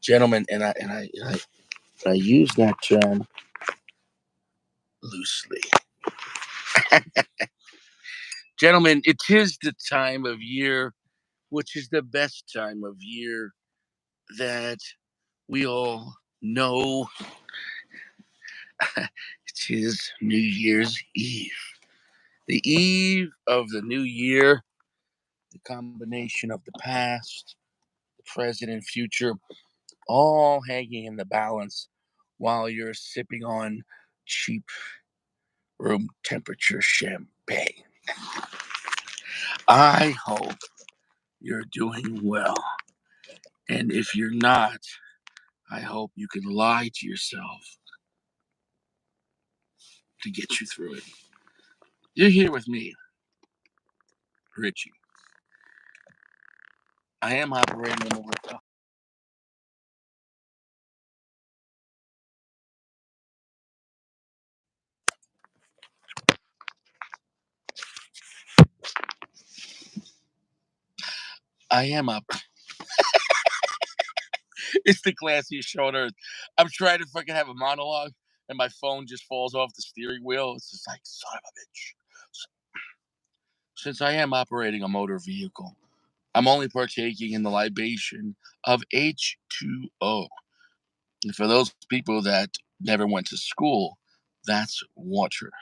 Gentlemen, and I use that term loosely. Gentlemen, it is the time of year, which is the best time of year that we all know. It is New Year's Eve. The eve of the new year, the combination of the past, the present, and future, all hanging in the balance while you're sipping on cheap room temperature champagne. I hope you're doing well. And if you're not, I hope you can lie to yourself to get you through it. You're here with me, Richie. I am operating on the I am up. It's the classiest show on earth. I'm trying to fucking have a monologue, and my phone just falls off the steering wheel. It's just like, son of a bitch. Since I am operating a motor vehicle, I'm only partaking in the libation of H2O. And for those people that never went to school, that's water.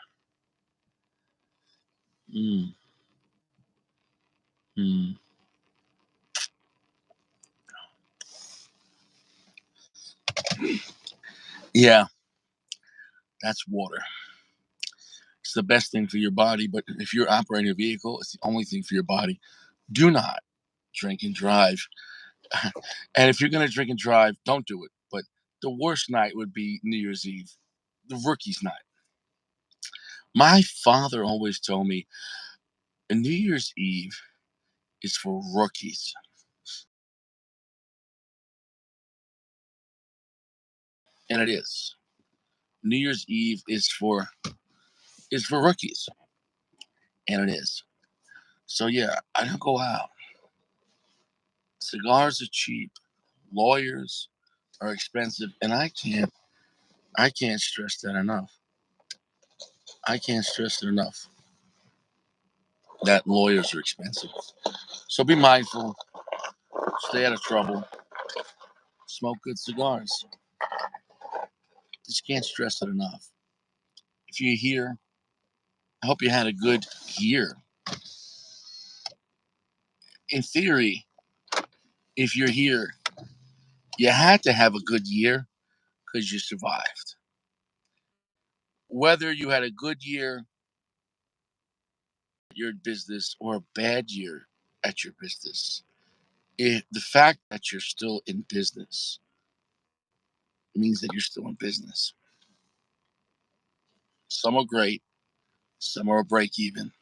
Mm, mm. Yeah, that's water. It's the best thing for your body, but if you're operating a vehicle, it's the only thing for your body. Do not drink and drive. And if you're going to drink and drive, don't do it. But the worst night would be New Year's Eve, the rookie's night. My father always told me New Year's Eve is for rookies. And it is. New Year's Eve is for rookies. And it is. So yeah, I don't go out. Cigars are cheap. Lawyers are expensive. And I can't stress that enough. I can't stress it enough that lawyers are expensive. So be mindful, stay out of trouble, smoke good cigars. Just can't stress it enough. If you're here, I hope you had a good year. In theory, if you're here, you had to have a good year because you survived. Whether you had a good year at your business or a bad year at your business, the fact that you're still in business means that you're still in business. Some are great, some are a break even,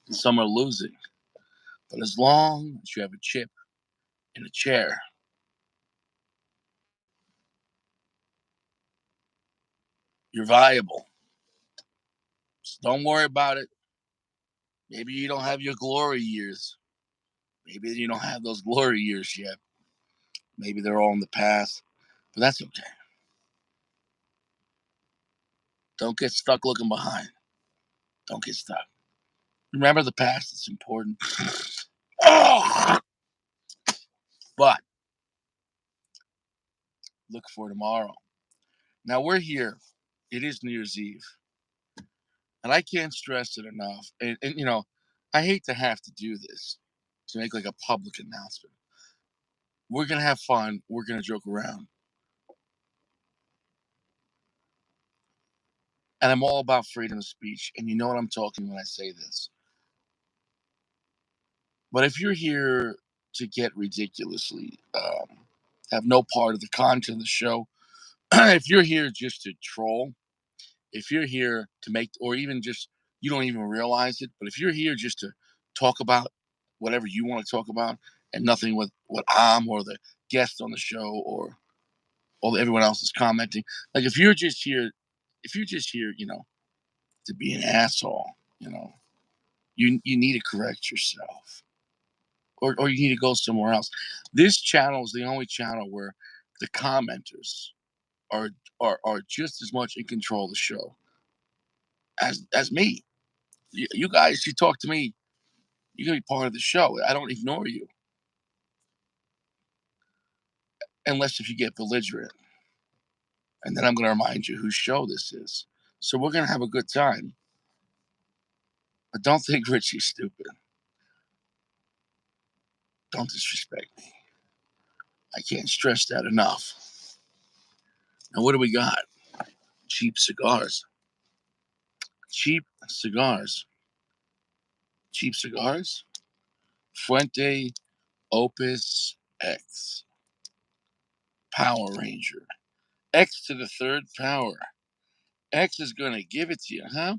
and some are losing. But as long as you have a chip in a chair, you're viable. So don't worry about it. Maybe you don't have your glory years. Maybe you don't have those glory years yet. Maybe they're all in the past, but that's okay. Don't get stuck looking behind. Don't get stuck. Remember the past, it's important. But look for tomorrow. Now we're here. It is New Year's Eve. And I can't stress it enough. And I hate to have to do this to make like a public announcement. We're going to have fun. We're going to joke around. And I'm all about freedom of speech. And you know what I'm talking when I say this. But if you're here to get ridiculously, have no part of the content of the show, if you're here just to troll, if you're here to make, or even just, you don't even realize it, but if you're here just to talk about whatever you want to talk about and nothing with what I'm or the guest on the show or all everyone else is commenting, like if you're just here, to be an asshole, you need to correct yourself or you need to go somewhere else. This channel is the only channel where the commenters are just as much in control of the show as me. You guys, you talk to me, you're gonna be part of the show. I don't ignore you unless if you get belligerent, and then I'm gonna remind you whose show this is. So we're gonna have a good time, but don't think Richie's stupid. Don't disrespect me. I can't stress that enough. Now what do we got? Cheap cigars. Cheap cigars. Cheap cigars. Fuente Opus X. Power Ranger. X to the third power. X is going to give it to you, huh?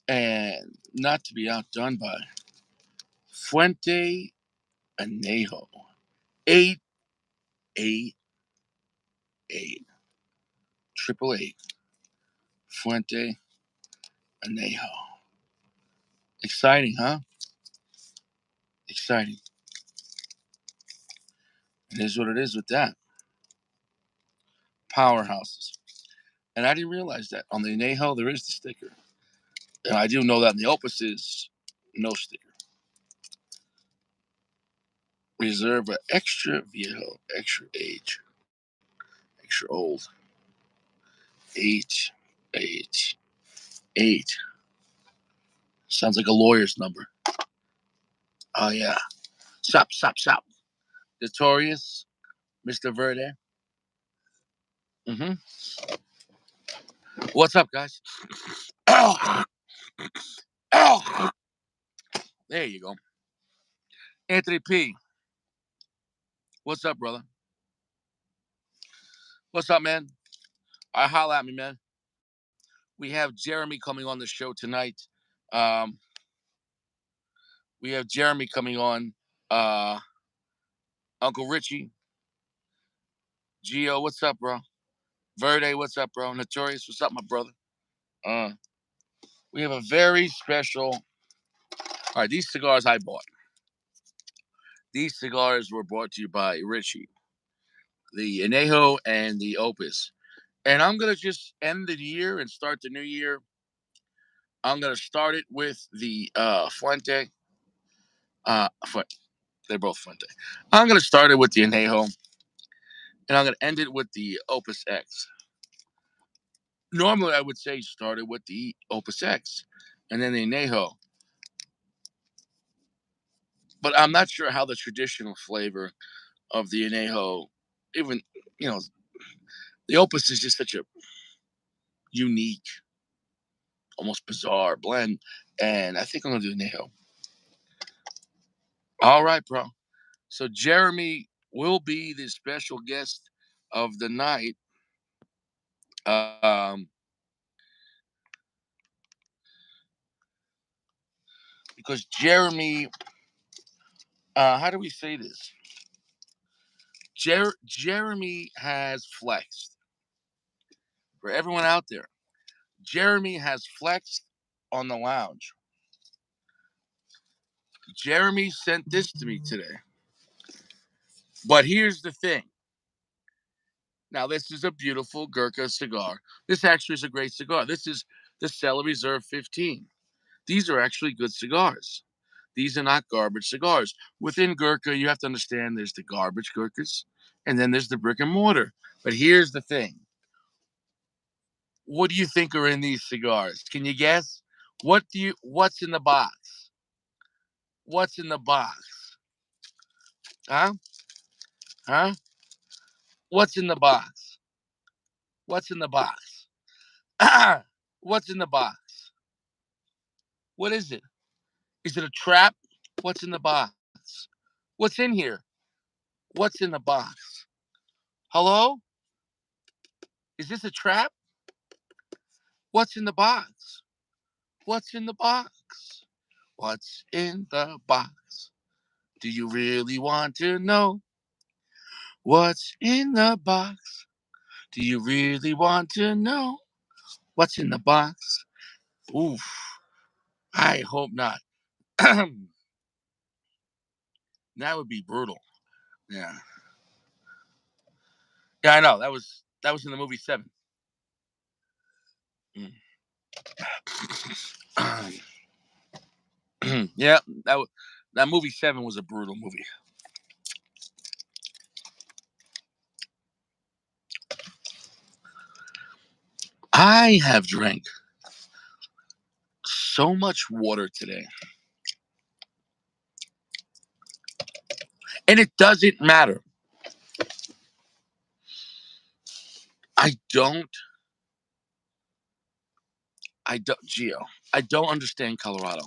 And not to be outdone by Fuente Anejo. 888. Triple eight. Fuente Anejo. Exciting, huh? Exciting. It is what it is with that. Powerhouses. And I didn't realize that. On the Anejo, there is the sticker. And I do know that in the Opus is no sticker. Reserve an extra viejo, extra age, extra old. 888. Sounds like a lawyer's number. Oh, yeah. Stop, stop, stop. Notorious, Mr. Verde. Mm-hmm. What's up, guys? Oh, oh. There you go. Anthony P. What's up, brother? What's up, man? Holla at me, man. We have Jeremy coming on the show tonight. We have Jeremy coming on. Uncle Richie. Gio, what's up, bro? Verde, what's up, bro? Notorious, what's up, my brother? We have a very special. All right, these cigars I bought. These cigars were brought to you by Richie, the Anejo and the Opus. And I'm going to just end the year and start the new year. I'm going to start it with the Fuente. They're both Fuente. I'm going to start it with the Anejo. And I'm going to end it with the Opus X. Normally, I would say start it with the Opus X and then the Anejo. But I'm not sure how the traditional flavor of the Anejo, even, the Opus is just such a unique, almost bizarre blend. And I think I'm going to do Anejo. All right, bro. So Jeremy will be the special guest of the night. Because Jeremy, how do we say this? Jeremy has flexed. For everyone out there, Jeremy has flexed on the lounge. Jeremy sent this to me today. But here's the thing. Now, this is a beautiful Gurkha cigar. This actually is a great cigar. This is the Cellar Reserve 15. These are actually good cigars. These are not garbage cigars. Within Gurkha, you have to understand there's the garbage Gurkhas, and then there's the brick and mortar. But here's the thing. What do you think are in these cigars? Can you guess? What's in the box? What's in the box? Huh? Huh? What's in the box? What's in the box? What's in the box? What is it? Is it a trap? What's in the box? What's in here? What's in the box? Hello? Is this a trap? What's in the box? What's in the box? What's in the box? Do you really want to know what's in the box? Do you really want to know what's in the box? Oof. I hope not. That would be brutal. Yeah. Yeah, I know. That was in the movie Seven. Yeah, that movie Seven was a brutal movie. I have drank so much water today. And it doesn't matter. I don't, Gio, I don't understand Colorado.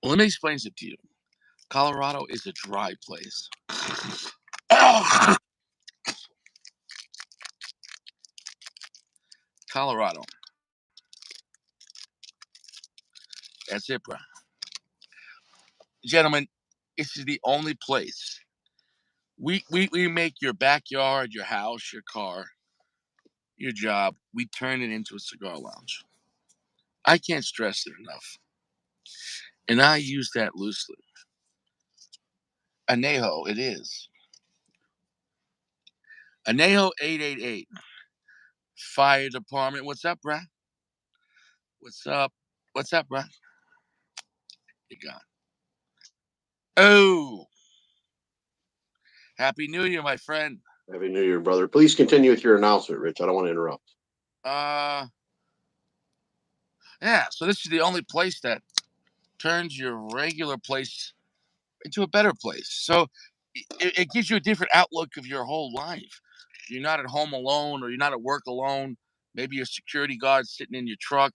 Let me explain it to you. Colorado is a dry place. Colorado. That's it, bro. Gentlemen, this is the only place. We make your backyard, your house, your car, your job, we turn it into a cigar lounge. I can't stress it enough. And I use that loosely. Anejo, it is. Anejo 888. Fire department. What's up, bruh? What's up? What's up, bruh? You got. Oh. Happy New Year, my friend. Happy New Year, brother. Please continue with your announcement, Rich. I don't want to interrupt. Yeah, so this is the only place that turns your regular place into a better place. So it gives you a different outlook of your whole life. You're not at home alone or you're not at work alone. Maybe your security guard sitting in your truck.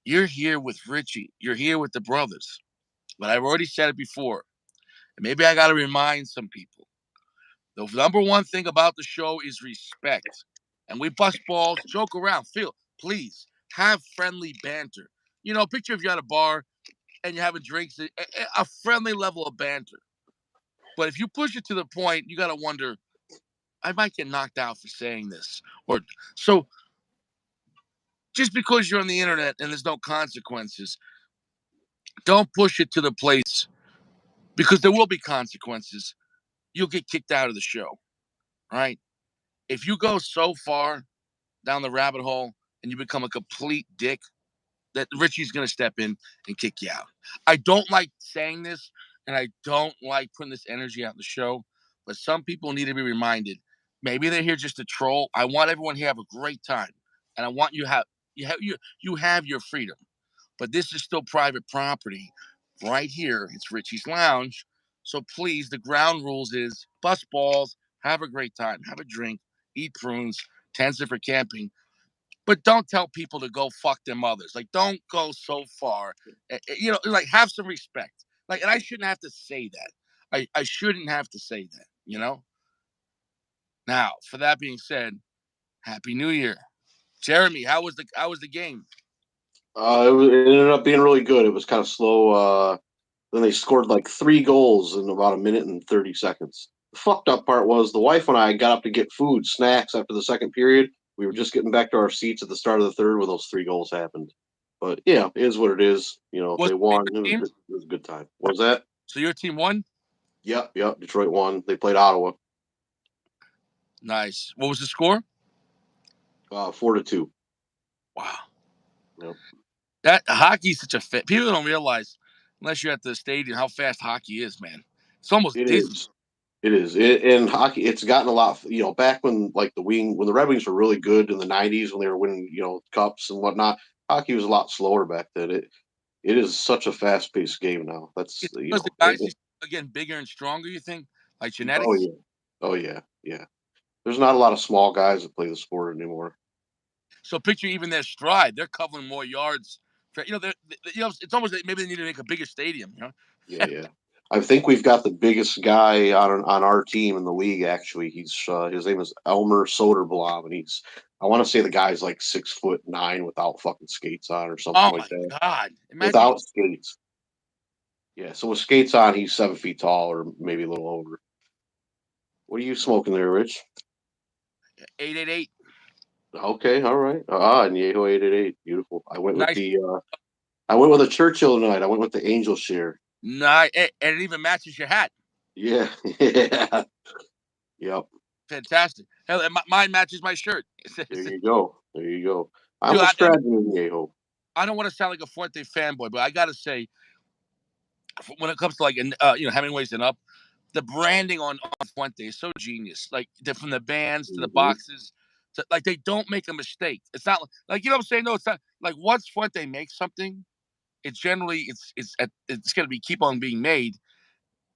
You're here with Richie. You're here with the brothers. But I've already said it before. And maybe I got to remind some people. The number one thing about the show is respect. And we bust balls, joke around, please have friendly banter. You know, picture if you're at a bar and you're having drinks, a friendly level of banter. But if you push it to the point, you got to wonder, I might get knocked out for saying this. Or so just because you're on the internet and there's no consequences, don't push it to the place because there will be consequences. You'll get kicked out of the show, right? If you go so far down the rabbit hole and you become a complete dick, that Richie's going to step in and kick you out. I don't like saying this, and I don't like putting this energy out in the show, but some people need to be reminded. Maybe they're here just to troll. I want everyone here to have a great time, and I want you have your freedom. But this is still private property, right here. It's Richie's Lounge, so please, the ground rules is bust balls, have a great time, have a drink, eat prunes, tents for camping, but don't tell people to go fuck their mothers. Like, don't go so far. You know, like, have some respect. Like, and I shouldn't have to say that. I shouldn't have to say that, you know? Now, for that being said, Happy New Year. Jeremy, how was the game? It ended up being really good. It was kind of slow. Then they scored like 3 goals in about a minute and 30 seconds. The fucked up part was the wife and I got up to get food, snacks after the second period. We were just getting back to our seats at the start of the third when those 3 goals happened. But yeah, it is what it is. You know, Was they it won. your team? It was a good time. What was that? So your team won? Yep. Detroit won. They played Ottawa. Nice. What was the score? 4-2. Wow. Yep. That hockey is such a fit. People don't realize, unless you're at the stadium, how fast hockey is, man. It's almost It Disney. is. It is. In hockey, it's gotten a lot. You know, back when like when the Red Wings were really good in the '90s when they were winning, cups and whatnot. Hockey was a lot slower back then. It is such a fast paced game now. That's It's because the guys are getting bigger and stronger, you think? Like oh genetics? yeah, oh yeah. There's not a lot of small guys that play the sport anymore. So picture even their stride. They're covering more yards. It's almost like maybe they need to make a bigger stadium, you know? Yeah. I think we've got the biggest guy on our team in the league. Actually, he's his name is Elmer Soderblom, and I want to say the guy's like 6'9" without fucking skates on or something Oh like my that. God. Imagine Without skates. Yeah, so with skates on, he's 7 feet tall or maybe a little over. What are you smoking there, Rich? 888. Okay, all right. Añejo 888. Beautiful. Nice. I went with a Churchill tonight. I went with the Angel Share. Nice. And it even matches your hat. Yeah. Yeah. Yep. Fantastic. Hell, mine matches my shirt. There you go. There you go. I'm Dude, a Stradivarius Viejo. I don't want to sound like a Fuente fanboy, but I got to say, when it comes to like Hemingway's and up, the branding on Fuente is so genius. Like from the bands to the boxes, like they don't make a mistake. It's not like what I'm saying. No, it's not like once Fuente makes something, it's generally it's going to be keep on being made,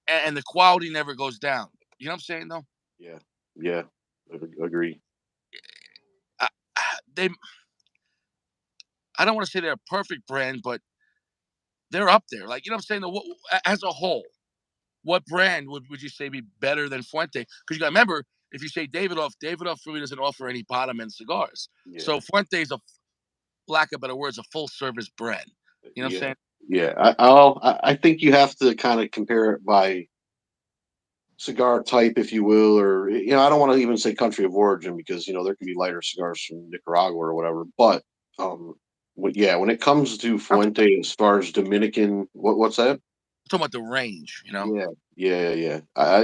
and the quality never goes down. You know what I'm saying though? Yeah, yeah, agree. They, I don't want to say they're a perfect brand, but they're up there. Like what I'm saying though, as a whole, what brand would you say be better than Fuente? Because you got to remember, if you say Davidoff for me doesn't offer any bottom end cigars. Yeah. So Fuente is lack of better words, a full service brand. You know what I'm saying? Yeah, I think you have to kind of compare it by cigar type, if you will, or I don't want to even say country of origin because there can be lighter cigars from Nicaragua or whatever. But when it comes to Fuente, as far as Dominican, what's that? I'm talking about the range, Yeah.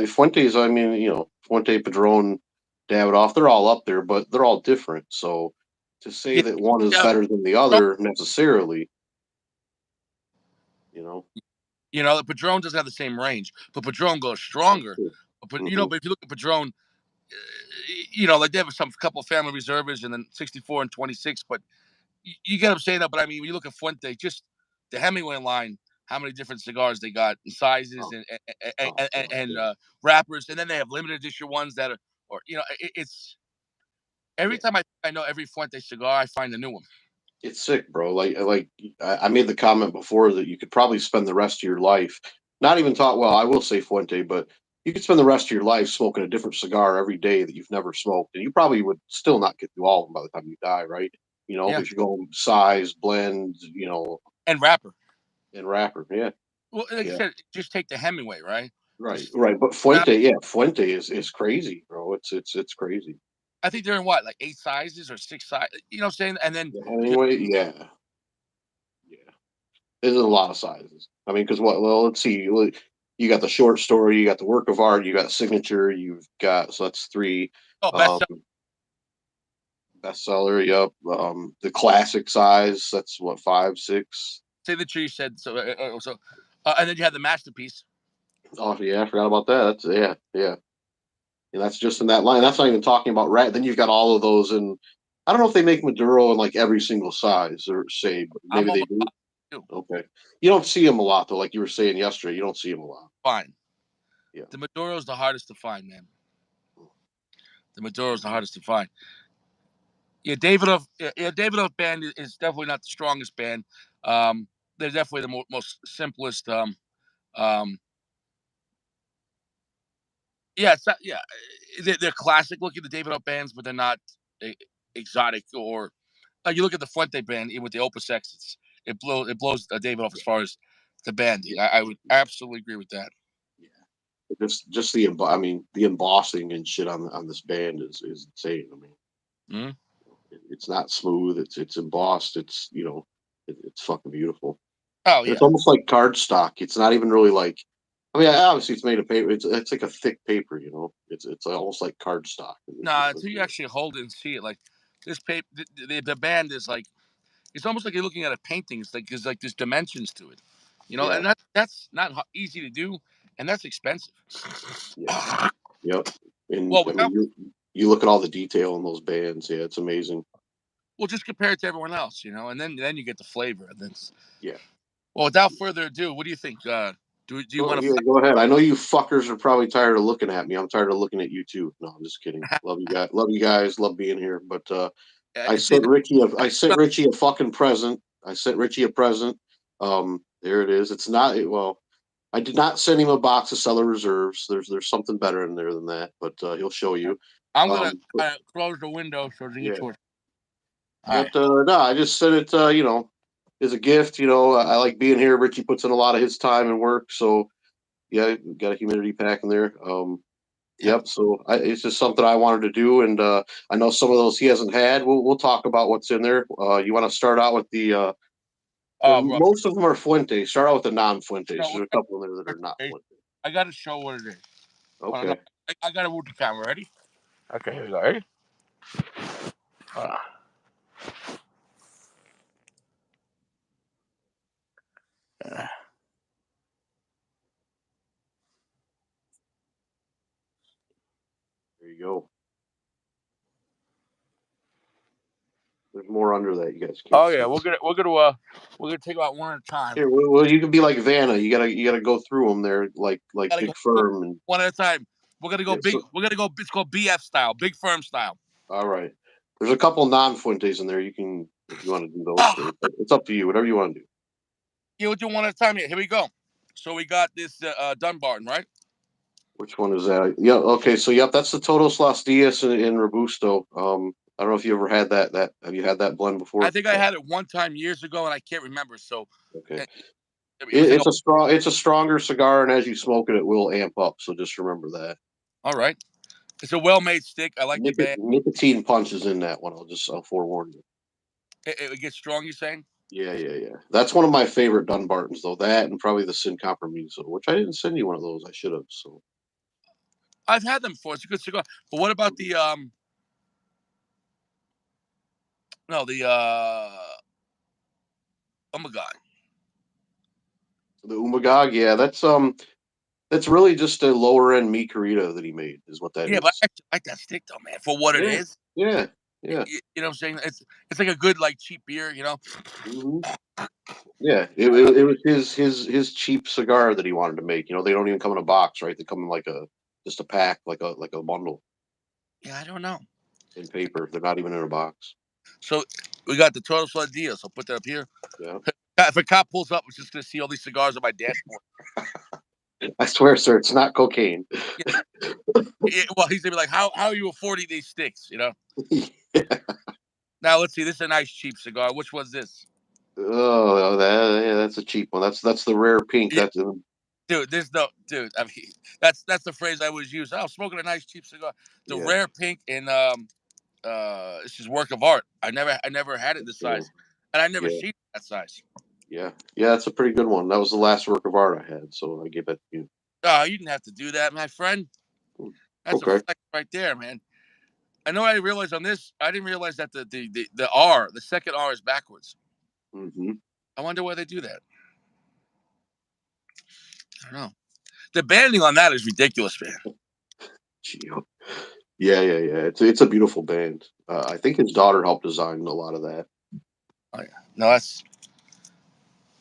Fuentes, Fuente, Padron, Davidoff, they're all up there, but they're all different. So to say that one is better than the other necessarily, the Padron doesn't have the same range, but Padron goes stronger. But but if you look at Padron, like they have some couple family reserves and then 64 and 26, but you get what I'm saying that. But I mean, when you look at Fuente, just the Hemingway line, how many different cigars they got, and sizes and wrappers, and then they have limited edition ones that are, or it's every time I know every Fuente cigar, I find a new one. It's sick, bro. Like I made the comment before that you could probably spend the rest of your life, not even talk. Well, I will say Fuente, but you could spend the rest of your life smoking a different cigar every day that you've never smoked, and you probably would still not get through all of them by the time you die, right? Because you're going size, blend, and wrapper, yeah. Well, like you said, just take the Hemingway, right? Right. But Fuente, Fuente is crazy, bro. It's crazy. I think they're in what, like 8 sizes or 6 sizes. You know what I'm saying? And then Hemingway, yeah. There's a lot of sizes. I mean, because let's see. You got the short story, you got the work of art, you got signature, you've got, so that's 3. Oh, bestseller, yep. The classic size, that's what, 5, 6. Signature, you said. So, and then you have the masterpiece. Oh yeah, I forgot about that. That's yeah. And that's just in that line. That's not even talking about rat. Then you've got all of those, and I don't know if they make Maduro in like every single size, or say, but maybe they do. Okay, you don't see them a lot though. Like you were saying yesterday, you don't see them a lot. Fine. Yeah. The Maduro is the hardest to find, man. The Maduro is the hardest to find. Yeah, Davidoff band is definitely not the strongest band. They're definitely the most simplest. It's not, they're classic looking, the Davidoff bands, but they're not exotic. Or you look at the Fuente band with the Opus X, it blows Davidoff as far as the band. I would absolutely agree with that. Yeah, just the embossing and shit on this band is insane. I mean, it's not smooth. It's embossed. It's it's fucking beautiful. Oh yeah, it's almost like cardstock. It's not even really like. I mean, obviously it's made of paper. It's like a thick paper. It's almost like cardstock. Nah, until you actually hold it and see it, like this paper, the band is like, it's almost like you're looking at a painting. It's like there's dimensions to it, and that's not easy to do, and that's expensive. Yeah. Yep. And well, I mean, you look at all the detail in those bands. Yeah, it's amazing. Well, just compare it to everyone else, and then you get the flavor. And then, yeah. Well, without further ado, what do you think? Do you want to? Yeah, go ahead. I know you fuckers are probably tired of looking at me. I'm tired of looking at you too. No, I'm just kidding. Love you guys. Love you guys. Love being here. But I sent Richie a fucking present. I sent Richie a present. There it is. It's not well. I did not send him a box of Cellar Reserves. There's something better in there than that. But he'll show you. I'm gonna close the window so it gets short. But no, I just sent it. As a gift. I like being here. Richie puts in a lot of his time and work. So yeah, got a humidity pack in there. Yep. So it's just something I wanted to do, and I know some of those he hasn't had. We'll talk about what's in there. You want to start out with the? Most of them are Fuente. Start out with the non-Fuentes. There's a couple in there that are not Fuente. I got to show what it is. Okay. I got to move the camera. Ready? Okay, here we go. Ready? Uh, uh, There you go. There's more under that. You guys can't oh see. yeah, we're gonna take about one at a time. Here, well, you can be like Vanna. You gotta go through them there, like Gotta Big go Firm and one at a time. We're gonna go yeah. big. So, We're gonna go. It's called BF style, Big Firm style. all right. There's a couple non-Fuentes in there. You can if you want to do those Oh, too. It's up to you. Whatever you want to do. yeah, we'll do one at a time here. Here we go. So we got this Dunbarton, right? Which one is that? Yeah. Okay. So yep, that's the Todos Los Dias in Robusto. I don't know if you ever had that. Have you had that blend I before? think I had it one time years ago, and I can't remember. So Okay. it, it was in. It's a stronger cigar, and as you smoke it, it will amp up. So just remember that. All right. It's a well-made stick. I like the bag. Nicotine punch is in that one. I'll forewarn you. It gets strong. You saying? Yeah, yeah, yeah. That's one of my favorite Dunbartons, though. That and probably the Sin Compromiso, which I didn't send you one of those. I should have. So I've had them before. It's a good cigar. But what about the No, the oh my god. the Umagog, yeah, that's really just a lower end Mi Querida that he made, is what that Yeah, but is. I actually like that stick though, man. For what it Yeah, is, yeah, yeah. you know what I'm saying? It's like a good like cheap beer, you know. hmm Yeah, it was his cheap cigar that he wanted to make. You know, they don't even come in a box, right? They come in like a just a pack, like a bundle Yeah, I don't know. in paper. They're not even in a box. So we got the Total Sled deal. So put that up here. Yeah. If a cop pulls up, we're just gonna see all these cigars on my dashboard. I swear, sir, it's not cocaine. Yeah, well, he's gonna be like, how are you affording these sticks? You know. Now let's see. This is a nice cheap cigar. Which one's this? Oh, yeah, that's a cheap one. That's the rare pink. Yeah, That's dude. There's no dude. I mean, that's the phrase I always use. Oh, I'm smoking a nice cheap cigar. The yeah, rare pink and it's just work of art. I never had it this yeah, size, and I never yeah, seen it that size. yeah, yeah. That's a pretty good one. That was the last work of art I had, so I give it to you. Oh, you didn't have to do that, my friend. Hmm, That's a okay. flex right there, man. I know. I realized on this. I didn't realize that the R, the second R, is backwards. Mm-hmm. I wonder why they do that. I don't know. The banding on that is ridiculous, man. Geo. Yeah, yeah, yeah. It's a beautiful band. I think his daughter helped design a lot of that. Oh yeah. No, that's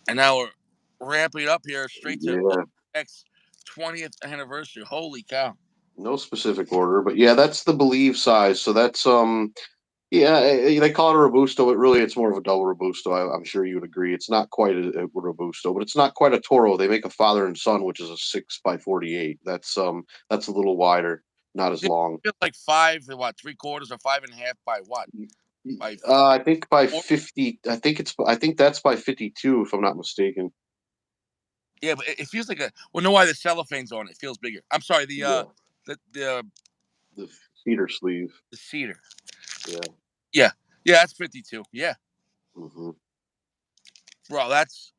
and now we're ramping up here straight to Yeah, X 20th anniversary. Holy cow! no specific order, but yeah, that's the Believe size. So that's yeah, they call it a robusto, but really it's more of a double robusto. I'm sure you would agree. It's not quite a robusto, but it's not quite a Toro. They make a father and son, which is a 6x48. That's a little wider, not as It long. feels like five, what, three quarters or five and a half by what? By I think by four? 50. I think that's by 52, if I'm not mistaken. Yeah, but it feels like a. Well, know why the cellophane's on it? It feels bigger. I'm sorry, Yeah, the the cedar sleeve. the cedar. Yeah. Yeah, yeah, that's 52. Yeah, hmm bro, that's.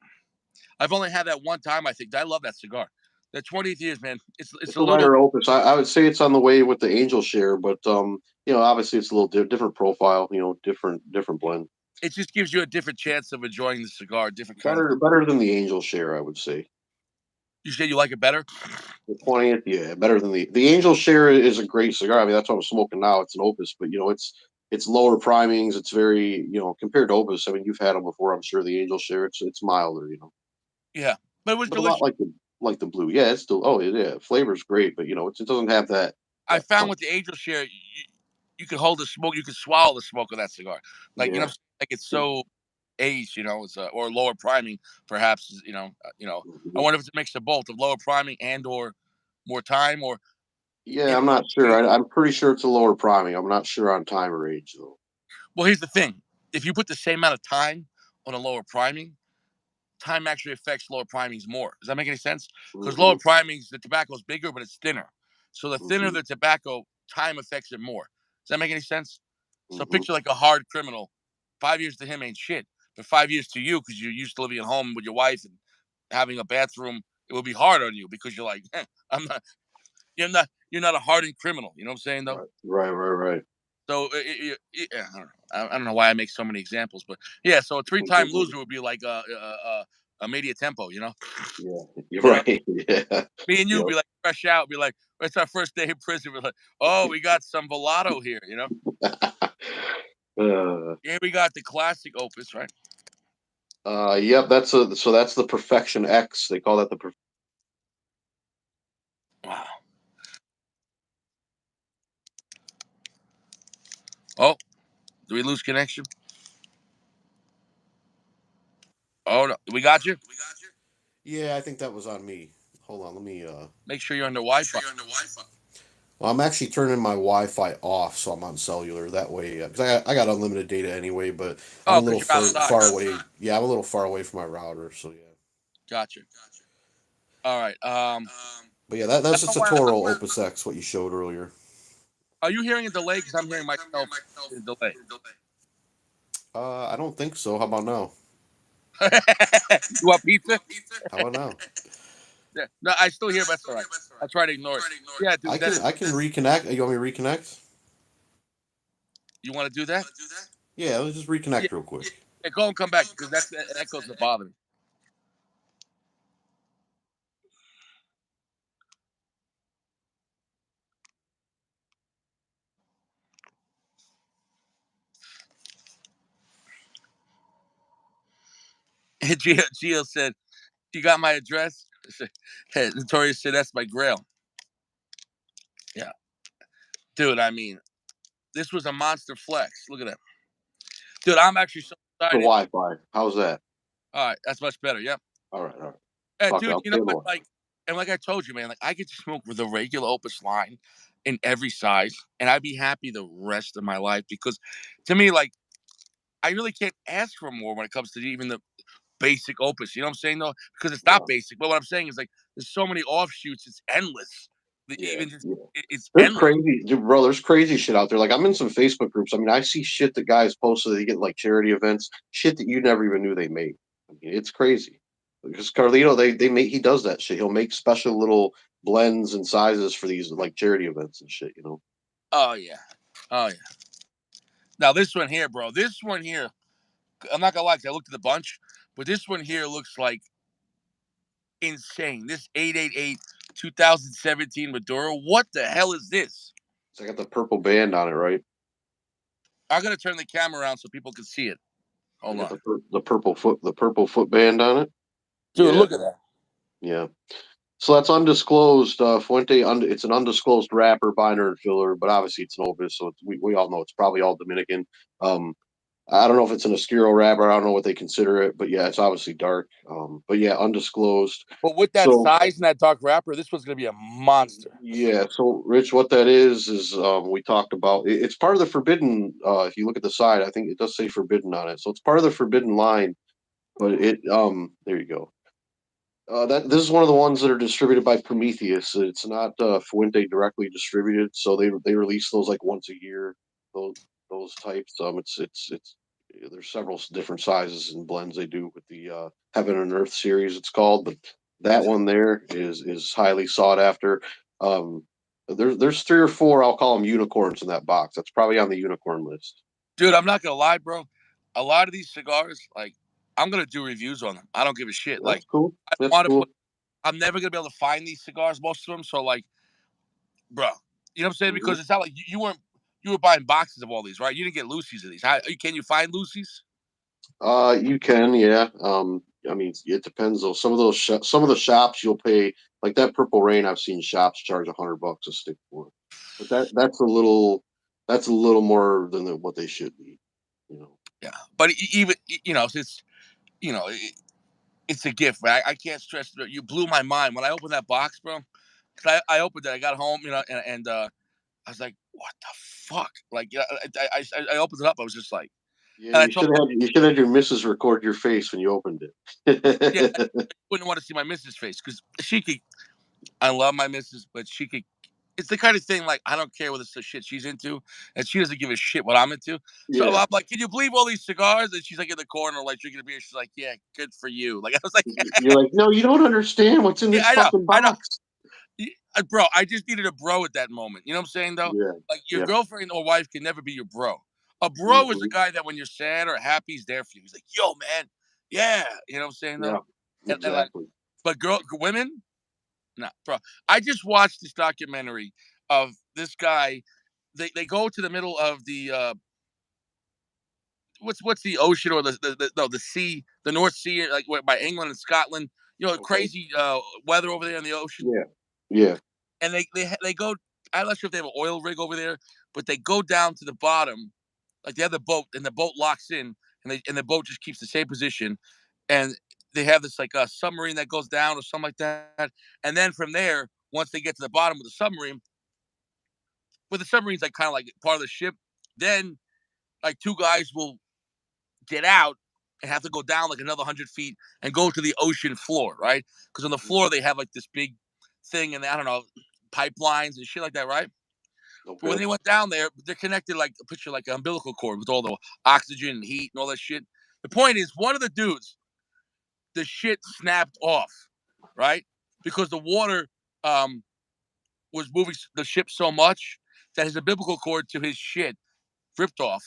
I've only had that one time. I think I love that cigar. The 20th years, man. It's It's a a little. lighter opus. I would say it's on the way with the Angel Share, but obviously it's a little different profile. Different blend. It just gives you a different chance of enjoying the cigar. Different kind of. Better than the Angel Share, I would say. You say you like it better? The 20th, yeah, better than the Angel Share is a great cigar. I mean, that's what I'm smoking now. It's an Opus, but it's lower primings. It's very compared to Opus. I mean, you've had them before. I'm sure the Angel Share. It's milder, Yeah, but it was but a lot delicious. like the blue. Yeah, it's still. Oh yeah, flavor's great, but it doesn't have I that found punch. with the Angel Share, you could hold the smoke. You could swallow the smoke of that cigar. Like Yeah. like it's so aged. It's or lower priming, perhaps. I Mhm. wonder if it's a mix of both, of lower priming and or more time, or Yeah, if I'm not sure. age. I'm pretty sure it's a lower priming. I'm not sure on time or age though. Well, here's the thing: if you put the same amount of time on a lower priming, time actually affects lower primings more. Does that make any sense? Because lower hmm primings, the tobacco is bigger, but it's thinner. So the thinner hmm the tobacco, time affects it more. Does that make any sense? So hmm picture like a hard criminal. 5 years to him ain't shit, but 5 years to you, because you're used to living at home with your wife and having a bathroom, it will be hard on you because you're like, I'm not. You're not. you're not a hardened criminal. You know what I'm saying, though? Right. So I don't know. I don't know why I make so many examples, but yeah. So a 3-time loser would be like a media tempo. You know. Yeah, you're You know. right. Yeah. Me and you Yep. be like fresh out. Be like, it's our first day in prison. We're like, oh, we got some Velato here. You know. Here we got the classic opus, right? Yep. That's the Perfection X. They call that the. Wow. Oh, do we lose connection? Oh no, we got you. Yeah, I think that was on me. Hold on, let me. Make sure you're under Wi-Fi. Well, I'm actually turning my Wi-Fi off, so I'm on cellular. That way, because I got unlimited data anyway, but I'm a Oh, little because you're outside. far away. Yeah, I'm a little far away from my router, so yeah. Gotcha. All right. But yeah, that's just a Toro Opus X, what you showed earlier. Are you hearing a delay? Because I'm hearing myself in a delay. I don't think so. How about now? You want pizza? How about now? Yeah. No, I still hear, but that's all right. I'll try to ignore it. Yeah, dude. I can reconnect. You want me to reconnect? You want to do that? Yeah, let's just reconnect real quick. Yeah, go and come back because that echoes that bother me. Gio said, "You got my address?" Notorious said, "That's my grail." Yeah, dude. I mean, this was a monster flex. Look at that, dude. I'm actually so The excited. Wi-Fi. How's that? All right, that's much better. Yep. All right. Dude, you know what? Like I told you, man. Like I could just smoke with a regular Opus line in every size, and I'd be happy the rest of my life because, to me, like I really can't ask for more when it comes to even the basic Opus. You know what I'm saying, though? Because it's not basic. But what I'm saying is like there's so many offshoots. It's endless. It's there's endless. crazy, dude, bro. There's crazy shit out there. Like I'm in some Facebook groups. I mean, I see shit that guys post so they get like charity events. Shit that you never even knew they made. I mean, it's crazy. Because Carlito, they make he does that shit. He'll make special little blends and sizes for these like charity events and shit. You know. Oh yeah. Now this one here, bro. This one here. I'm not gonna lie, 'cause I looked at the bunch, but this one here looks like insane. This 888 2017 Maduro. What the hell is this? So I got the purple band on it, right? I'm gonna turn the camera around so people can see it. Hold on. The purple foot band on it. Dude, look at that. Yeah. So that's undisclosed. Fuente, it's an undisclosed wrapper, binder, and filler, but obviously it's an Opus, so we all know it's probably all Dominican. I don't know if it's an Oscuro wrapper. I don't know what they consider it, but yeah, it's obviously dark. But yeah, undisclosed. But with that size and that dark wrapper, this was going to be a monster. Yeah. So, Rich, what that is we talked about. It's part of the forbidden. If you look at the side, I think it does say forbidden on it. So it's part of the forbidden line. But there you go. This is one of the ones that are distributed by Prometheus. It's not Fuente directly distributed, so they release those like once a year. Those types. It's there's several different sizes and blends they do with the Heaven and Earth series. It's called, but that one there is highly sought after. There's 3 or 4. I'll call them unicorns in that box. That's probably on the unicorn list. Dude, I'm not gonna lie, bro. A lot of these cigars, like I'm gonna do reviews on them. I don't give a shit. That's cool. I'm never gonna be able to find these cigars, most of them. So like, bro, you know what I'm saying? Because it's not like you were buying boxes of all these, right? You didn't get Lucy's of these. Can you find Lucy's? You can, yeah. I mean, it depends though. Some of the shops you'll pay, like that Purple Rain. I've seen shops charge $100 a stick for, but that's a little more than what they should be, you know. Yeah, but even it's a gift, right? I can't stress it. You blew my mind when I opened that box, bro. Cause I opened it, I got home, and I was like, "What the fuck?" Like, I opened it up. I was just like, "Yeah, you should have had your missus record your face when you opened it." Yeah, I wouldn't want to see my missus' face because she could. I love my missus, but she could. It's the kind of thing like I don't care what the shit she's into, and she doesn't give a shit what I'm into. So I'm like, "Can you believe all these cigars?" And she's like in the corner, like drinking a beer. She's like, "Yeah, good for you." Like I was like, "You're like, no, you don't understand what's in this fucking box." Bro, I just needed a bro at that moment. You know what I'm saying, though? Yeah. Like, your Yeah. girlfriend or wife can never be your bro. A bro is the Mhm. guy that when you're sad or happy, he's there for you. He's like, yo, man. Yeah. You know what I'm saying, though? Yeah. And like, Exactly. but women, no, bro. I just watched this documentary of this guy. They go to the middle of the what's the ocean or the sea, the North Sea, like by England and Scotland. You know, Okay. crazy weather over there in the ocean. Yeah. Yeah. And they go. I'm not sure if they have an oil rig over there, but they go down to the bottom, like they have the boat, and the boat locks in, and the boat just keeps the same position, and they have this like a submarine that goes down or something like that, and then from there, once they get to the bottom of the submarine, where the submarine's like kind of like part of the ship, then like two guys will get out and have to go down like another 100 feet and go to the ocean floor, right? Because on the floor they have like this big thing, and I don't know, pipelines and shit like that, right? But when Okay. they went down there, they're connected like a picture like an umbilical cord with all the oxygen and heat and all that shit. The point is, one of the dudes, the shit snapped off, right? Because the water um, was moving the ship so much that his umbilical cord to his shit ripped off.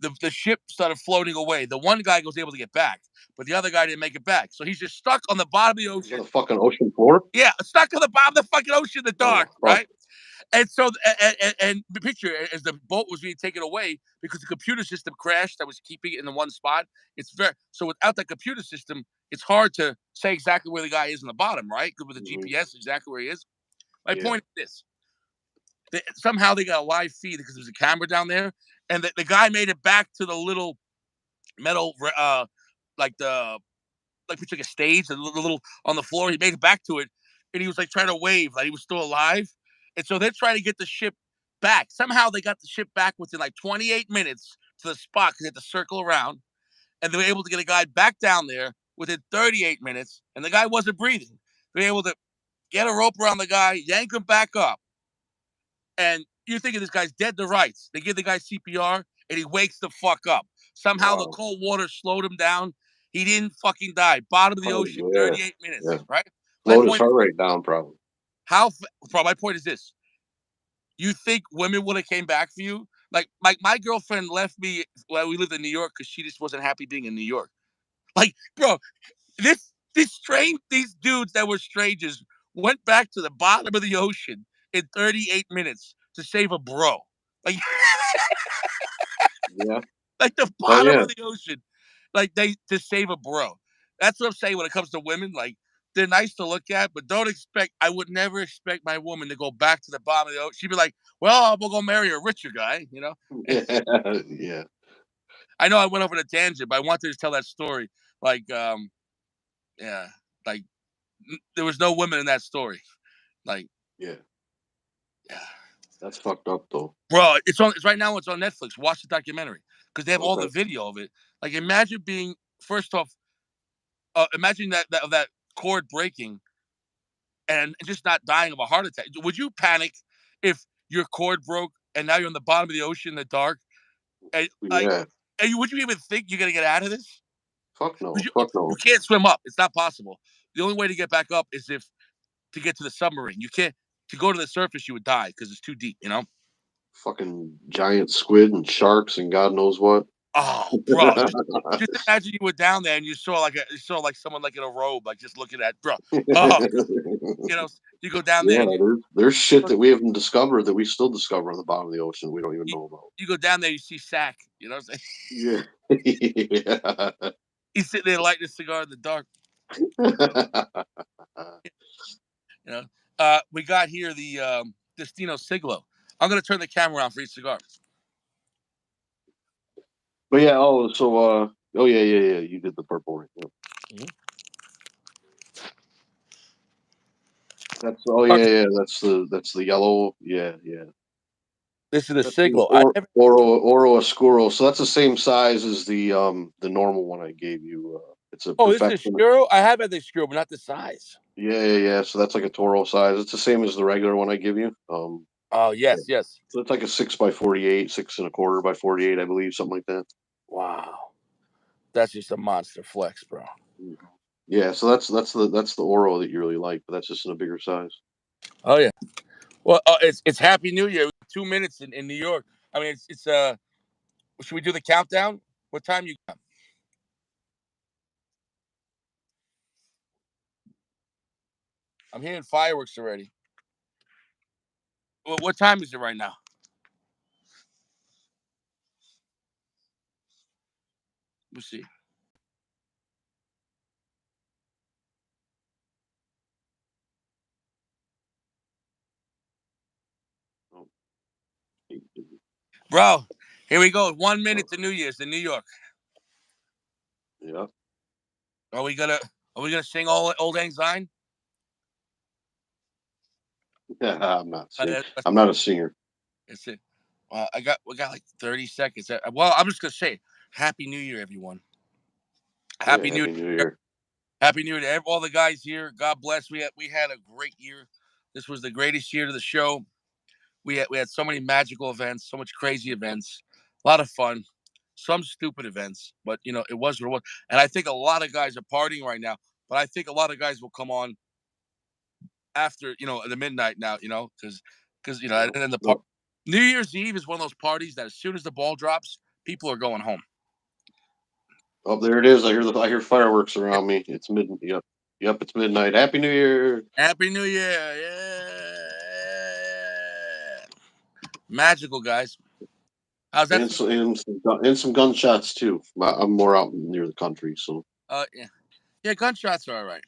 The ship started floating away. The one guy was able to get back, but the other guy didn't make it back. So he's just stuck on the bottom of the Is that ocean. a fucking ocean floor? Yeah, stuck on the bottom of the fucking ocean in the Oh dark, fuck. right? And so, and the picture as the boat was being taken away because the computer system crashed that was keeping it in the one spot. It's very so without that computer system, it's hard to say exactly where the guy is in the bottom, right? Because with the Mhm. GPS, exactly where he is. My Yeah. point is this: somehow they got a live feed because there's a camera down there, and the guy made it back to the little metal, like the like it's like a stage, a little on the floor. He made it back to it, and he was like trying to wave like he was still alive. And so they're trying to get the ship back. Somehow they got the ship back within like 28 minutes to the spot because they had to circle around, and they were able to get a guy back down there within 38 minutes, and the guy wasn't breathing. They were able to get a rope around the guy, yank him back up, and you're thinking this guy's dead to rights. They give the guy CPR, and he wakes the fuck up. Somehow the Wow. cold water slowed him down. He didn't fucking die. Bottom of the Oh, ocean, yeah. 38 minutes, Yeah. right? My Slowed his point heart is, rate down, probably. my point is this. You think women would have came back for you? Like my girlfriend left me while we lived in New York because she just wasn't happy being in New York. Like, bro, these dudes that were strangers went back to the bottom of the ocean in 38 minutes to save a bro. Like, Yeah. like the Oh bottom yeah. of the ocean, like they to save a bro. That's what I'm saying when it comes to women. Like, they're nice to look at, but don't expect. I would never expect my woman to go back to the bottom of the ocean. She'd be like, "Well, I'm gonna go marry a richer guy," you know. Yeah. Yeah. I know I went over a tangent, but I wanted to tell that story. Like, yeah, like there was no women in that story. Like, Yeah. yeah, That's fucked up though. bro, it's on. It's right now. It's on Netflix. Watch the documentary because they have all the Okay. video of it. Like, imagine being first off. Imagine that cord breaking and just not dying of a heart attack. Would you panic if your cord broke and now you're on the bottom of the ocean in the dark? And like, Yeah. would you even think you're gonna get out of this? Fuck no. 'Cause Fuck you no. can't swim up. It's not possible. The only way to get back up is if to get to the submarine. You can't to go to the surface. You would die because it's too deep. You know. Fucking giant squid and sharks and God knows what. Oh, bro, just imagine you were down there and you saw like someone like in a robe, like just looking at, bro. Oh, you know, you go down there Yeah, and there's shit that we haven't discovered that we still discover on the bottom of the ocean we don't even you, know about. you go down there, you see Sack. You know what I'm saying? Yeah. Yeah. He's sitting there lighting a cigar in the dark. You know, we got here the Destino Siglo. I'm gonna turn the camera on for each cigar. But yeah, oh yeah, you did the purple one. Yeah. Mhm. That's oh yeah, that's the yellow. Yeah, yeah. This is the That's the Siglo. I never. Oro Oscuro. So that's the same size as the normal one I gave you. It's a Oh, this is perfection. Skuro. I have had the Skuro, but not the size. Yeah, yeah, yeah. So that's like a Toro size. It's the same as the regular one I give you. Oh Yeah. yes, yes. So it's like a 6 by 48, 6 1/4 by 48, I believe, something like that. Wow, that's just a monster flex, bro. Yeah. So that's the Oro that you really like, but that's just in a bigger size. Oh yeah. Well, it's Happy New Year. 2 minutes in New York. I mean, it's Should we do the countdown? What time you got? I'm hearing fireworks already. What time is it right now? Let me see. Bro, here we go. 1 minute to New Year's in New York. Yeah. Are we gonna sing Old Lang Syne? I'm not singing. That's I'm not a singer. it. We got like 30 seconds. Well, I'm just gonna say Happy New Year, everyone. Happy New Happy New Year. Happy New Year to all the guys here. God bless. We had a great year. This was the greatest year to the show. We had so many magical events, so much crazy events, a lot of fun, some stupid events, but it was what it was. And I think a lot of guys are partying right now, but I think a lot of guys will come on after the midnight now, because and then New Year's Eve is one of those parties that as soon as the ball drops, people are going home. Oh, there it is. I hear fireworks around me. It's midnight. Yep, it's midnight. Happy New Year. Happy New Year. Yeah. Magical, guys. How's that? And some gunshots too. I'm more out near the country, so. Yeah, gunshots are all right.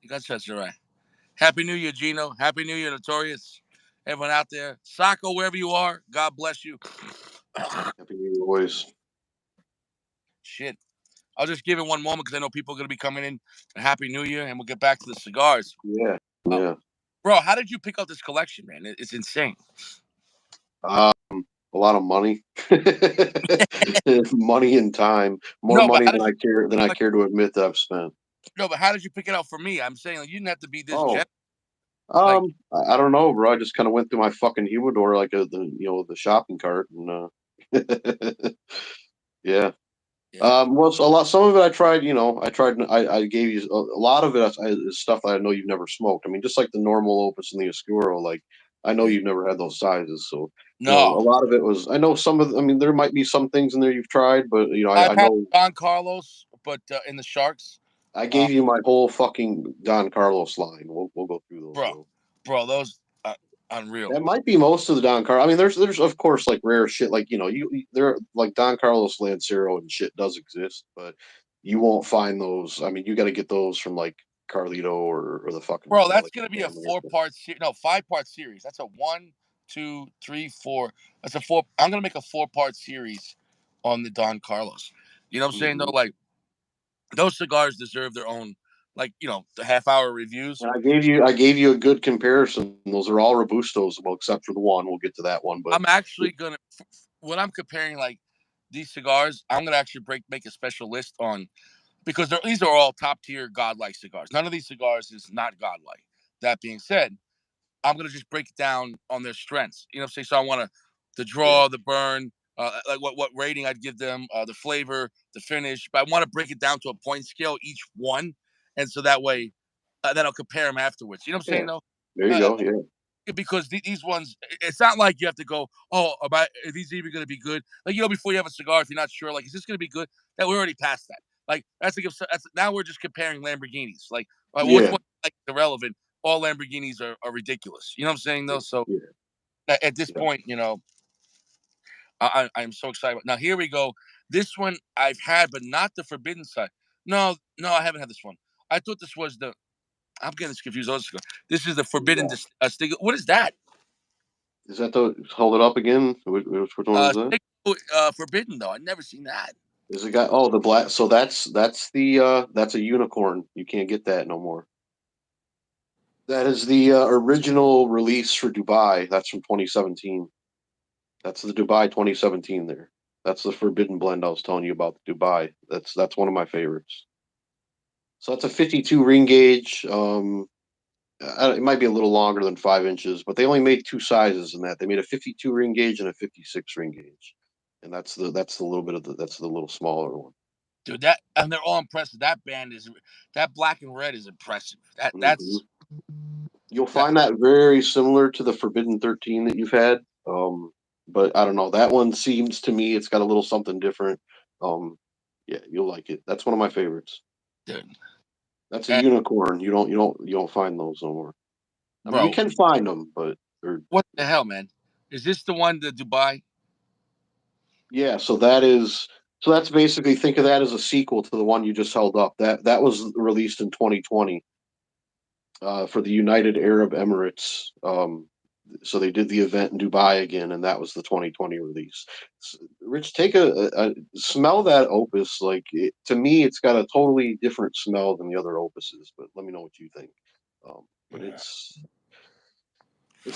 Gunshots are all right. Happy New Year, Gino. Happy New Year, Notorious. Everyone out there. Sacco, wherever you are, God bless you. Happy New Year, boys. Shit. I'll just give it one moment because I know people are going to be coming in. Happy New Year, and we'll get back to the cigars. Yeah. Yeah. Bro, how did you pick out this collection, man? It's insane. A lot of money. Money and time. More money than I care to admit that I've spent. No, but how did you pick it out for me? I'm saying you didn't have to be this jet. I don't know, bro. I just kind of went through my fucking humidor like the shopping cart, and yeah. Well, some of it I tried. I gave you a lot of it is stuff that I know you've never smoked. I mean, just like the normal Opus and the Oscuro, like I know you've never had those sizes, so no. A lot of it was. I know some of. I mean, there might be some things in there you've tried, but I know Don Carlos, but in the Sharks. I gave you my whole fucking Don Carlos line. We'll go through those, bro. Those unreal. That might be most of the Don Carlos. I mean, there's of course like rare shit, like there like Don Carlos Lancero and shit does exist, but you won't find those. I mean, you got to get those from like Carlito or the fucking. Bro, that's gonna be a 4-part series. No, 5-part series. That's a 1, 2, 3, 4. That's a 4. I'm gonna make a 4-part series on the Don Carlos. You know what I'm saying? Though, like those cigars deserve their own, like the half-hour reviews. And I gave you a good comparison. Those are all Robustos, well, except for the one. We'll get to that one. But I'm actually gonna, when I'm comparing like these cigars, I'm gonna actually make a special list on, because these are all top-tier godlike cigars. None of these cigars is not godlike. That being said, I'm gonna just break it down on their strengths. You know what I'm saying? So I want the draw, the burn, like what rating I'd give them, the flavor, the finish. But I want to break it down to a point scale each one, and so that way, then I'll compare them afterwards. You know what I'm saying? Though. There you go. Yeah. Because these ones, it's not like you have to go, are these even going to be good? Like before you have a cigar, if you're not sure, like, is this going to be good? That we're already past that. Like now we're just comparing Lamborghinis. Like, which one like irrelevant? All Lamborghinis are ridiculous. You know what I'm saying, though? So at this point, I'm so excited. Now, here we go. This one I've had, but not the Forbidden side. No, I haven't had this one. I thought this was I'm getting confused. This is the Forbidden Stigma. What is that? Is that hold it up again? Which one is that? Forbidden, though. I've never seen that. Is it got the black? So that's a unicorn. You can't get that no more. That is the original release for Dubai. That's from 2017. That's the Dubai 2017 there. That's the Forbidden blend I was telling you about, the Dubai. That's one of my favorites. So that's a 52 ring gauge. It might be a little longer than 5 inches, but they only made 2 sizes in that. They made a 52 ring gauge and a 56 ring gauge. And that's the little smaller one. Dude, and they're all impressive. That band that black and red is impressive. That's You'll find that very similar to the Forbidden 13 that you've had. But I don't know. That one seems to me it's got a little something different. Yeah, you'll like it. That's one of my favorites. Dude. That's a And, unicorn. You don't find those no more. I mean, you bro, can find them, but what the hell, man? Is this the one, the Dubai? yeah. So that's basically, think of that as a sequel to the one you just held up. That was released in 2020 for the United Arab Emirates. So they did the event in Dubai again, and that was the 2020 release. Rich, take a smell that opus. Like to me, it's got a totally different smell than the other opuses. But let me know what you think. But it's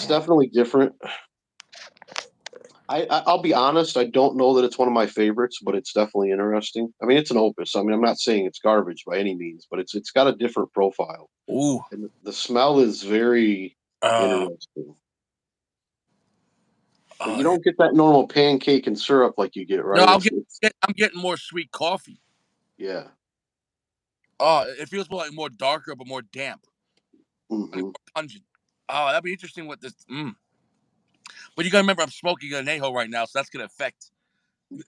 definitely different. I'll be honest. I don't know that it's one of my favorites, but it's definitely interesting. I mean, it's an opus. I mean, I'm not saying it's garbage by any means, but it's got a different profile, Ooh. and the smell is very interesting. But you don't get that normal pancake and syrup like you get, No, right? I'm getting more sweet coffee. Yeah. Oh, it feels more darker, but more damp, like Hmm. more pungent. Oh, that'd be interesting with this. But you gotta remember, I'm smoking an anejo right now, so that's gonna affect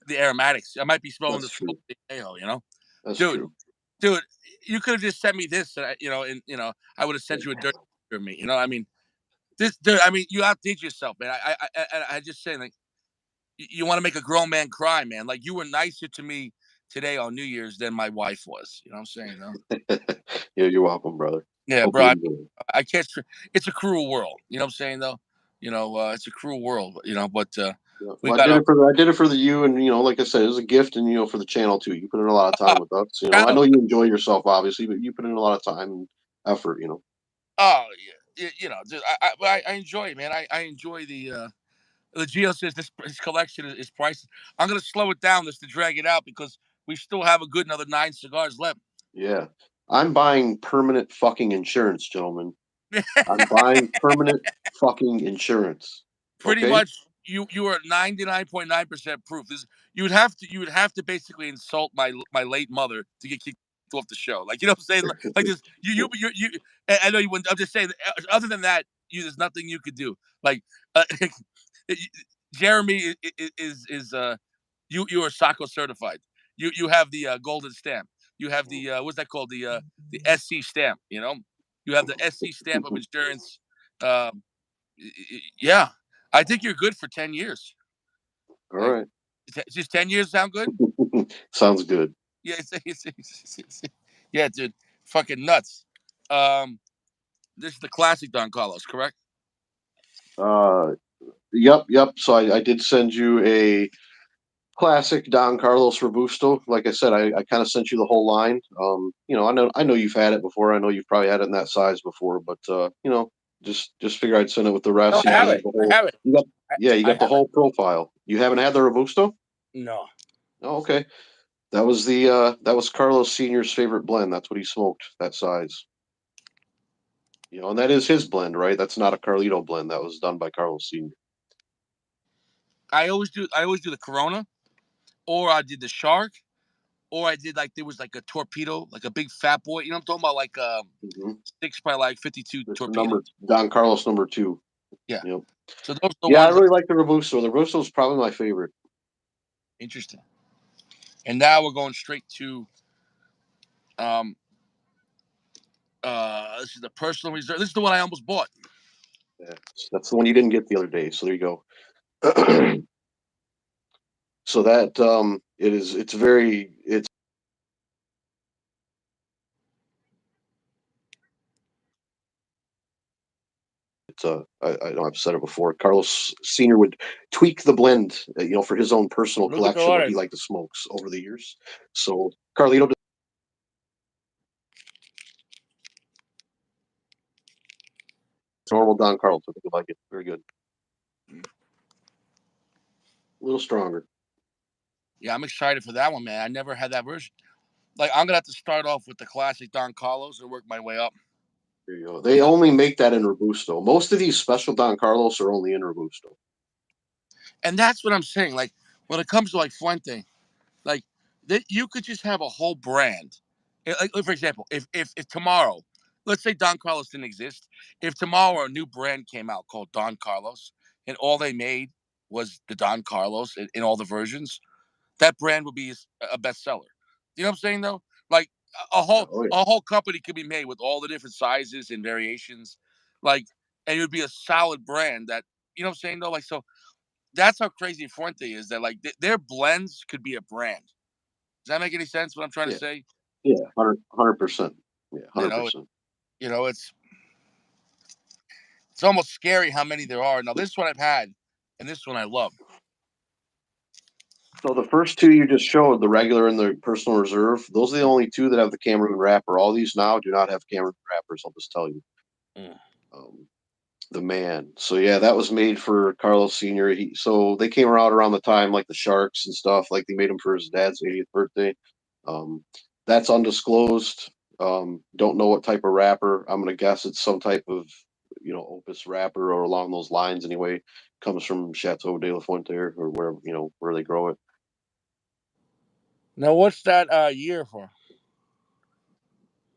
the aromatics. I might be smelling That's the true. smoke of the anejo, you know, That's dude. true. Dude, you could have just sent me this, and I would have sent you a dirty picture of me. You know, I mean, this, dude. I mean, you outdid yourself, man. I just saying, like, you want to make a grown man cry, man. Like, you were nicer to me today on New Year's than my wife was. You know what I'm saying, though? Yeah, you're welcome, brother. Yeah, Hope bro. you I, enjoy it. I can't. It's a cruel world. You know what I'm saying, though. It's a cruel world. But Yeah. we Well, got our. I did it for the you, and like I said, it was a gift, and for the channel too. You put in a lot of Oh, time with us. I channel, know you enjoy yourself, obviously, but you put in a lot of time and effort. oh yeah, dude, I enjoy it, man. I enjoy the Geo says this collection is priceless. I'm gonna slow it down just to drag it out because we still have a good another 9 cigars left. Yeah, I'm buying permanent fucking insurance, gentlemen. I'm buying permanent fucking insurance. Pretty Okay. much, you are 99.9% proof. You would have to basically insult my late mother to get kicked off the show. Like, you know what I'm saying? Like this, you. I know you wouldn't. I'm just saying. Other than that, there's nothing you could do. Like, Jeremy is you are SACO certified. You have the golden stamp. You have the what's that called, the SC stamp. You have the SC stamp of insurance. Um, yeah, I think you're good for 10 years. All Like, right. just 10 years sound good? Sounds good. Yeah, yeah, dude, fucking nuts. Um, this is the classic Don Carlos, correct? Uh, yep. So I did send you a classic Don Carlos Robusto. Like I said, I kind of sent you the whole line. I know you've had it before. I know you've probably had it in that size before, but just figure I'd send it with the No, rest. So I you have kind of have it. the I whole. have it. You got I, Yeah, you I got the have it. whole profile. You haven't had the Robusto? No. Oh, okay. That was Carlos Senior's favorite blend. That's what he smoked, that size. And that is his blend, right? That's not a Carlito blend. That was done by Carlos Senior. I always do the Corona, or I did the Shark, or I did, like, there was like a torpedo, like a big fat boy. You know what I'm talking about? Like, Mm-hmm. 6 by 52 It's the torpedo. number Don Carlos number 2. Yeah. Yep. So those are the Yeah, I ones that really like the Robusto. The Robusto is probably my favorite. interesting. And now we're going straight to um this is the personal reserve. This is the one I almost bought. Yeah, that's the one you didn't get the other day. So there you go. So that it is. I know I've said it before. Carlos Senior would tweak the blend, for his own personal Blue de collection that he colores. liked to smokes over the years. So Carlito did normal Don Carlos. I think you like it. Very good. A little stronger. Yeah, I'm excited for that one, man. I never had that version. Like, I'm gonna have to start off with the classic Don Carlos and work my way up. There you go. They only make that in Robusto. Most of these special Don Carlos are only in Robusto. And that's what I'm saying. Like, when it comes to, like, Fuente, like, that you could just have a whole brand. Like, for example, if tomorrow let's say Don Carlos didn't exist. If tomorrow a new brand came out called Don Carlos, and all they made was the Don Carlos in all the versions, that brand would be a bestseller. You know what I'm saying though? Like Oh, yeah. a whole company could be made with all the different sizes and variations, like, and it would be a solid brand that, you know what I'm saying though. Like, so that's how crazy Fuente is. That like their blends could be a brand. Does that make any sense? What I'm trying to Yeah. say? Yeah. 100%. Yeah. You 100%. know, it's almost scary how many there are. Now this one I've had, and this one I love. So the first two you just showed, the regular and the personal reserve, those are the only two that have the Cameroon wrapper. All these now do not have Cameroon wrappers. I'll just tell you. Mm. The man. So yeah, that was made for Carlos Senior. So they came around the time like the Sharks and stuff. Like they made him for his dad's 80th birthday. Um, that's undisclosed. Don't know what type of wrapper. I'm gonna guess it's some type of Opus wrapper or along those lines. Anyway, comes from Chateau de la Fuente or where where they grow it. Now what's that year for?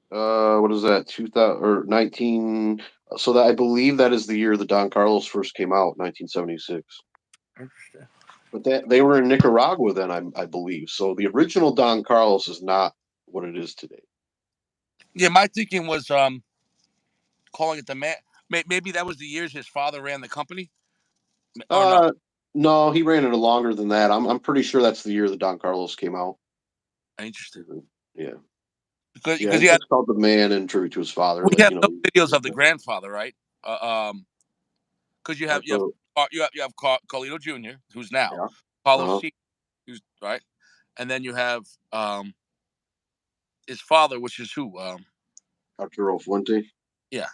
What is that? 2000 or 19? So that I believe that is the year that Don Carlos first came out, 1976. Interesting. But they were in Nicaragua then, I believe. So the original Don Carlos is not what it is today. Yeah, my thinking was calling it the man. Maybe that was the years his father ran the company. Or no? No, he ran it longer than that. I'm pretty sure that's the year that Don Carlos came out. Interesting. Yeah, Because yeah. he had, It's called The Man and tribute to his father. we Like have no videos of the grandfather, right? Because so, you have Carlito Jr., who's now yeah. Carlos C, who's right, and then you have his father, which is who? Arturo Fuente. Yeah.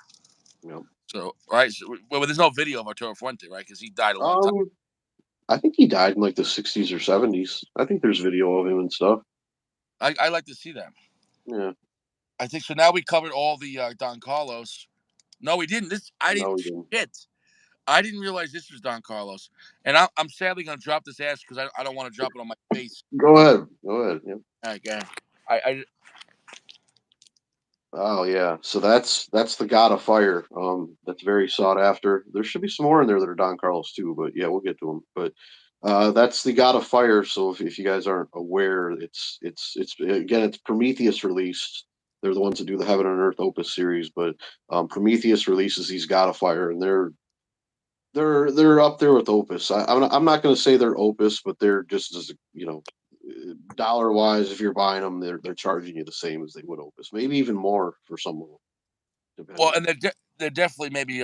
Yeah. So right, so, well, there's no video of Arturo Fuente, right? Because he died a long time. I think he died in like the 60s or 70s. I think there's video of him and stuff. I like to see that. Yeah. I think so. Now we covered all the Don Carlos. No, we didn't. I didn't. No, he didn't. Shit. I didn't realize this was Don Carlos, and I'm sadly gonna drop this ass because I don't want to drop it on my face. Go ahead. Go ahead. Yeah. Okay. I Oh yeah, so that's the God of Fire. That's very sought after. There should be some more in there that are Don Carlos too, but yeah, we'll get to them. But that's the God of Fire. So if you guys aren't aware, it's again it's Prometheus released. They're the ones that do the Heaven and Earth Opus series, but Prometheus releases these God of Fire, and they're up there with Opus. I'm not going to say they're Opus, but they're just as dollar wise. If you're buying them, they're charging you the same as they would Opus, maybe even more for some of them. well, Depending. and they're definitely maybe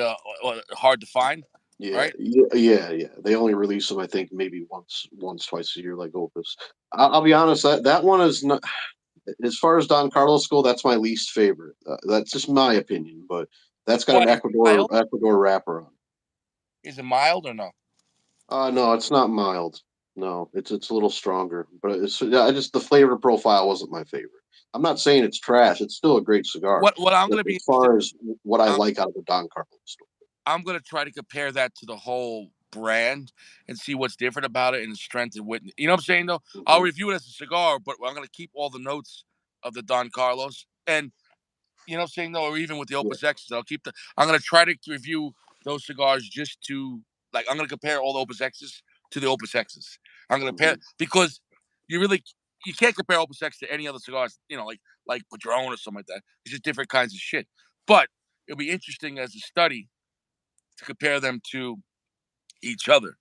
hard to find, Yeah, right? yeah. They only release them, I think, maybe twice a year, like Opus. I'll be honest, that one is not. As far as Don Carlos go, that's my least favorite. That's just my opinion, but that's got Why an is it mild? Ecuador wrapper on. Is it mild or no? No, it's not mild. No, it's a little stronger, but I just the flavor profile wasn't my favorite. I'm not saying it's trash. It's still a great cigar. What I'm But gonna be as interested. far as what I I'm, like out of the Don Carlos store. I'm gonna try to compare that to the whole brand and see what's different about it and the strength and wit. You know what I'm saying though? I'll Mm-hmm. review it as a cigar, but I'm gonna keep all the notes of the Don Carlos and you know what I'm saying though, or even with the Yeah. Opus X's. I'm gonna try to review those cigars just to I'm gonna compare all the Opus X's to the Opus X's. I'm gonna compare because you can't compare Opus X to any other cigars, like Padron or something like that. It's just different kinds of shit. But it'll be interesting as a study to compare them to each other.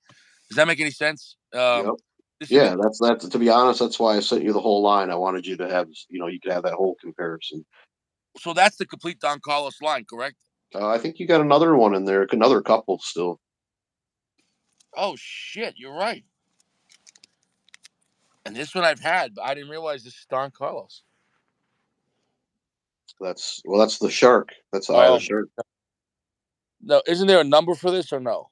Does that make any sense? Yep. This would be Yeah, that's to be honest, that's why I sent you the whole line. I wanted you to have, you could have that whole comparison. so that's the complete Don Carlos line, correct? I think you got another one in there, another couple still. Oh shit, you're right. And this one I've had, but I didn't realize this is Don Carlos. That's the Shark. That's the Eye of the Oh Shark. no, isn't there a number for this or no?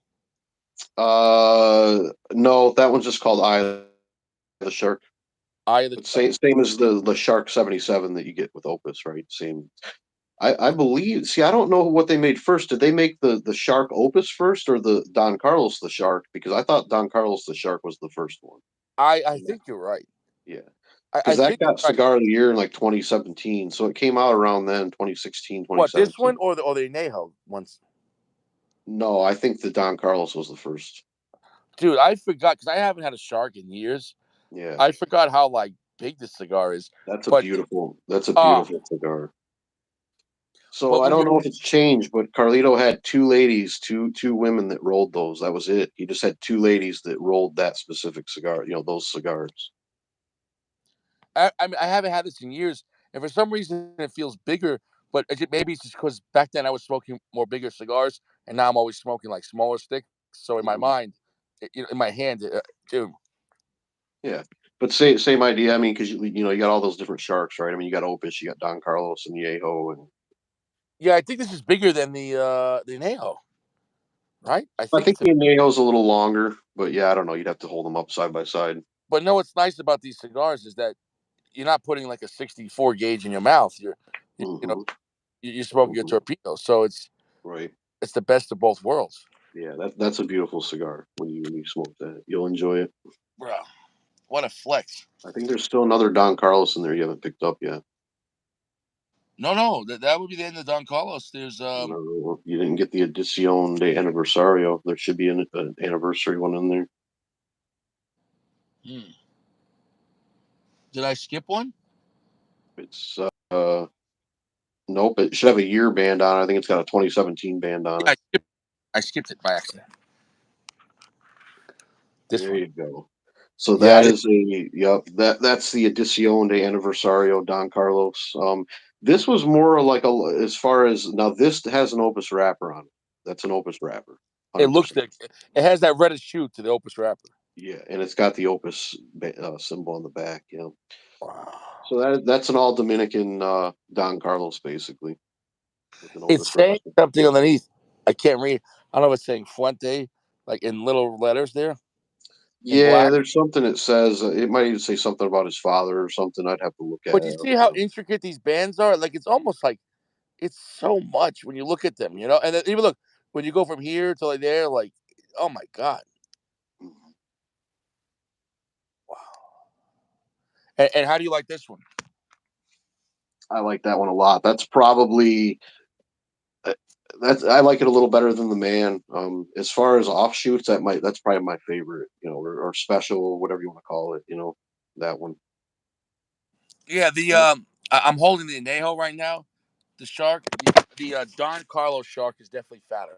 No, that one's just called Eye of the Shark. Eye of the It's same as the Shark 77 that you get with Opus, right? Same. I believe. See, I don't know what they made first. Did they make the Shark Opus first, or the Don Carlos the Shark? Because I thought Don Carlos the Shark was the first one. I Yeah. think you're right. Yeah, I because that got Cigar of the Year in like 2017, so it came out around then, 2016, 2017. What, this one or the Añejo ones? No, I think the Don Carlos was the first. Dude, I forgot because I haven't had a Shark in years. Yeah, I forgot how big this cigar is. That's a beautiful cigar. So I don't know if it's changed, but Carlito had two ladies, two women that rolled those. That was it. He just had two ladies that rolled that specific cigar. Those cigars. I mean, I haven't had this in years, and for some reason it feels bigger. But maybe it's just because back then I was smoking more bigger cigars, and now I'm always smoking like smaller sticks. So in my mind, in my hand, dude. Yeah, but same idea. I mean, because you got all those different Sharks, right? I mean, you got Opus, you got Don Carlos, and Añejo, and yeah, I think this is bigger than the Añejo, right? I think the Añejo's a little longer, but yeah, I don't know. You'd have to hold them up side by side. But no, what's nice about these cigars is that you're not putting like a 64 gauge in your mouth. You're smoking a torpedo, so it's right. It's the best of both worlds. Yeah, that's a beautiful cigar. When you smoke that, you'll enjoy it. Bro, what a flex! I think there's still another Don Carlos in there you haven't picked up yet. No, that would be the end of Don Carlos. There's you didn't get the Edición de Aniversario. There should be an anniversary one in there. Did I skip one? It's nope. It should have a year band on it. I think it's got a 2017 band on it. I skipped it by accident. There you go. So that is that's the Edición de Aniversario Don Carlos. This was more like as far as now. This has an Opus wrapper on it. That's an Opus wrapper. 100%. It looks like it has that reddish hue to the Opus wrapper. Yeah, and it's got the Opus symbol on the back. Wow. So that's an all Dominican Don Carlos, basically. It's saying something underneath. I can't read. I don't know if it's saying Fuente, like in little letters there. Yeah, there's something that says it might even say something about his father or something. I'd have to look at it. But you see how intricate these bands are? Like it's almost like it's so much when you look at them, And then even look when you go from here to like there, like oh my god, wow. And how do you like this one? I like that one a lot. That's probably I like it a little better than the Man. As far as offshoots, that's probably my favorite, or special, whatever you want to call it, that one. Yeah, I'm holding the Añejo right now. The Shark, the Don Carlos Shark is definitely fatter.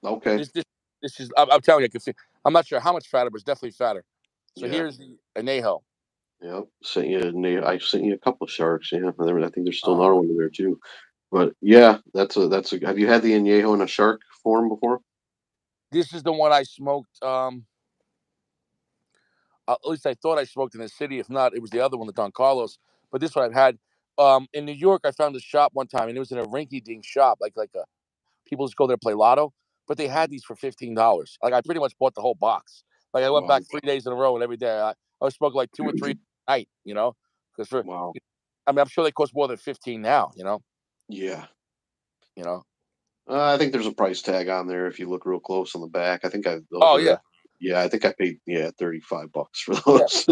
Okay. This is I'm telling you, I can see. I'm not sure how much fatter, but it's definitely fatter. So here's the Añejo. Yep, I sent you a couple of Sharks. Yeah, I think there's still another one in there too. But yeah, that's a. Have you had the Añejo in a Shark form before? This is the one I smoked. At least I thought I smoked in the city. If not, it was the other one, the Don Carlos. But this one I've had. In New York, I found a shop one time, and it was in a rinky-dink shop, like people just go there to play lotto. But they had these for $15. Like I pretty much bought the whole box. Like I went back 3 days in a row, and every day I was smoking like 2 or 3 a night. Because I mean, I'm sure they cost more than 15 now. Yeah. I think there's a price tag on there if you look real close on the back. I think yeah, I think I paid $35 for those.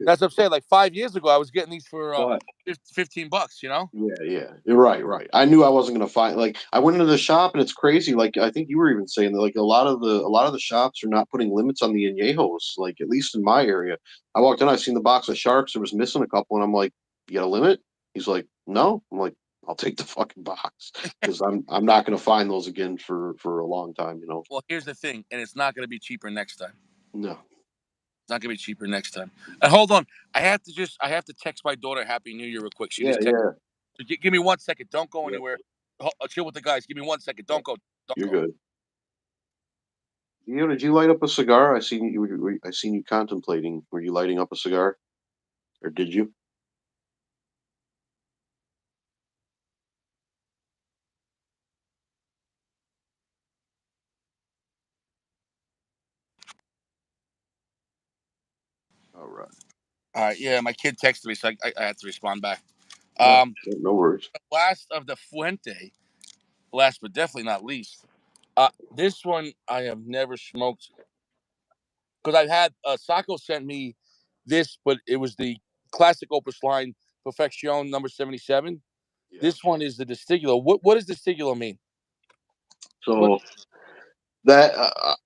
Yeah, that's what I'm saying. Like 5 years ago, I was getting these for $15. Yeah, right. I knew I wasn't gonna find I went into the shop and it's crazy. Like I think you were even saying that a lot of the shops are not putting limits on the Añejos. Like at least in my area, I walked in, I seen the box of Sharks. There was missing a couple, and I'm like, "You got a limit?" He's like, "No." I'm like, I'll take the fucking box because I'm not going to find those again for a long time, Well, here's the thing, and it's not going to be cheaper next time. No, it's not going to be cheaper next time. And hold on, I have to text my daughter Happy New Year real quick. She just texted. So give me 1 second. Don't go anywhere. I'll chill with the guys. Give me 1 second. Don't go. You're good. Did you light up a cigar? I seen you contemplating. Were you lighting up a cigar, or did you? All right. Yeah, my kid texted me, so I had to respond back. No worries. Last of the Fuente, last but definitely not least. This one I have never smoked because I've had Sacco sent me this, but it was the classic Opus line, Perfection number 77. Yeah. This one is the Distigolo. What does Distigolo mean? So that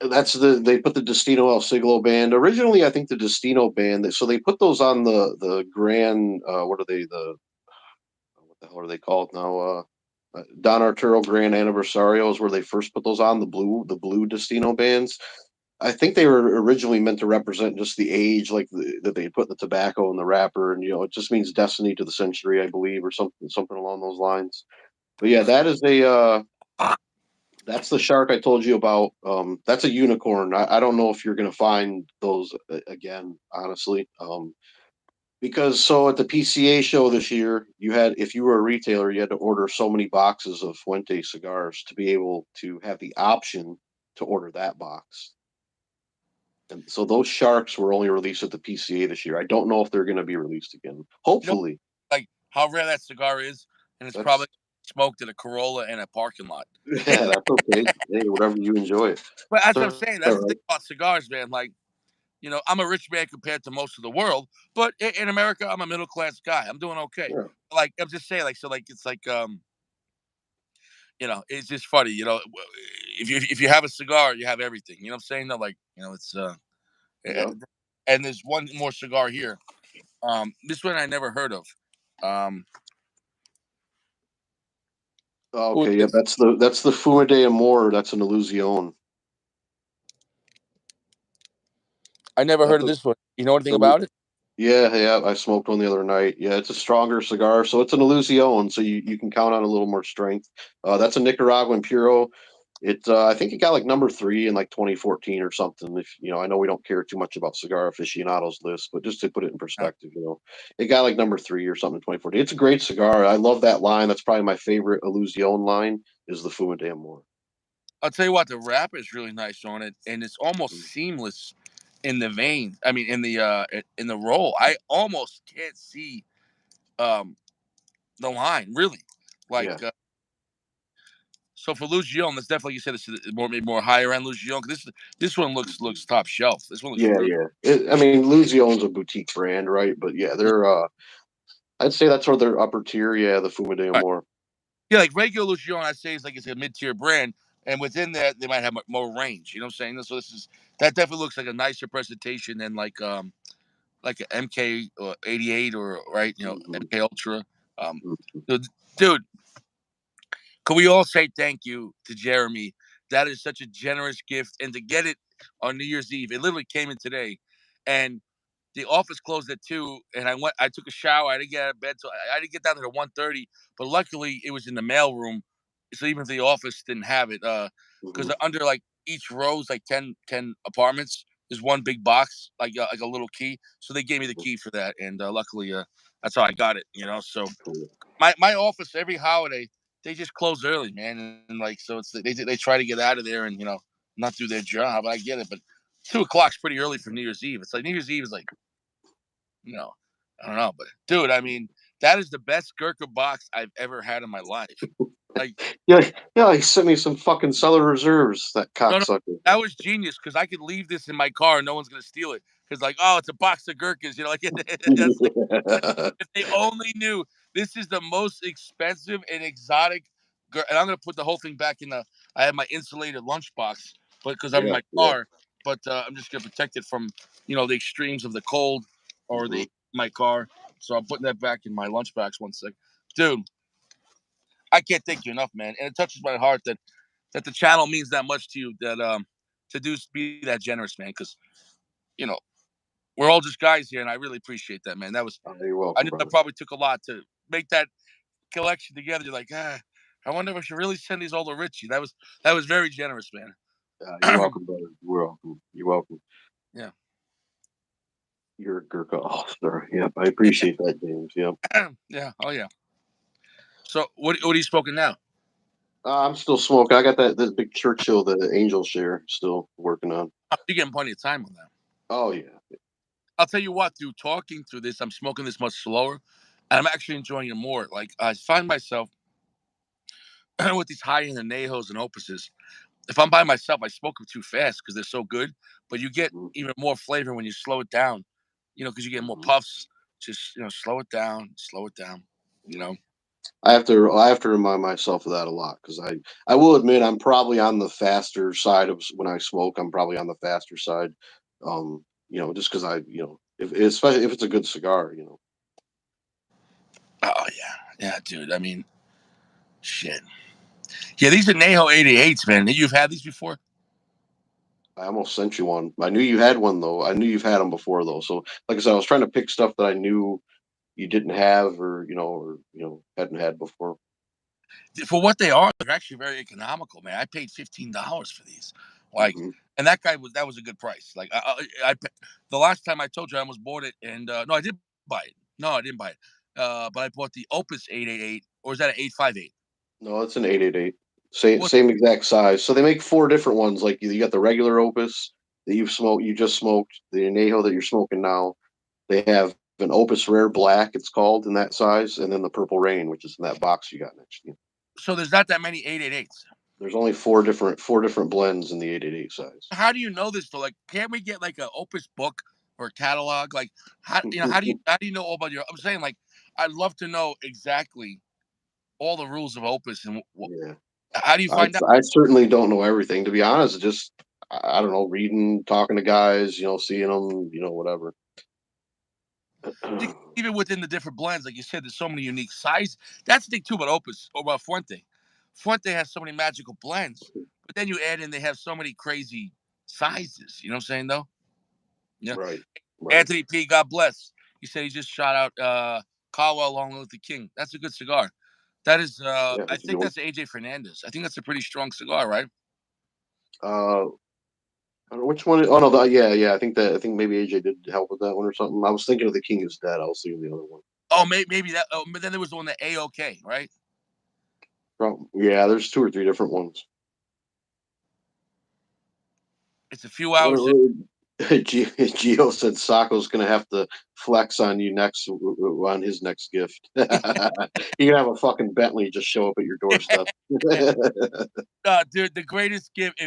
that's they put the Destino El Siglo band. Originally, I think the Destino band. So they put those on the Grand. What are they? What the hell are they called now? Don Arturo Grand Anniversarios, where they first put those on the blue Destino bands. I think they were originally meant to represent just the age, like that they put the tobacco in the wrapper, and it just means destiny to the century, I believe, or something along those lines. But yeah, that is that's the shark I told you about. That's a unicorn. I don't know if you're gonna find those again, honestly. Because so at the PCA show this year, if you were a retailer, you had to order so many boxes of Fuente cigars to be able to have the option to order that box. And so those sharks were only released at the PCA this year. I don't know if they're going to be released again. Hopefully, like how rare that cigar is, and it's probably smoked in a Corolla in a parking lot. Yeah, that's okay. Hey, whatever you enjoy. But as So, I'm saying, that's the right. thing about cigars, man. Like, I'm a rich man compared to most of the world, but in America, I'm a middle class guy. I'm doing okay. Yeah. Like, I'm just saying, it's like, it's just funny. If you have a cigar, you have everything. You know what I'm saying? No, like, it's Yeah. and there's one more cigar here. This one I never heard of. Okay, yeah, that's the Fuma de Amor. That's an Illusion. I never heard of this one. You know anything about it? Yeah, I smoked one the other night. Yeah, it's a stronger cigar, so it's an Illusion, so you can count on a little more strength. That's a Nicaraguan Puro. I think it got like number 3 in like 2014 or something. If I know we don't care too much about cigar aficionados list, but just to put it in perspective, it got like number 3 or something in 2014. It's a great cigar. I love that line. That's probably my favorite Illusion line is the Fuma de Amor. I'll tell you what, the wrap is really nice on it, and it's almost seamless in the vein. I mean, in the roll. I almost can't see the line really. Like, Yeah. so for Lugion, that's definitely, you said, this is maybe more higher end Lugion. This one looks top shelf. This one looks Yeah, really. yeah. I mean, Illusion's a boutique brand, right? But yeah, they're I'd say that's sort of their upper tier. Yeah, the Fuma de Right. Amor. Yeah, like regular Lugion, I'd say it's a mid tier brand, and within that they might have more range. You know what I'm saying? So that definitely looks like a nicer presentation than like an MK or 88 or right, MK Ultra. Um, dude, can we all say thank you to Jeremy? That is such a generous gift, and to get it on New Year's Eve, it literally came in today, and the office closed at 2, and I took a shower. I didn't get out of bed, so I didn't get down to 1:30. But luckily, it was in the mail room, so even if the office didn't have it, because under like each row is like 10 apartments. There's one big box, like a little key. So they gave me the key for that, and luckily, that's how I got it. So my office every holiday they just close early, man, and like so they try to get out of there and not do their job. I get it, but 2 o'clock's pretty early for New Year's Eve. It's like New Year's Eve is like I don't know, but dude, I mean that is the best Gurkha box I've ever had in my life. Like he sent me some fucking cellar reserves. That cocksucker. that was genius because I could leave this in my car and no one's gonna steal it. Because like, oh, it's a box of Gurkhas, like that's if they only knew this is the most expensive and exotic. And I'm gonna put the whole thing back in the. I have my insulated lunchbox, but because I'm in my car, but I'm just gonna protect it from the extremes of the cold or my car. So I'm putting that back in my lunchbox. One sec, dude. I can't thank you enough, man, and it touches my heart that the channel means that much to you. That to be that generous, man, because we're all just guys here, and I really appreciate that, man. That was. You're welcome, I know that probably took a lot to make that collection together. You're like, I wonder if I should really send these all to Richie. That was very generous, man. You're welcome, brother. You're welcome. You're welcome. Yeah. You're a Gurkha officer. Yep, I appreciate that, James. Yep. Yeah. Oh yeah. So what are you smoking now? I'm still smoking. I got that big Churchill, the Angel Share, still working on. You're getting plenty of time on that. Oh yeah. I'll tell you what, dude. Talking through this, I'm smoking this much slower, and I'm actually enjoying it more. Like I find myself with these high-end anejos and opuses. If I'm by myself, I smoke them too fast because they're so good. But you get even more flavor when you slow it down, because you get more puffs. Just slow it down, slow it down. You know. I have to remind myself of that a lot because I will admit I'm probably on the faster side of when I smoke. I'm probably on the faster side. Just because if especially if it's a good cigar, Oh yeah, dude. I mean, shit. Yeah, these are Neho 88s, man. You've had these before? I almost sent you one. I knew you had one though. I knew you've had them before though. So like I said, I was trying to pick stuff that I knew you didn't have or hadn't had before. For what they are, they're actually very economical, man. I paid $15 for these, like, Hmm. and that was a good price. Like, the last time I told you I almost bought it, and no, I did buy it. No, I didn't buy it, but I bought the Opus 888, or is that an 858? No, it's an 888. Same What? same exact size. So they make four different ones. Like you got the regular Opus that you just smoked, the Anejo that you're smoking now. They have an Opus Rare Black, it's called in that size, and then the Purple Rain, which is in that box you got next to you. So there's not that many 888s. There's only four different blends in the 888 size. How do you know this? For like, can't we get like an Opus book or a catalog? Like, how do you know all about your? I'm saying, like, I'd love to know exactly all the rules of Opus and Yeah, how do you I find out? I certainly don't know everything to be honest. Just I don't know, reading, talking to guys, seeing them, whatever. Even within the different blends, like you said, there's so many unique sizes. That's the thing too about Opus or about Fuente. Fuente has so many magical blends, but then you add in they have so many crazy sizes. You know what I'm saying though? Yeah. Right, right. Anthony P, God bless. He said he just shot out Caldwell Long Luther King. That's a good cigar. That is Yeah, I that's a good think one. that's AJ Fernandez. I think that's a pretty strong cigar, right? Uh, I don't know which one. Oh no, yeah. I think maybe AJ did help with that one or something. I was thinking of the King is Dead. I was thinking of the other one. Oh, maybe that. Oh, but then there was the one that AOK, right? Yeah, there's two or three different ones. It's a few hours. Gio said Sacco's gonna have to flex on you next on his next gift. You're gonna have a fucking Bentley just show up at your doorstep. Dude, the greatest gift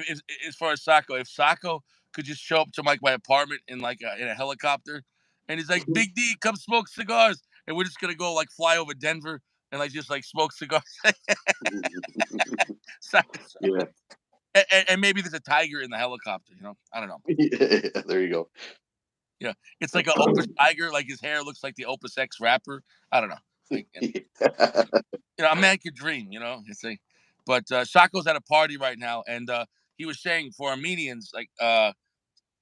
as far as Sacco. If Sacco could just show up to my apartment in in a helicopter, and he's like, "Big D, come smoke cigars," and we're just gonna go like fly over Denver and like just like smoke cigars. Yeah. And maybe there's a tiger in the helicopter. I don't know. Yeah, there you go. Yeah, it's like an Opus tiger. Like his hair looks like the Opus X rapper. I don't know. Like, a man could dream. It's like, but Sacco's at a party right now, and he was saying for Armenians, like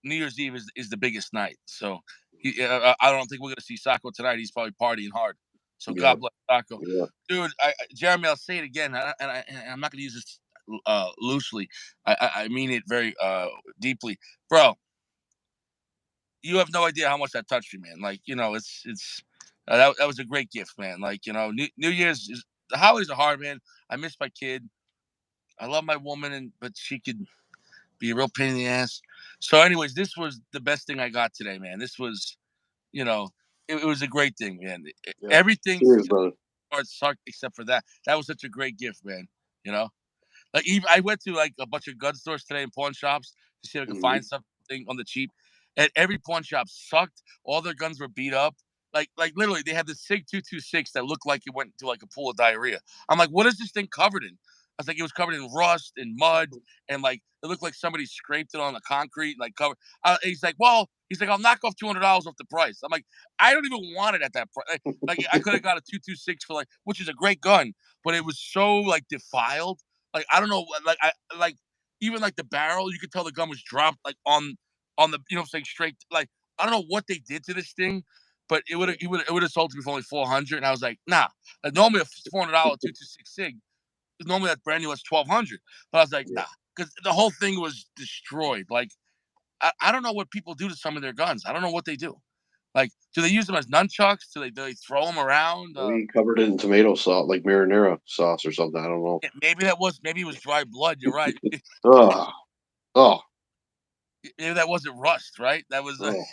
New Year's Eve is the biggest night. So I don't think we're gonna see Sacco tonight. He's probably partying hard. So Yeah, God bless Sacco, yeah. dude. Jeremy, I'll say it again, and I'm not gonna use this loosely. I mean it very deeply, bro. You have no idea how much that touched me, man. Like it's that was a great gift, man. Like New Year's the holidays are hard, man. I miss my kid. I love my woman, but she could be a real pain in the ass. So, anyways, this was the best thing I got today, man. This was, you know, it was a great thing, man. Yeah. Everything Cheers, brother. sucked except for that. That was such a great gift, man. You know, like even I went to like a bunch of gun stores today and pawn shops to see if I could Mhm. find something on the cheap. And every pawn shop sucked. All their guns were beat up. Like literally, they had the Sig 226 that looked like it went into like a pool of diarrhea. I'm like, what is this thing covered in? I was like, it was covered in rust and mud, and like it looked like somebody scraped it on the concrete, like cover. He's like, I'll knock off $200 off the price. I'm like, I don't even want it at that price. Like I could have got a 226 for which is a great gun, but it was so like defiled. Like I don't know, like even like the barrel, you could tell the gun was dropped like on the what I'm saying, straight. Like I don't know what they did to this thing, but it would have sold to me for only 400, and I was like, nah. Like, normally a $400 226 Sig, normally that brand new was 1200, but I was like, Yeah. nah, because the whole thing was destroyed. Like I don't know what people do to some of their guns. I don't know what they do. Like, do they use them as nunchucks? Do they throw them around? We covered it in tomato sauce, like marinara sauce or something. I don't know. Maybe it was dry blood. You're right. Oh, oh, Maybe that wasn't rust, right? That was oh.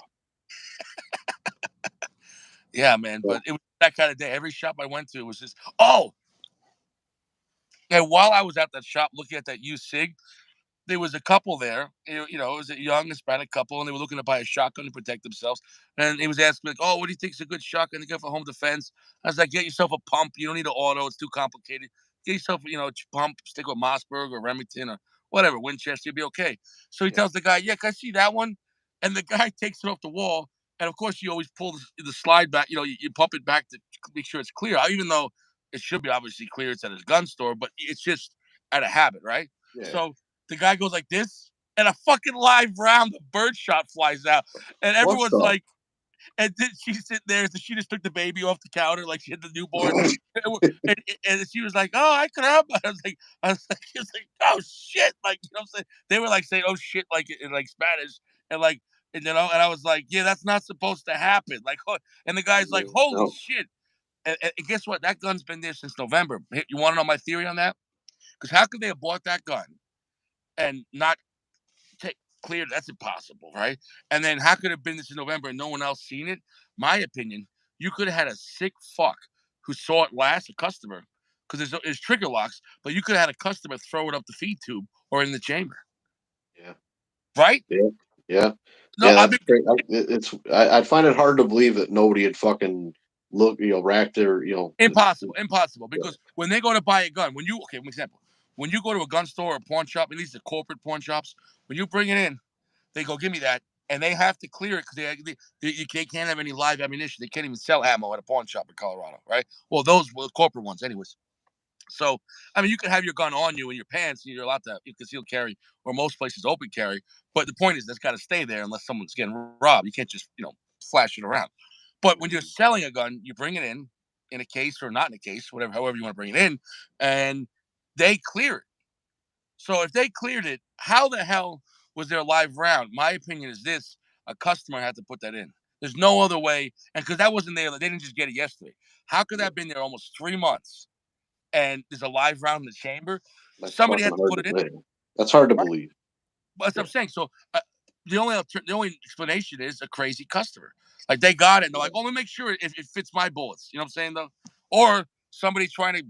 yeah, man. Yeah. But it was that kind of day. Every shop I went to was just oh. And while I was at that shop looking at that used Sig, there was a couple there. You know, it was a young Hispanic couple, and they were looking to buy a shotgun to protect themselves. And he was asking, like, "Oh, what do you think is a good shotgun to get for home defense?" I was like, "Get yourself a pump. You don't need an auto. It's too complicated. Get yourself, a pump. Stick with Mossberg or Remington or whatever, Winchester. You'll be okay." So he Yeah. tells the guy, "Yeah, can I see that one?" And the guy takes it off the wall. And of course, you always pull the slide back. You pump it back to make sure it's clear, even though it should be obviously clear. It's at his gun store, but it's just out of habit, right? Yeah. So the guy goes like this, and a fucking live round of birdshot flies out, and What everyone's the? like, and then she's sitting there, so she just took the baby off the counter like she had the newborn, and, and she was like, "Oh, I could help." I was like, "Oh shit!" Like, what I'm saying? They were like saying, "Oh shit," like in like Spanish, and like, and and I was like, "Yeah, that's not supposed to happen." Like, and the guy's like, "Holy No. shit!" And guess what? That gun's been there since November. You want to know my theory on that? Because how could they have bought that gun and not take clear? That's impossible, right? And then how could it have been this in November and no one else seen it? My opinion, you could have had a sick fuck who saw it last, a customer, because there's trigger locks, but you could have had a customer throw it up the feed tube or in the chamber, Yeah. right? Yeah. Yeah. No, Yeah. I That's mean, great. I find it hard to believe that nobody had fucking racked their, impossible. yeah. Because when they go to buy a gun, okay, for example, when you go to a gun store or a pawn shop, at least the corporate pawn shops, when you bring it in, they go, "Give me that," and they have to clear it because they can't have any live ammunition. They can't even sell ammo at a pawn shop in Colorado, right? Well, those were the corporate ones, anyways. So, I mean, you can have your gun on you in your pants, and you're allowed to conceal carry, or most places open carry. But the point is, that's got to stay there unless someone's getting robbed. You can't just flash it around. But when you're selling a gun, you bring it in a case or not in a case, whatever, however you want to bring it in, and they clear it. So if they cleared it, how the hell was there a live round? My opinion is this: a customer had to put that in. There's no other way, and because that wasn't there, they didn't just get it yesterday. How could that have been there almost 3 months? And there's a live round in the chamber. That's Somebody fucking had to hard put to it in, say. That's hard to right? believe. But that's what Yeah. I'm saying. So the only explanation is a crazy customer. Like they got it, and they're like, "Oh, let me make sure it fits my bullets." You know what I'm saying, though? Or somebody trying to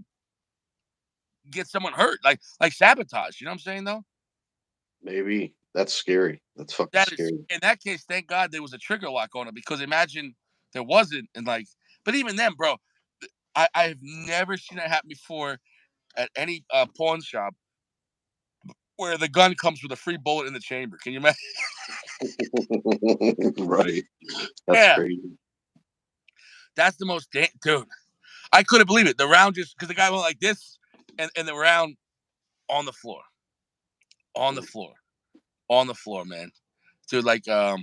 get someone hurt, like sabotage. You know what I'm saying, though? Maybe. That's scary. That's fucking That is, scary. in that case, thank God there was a trigger lock on it, because imagine there wasn't, and like, but even then, bro, I've never seen that happen before at any pawn shop where the gun comes with a free bullet in the chamber. Can you imagine? Right. That's Yeah, crazy. that's the most dude. I couldn't believe it. The round just because the guy went like this, and the round on the floor, on the floor, on the floor, man. Dude, like I've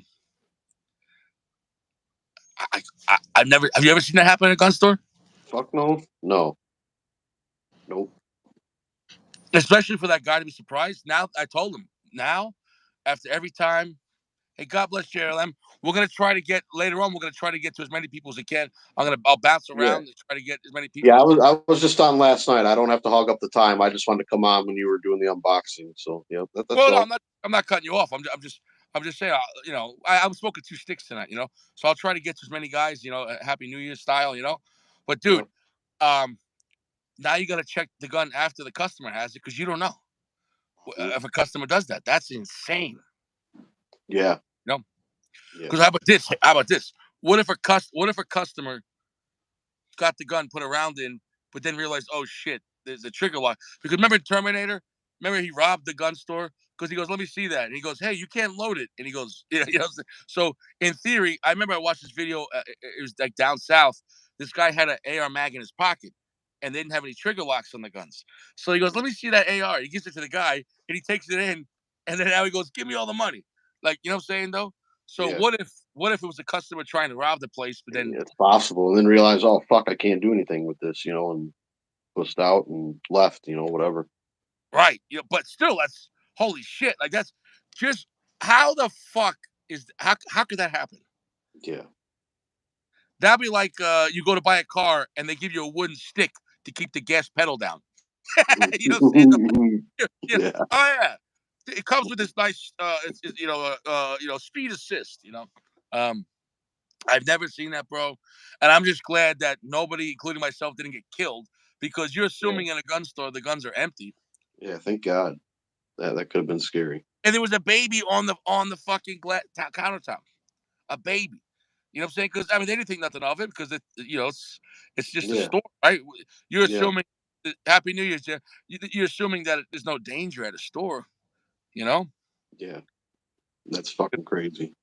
never. Have you ever seen that happen at a gun store? Fuck no. No. Nope. Especially for that guy to be surprised. Now I told him now, after every time. Hey, God bless JLM. We're gonna try to get later on. We're gonna try to get to as many people as we can. I'll bounce Yeah. around and try to get as many Yeah, people. I was just on last night. I don't have to hog up the time. I just wanted to come on when you were doing the unboxing. So yeah, that's Well, no, all. I'm not cutting you off. I'm just saying. I was smoking two sticks tonight. So I'll try to get to as many guys. Happy New Year style. But dude, Yeah. um, now you gotta check the gun after the customer has it, because you don't know if a customer does that. That's insane. Yeah. You know. Yeah. Because how about this? How about this? What if a customer got the gun put around in, but then realized, oh shit, there's a trigger lock. Because remember Terminator? Remember he robbed the gun store because he goes, let me see that, and he goes, hey, you can't load it, and he goes, yeah, So in theory, I remember I watched this video. It was like down south. This guy had an AR mag in his pocket, and they didn't have any trigger locks on the guns. So he goes, let me see that AR. He gives it to the guy, and he takes it in, and then now he goes, give me all the money. Like, you know what I'm saying, though? So Yeah. what if it was a customer trying to rob the place, but then It's possible. And then realize, oh fuck, I can't do anything with this, and pushed out and left, whatever. right, but still, that's holy shit. Like that's just how the fuck how could that happen? Yeah. That'd be like you go to buy a car and they give you a wooden stick to keep the gas pedal down. You know what I'm saying? Yeah, yeah. Yeah. Oh yeah. It comes with this nice speed assist. Um, I've never seen that, bro, and I'm just glad that nobody, including myself, didn't get killed, because you're Yeah. assuming in a gun store the guns are empty. Yeah. Thank God. That could have been scary. And there was a baby on the fucking countertop, a baby. You know what I'm saying? Because I mean, they didn't think nothing of it because it's just a Yeah. store, right? You're Yeah. assuming Happy New Year's. You're assuming that there's no danger at a store. You know, Yeah. That's fucking crazy.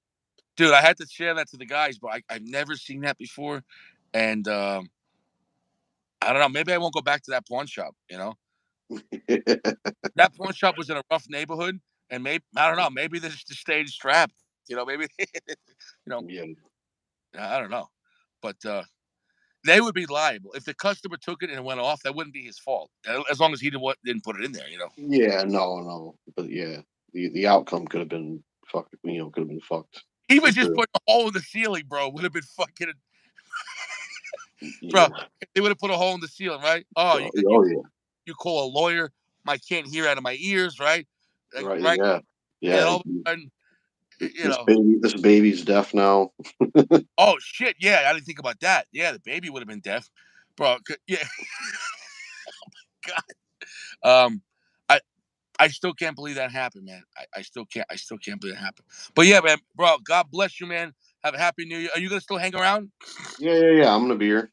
dude, I had to share that to the guys, but I've never seen that before, and I don't know. Maybe I won't go back to that pawn shop. You know, that pawn shop was in a rough neighborhood, and maybe I don't know. Maybe they just stayed strapped. You know, maybe Yeah. I don't know, but they would be liable if the customer took it and it went off. That wouldn't be his fault, as long as he didn't put it in there. You know, Yeah. No. But yeah, the outcome could have been fucked. Could have been fucked. even For just sure. putting a hole in the ceiling, bro, would have been fucking, bro. Yeah. They would have put a hole in the ceiling, right? Oh, Oh, yeah. you call a lawyer. I can't hear out of my ears, right? Like, Right. right, Yeah. and then Yeah. all of a sudden, you This know, baby's deaf now. oh shit, yeah, I didn't think about that. Yeah, the baby would have been deaf, bro. Yeah, God. I I still can't believe that happened, man. I still can't. I still can't believe that happened. But yeah, man, bro. God bless you, man. Have a happy New Year. Are you gonna still hang around, Yeah. I'm gonna be here.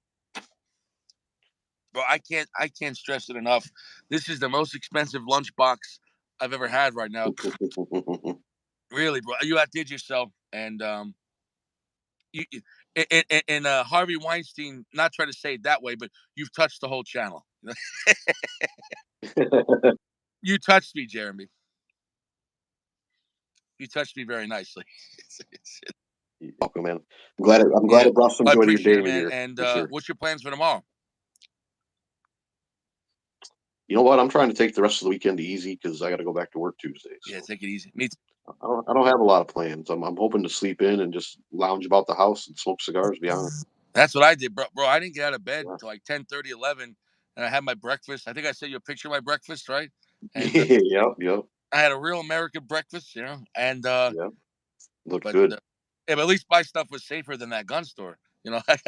bro? I can't stress it enough. This is the most expensive lunchbox I've ever had right now. Really, bro. You outdid yourself, and you and Harvey Weinstein. Not trying to say it that way, but you've touched the whole channel. You touched me, Jeremy. You touched me very nicely. Welcome, man. I'm glad Yeah, it brought some I joy to your appreciate day it, man. here And for sure. what's your plans for tomorrow? You know what? I'm trying to take the rest of the weekend easy because I got to go back to work Tuesday. Yeah, So take it easy. Me too. I don't have a lot of plans. I'm hoping to sleep in and just lounge about the house and smoke cigars. To be honest. That's what I did, bro. I didn't get out of bed Yeah. till like 10:30, 11, and I had my breakfast. I think I sent you a picture of my breakfast, right? And Yep. I had a real American breakfast, you know. And Yep. Looked but good. yeah, but at least my stuff was safer than that gun store. You know, I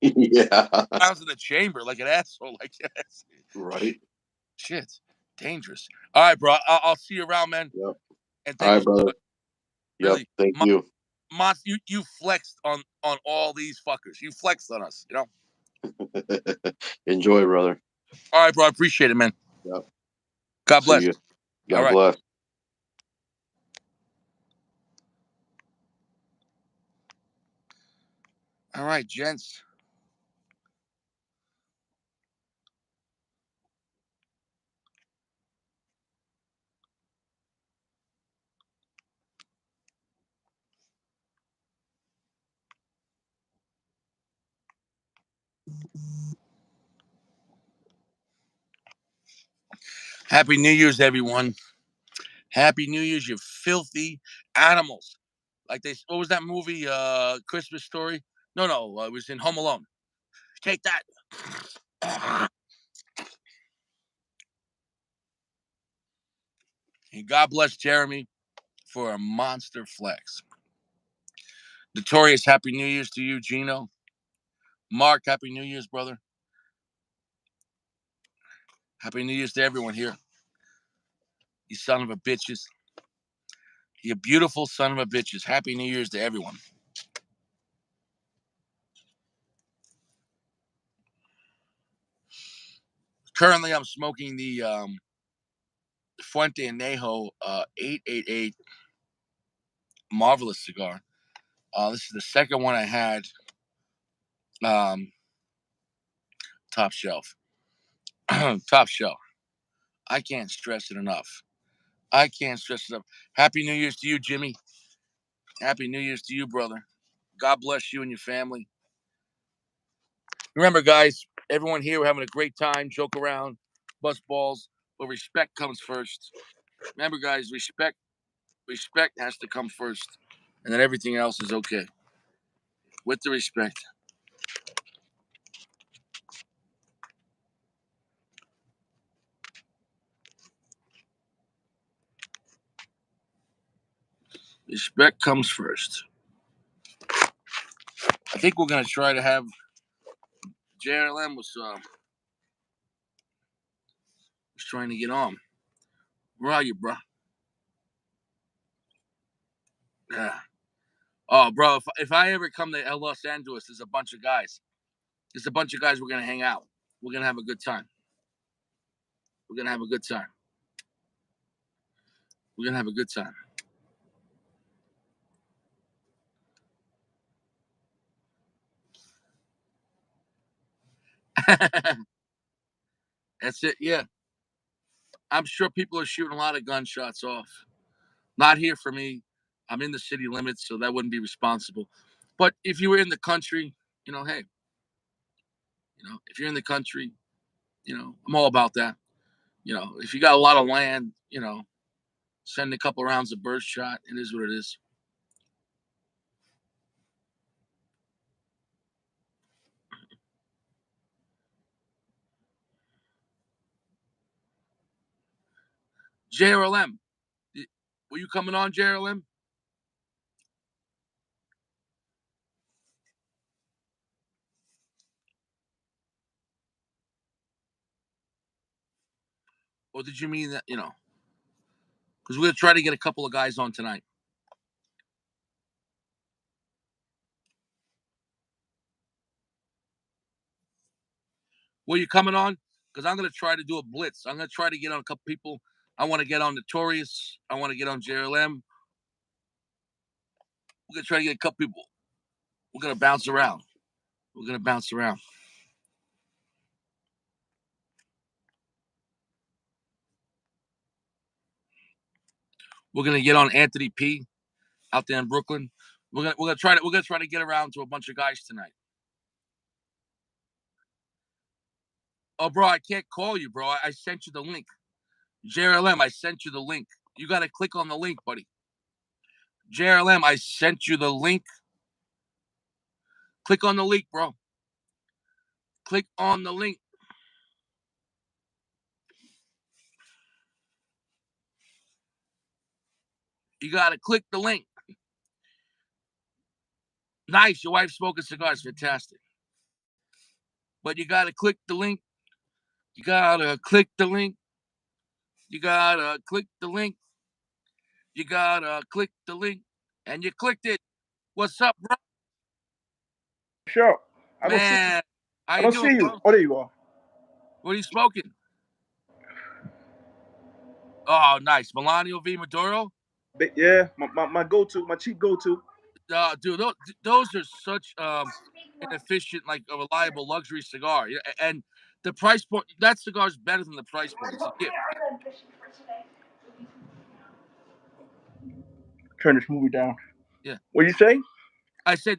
Yeah. was in the chamber like an asshole. Like yes. Right. Shit, dangerous. All right, bro. I'll see you around, man. Yep. And All thank you right, so brother. much. Yep. Really, Thank you. You flexed on all these fuckers. You flexed on us. You know. Enjoy, brother. All right, bro. I appreciate it, man. Yep. God See bless. you. All God right. bless. All right, gents. Happy New Year's, everyone. Happy New Year's, you filthy animals. Like they, what was that movie? Christmas Story? No, it was in Home Alone. Take that. And God bless Jeremy for a monster flex. Notorious, Happy New Year's to you, Gino. Mark, Happy New Year's, brother. Happy New Year's to everyone here. You son of a bitches. You beautiful son of a bitches. Happy New Year's to everyone. Currently, I'm smoking the Fuente Anejo 888 Marvelous cigar. This is the second one I had. Um, Top shelf. Top shelf. I can't stress it enough. I can't stress it enough. Happy New Year's to you, Jimmy. Happy New Year's to you, brother. God bless you and your family. Remember, guys, everyone here, we're having a great time, joke around, bust balls, but respect comes first. Remember, guys, respect has to come first, and then everything else is okay. With the respect. Respect comes first. I think we're gonna try to have JLM was trying to get on. Where are you, bro? Yeah. Oh, bro, if I ever come to Los Angeles, there's a bunch of guys. There's a bunch of guys. We're gonna hang out. We're gonna have a good time. We're gonna have a good time. We're gonna have a good time. That's it. Yeah, I'm sure people are shooting a lot of gunshots off. Not here for me. I'm in the city limits, so that wouldn't be responsible. But if you were in the country, hey, if you're in the country, I'm all about that. If you got a lot of land, send a couple rounds of birdshot. It is what it is. JRLM, were you coming on, JRLM? Or did you mean that, because we're going to try to get a couple of guys on tonight. Were you coming on? Because I'm going to try to do a blitz. I'm going to try to get on a couple people. I want to get on Notorious. I want to get on JRLM. We're going to try to get a couple people. We're going to bounce around. We're going to bounce around. We're going to get on Anthony P out there in Brooklyn. We're gonna try to get around to a bunch of guys tonight. Oh, bro, I can't call you, bro. I sent you the link. JRLM, I sent you the link. You got to click on the link, buddy. JRLM, I sent you the link. Click on the link, bro. Click on the link. You got to click the link. Nice. Your wife smoking cigars. Fantastic. But you got to click the link. You got to click the link. You got to click the link. You got to click the link. And you clicked it. What's up, bro? Sure. I don't see you. Man, how I you don't doing, see you. bro? Oh, there you are. What are you smoking? Oh, nice. Melania V. Maduro? Yeah, my go-to, my cheap go-to. Dude, those are such an efficient, like a reliable luxury cigar. Yeah, and the price point, that cigar is better than the price point. It's a gift. Turn this movie down. Yeah. What you say? I said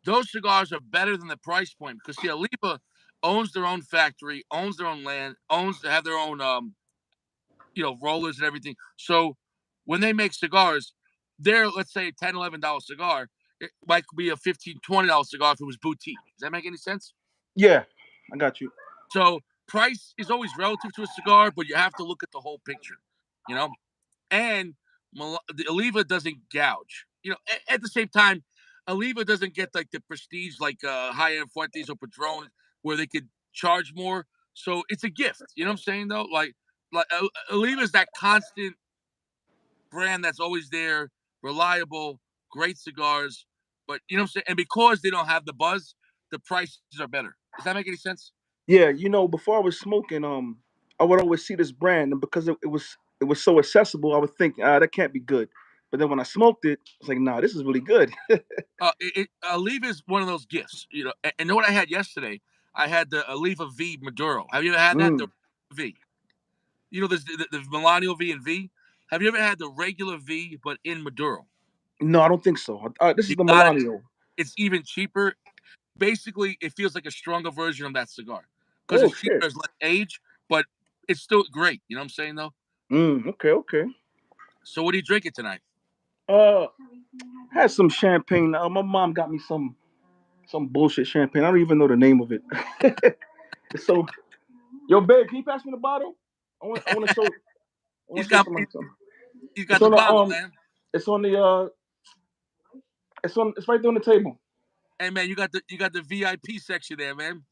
those cigars are better than the price point because see, Oliva owns their own factory, owns their own land, have their own rollers and everything. So when they make cigars, they're, let's say, $10, $11 cigar. It might be a $15, $20 cigar if it was boutique. Does that make any sense? Yeah, I got you. So price is always relative to a cigar, but you have to look at the whole picture, And the Oliva doesn't gouge. At the same time, Oliva doesn't get like the prestige like high-end Fuentes or Padron where they could charge more. So it's a gift. You know what I'm saying though? Like Oliva is that constant brand that's always there, reliable, great cigars. But you know what I'm saying? And because they don't have the buzz, the prices are better. Does that make any sense? Yeah, before I was smoking, I would always see this brand, and because it was so accessible, I would think, that can't be good. But then when I smoked it, it's like, nah, this is really good. Oliva is one of those gifts, And know what I had yesterday? I had the Oliva V Maduro. Have you ever had that? The V. There's the Millennial V and V. Have you ever had the regular V but in Maduro? No, I don't think so. This is the got it. Millennial. It's even cheaper. Basically, it feels like a stronger version of that cigar because it's cheaper, as less age, but it's still great. You know what I'm saying, though? Okay. So, what are you drinking tonight? Had some champagne. My mom got me some bullshit champagne. I don't even know the name of it. So, yo, babe, can you pass me the bottle? I want to show. He's got It's the on bottle, man. It's on the It's right there on the table. Hey, man, you got the VIP section there, man.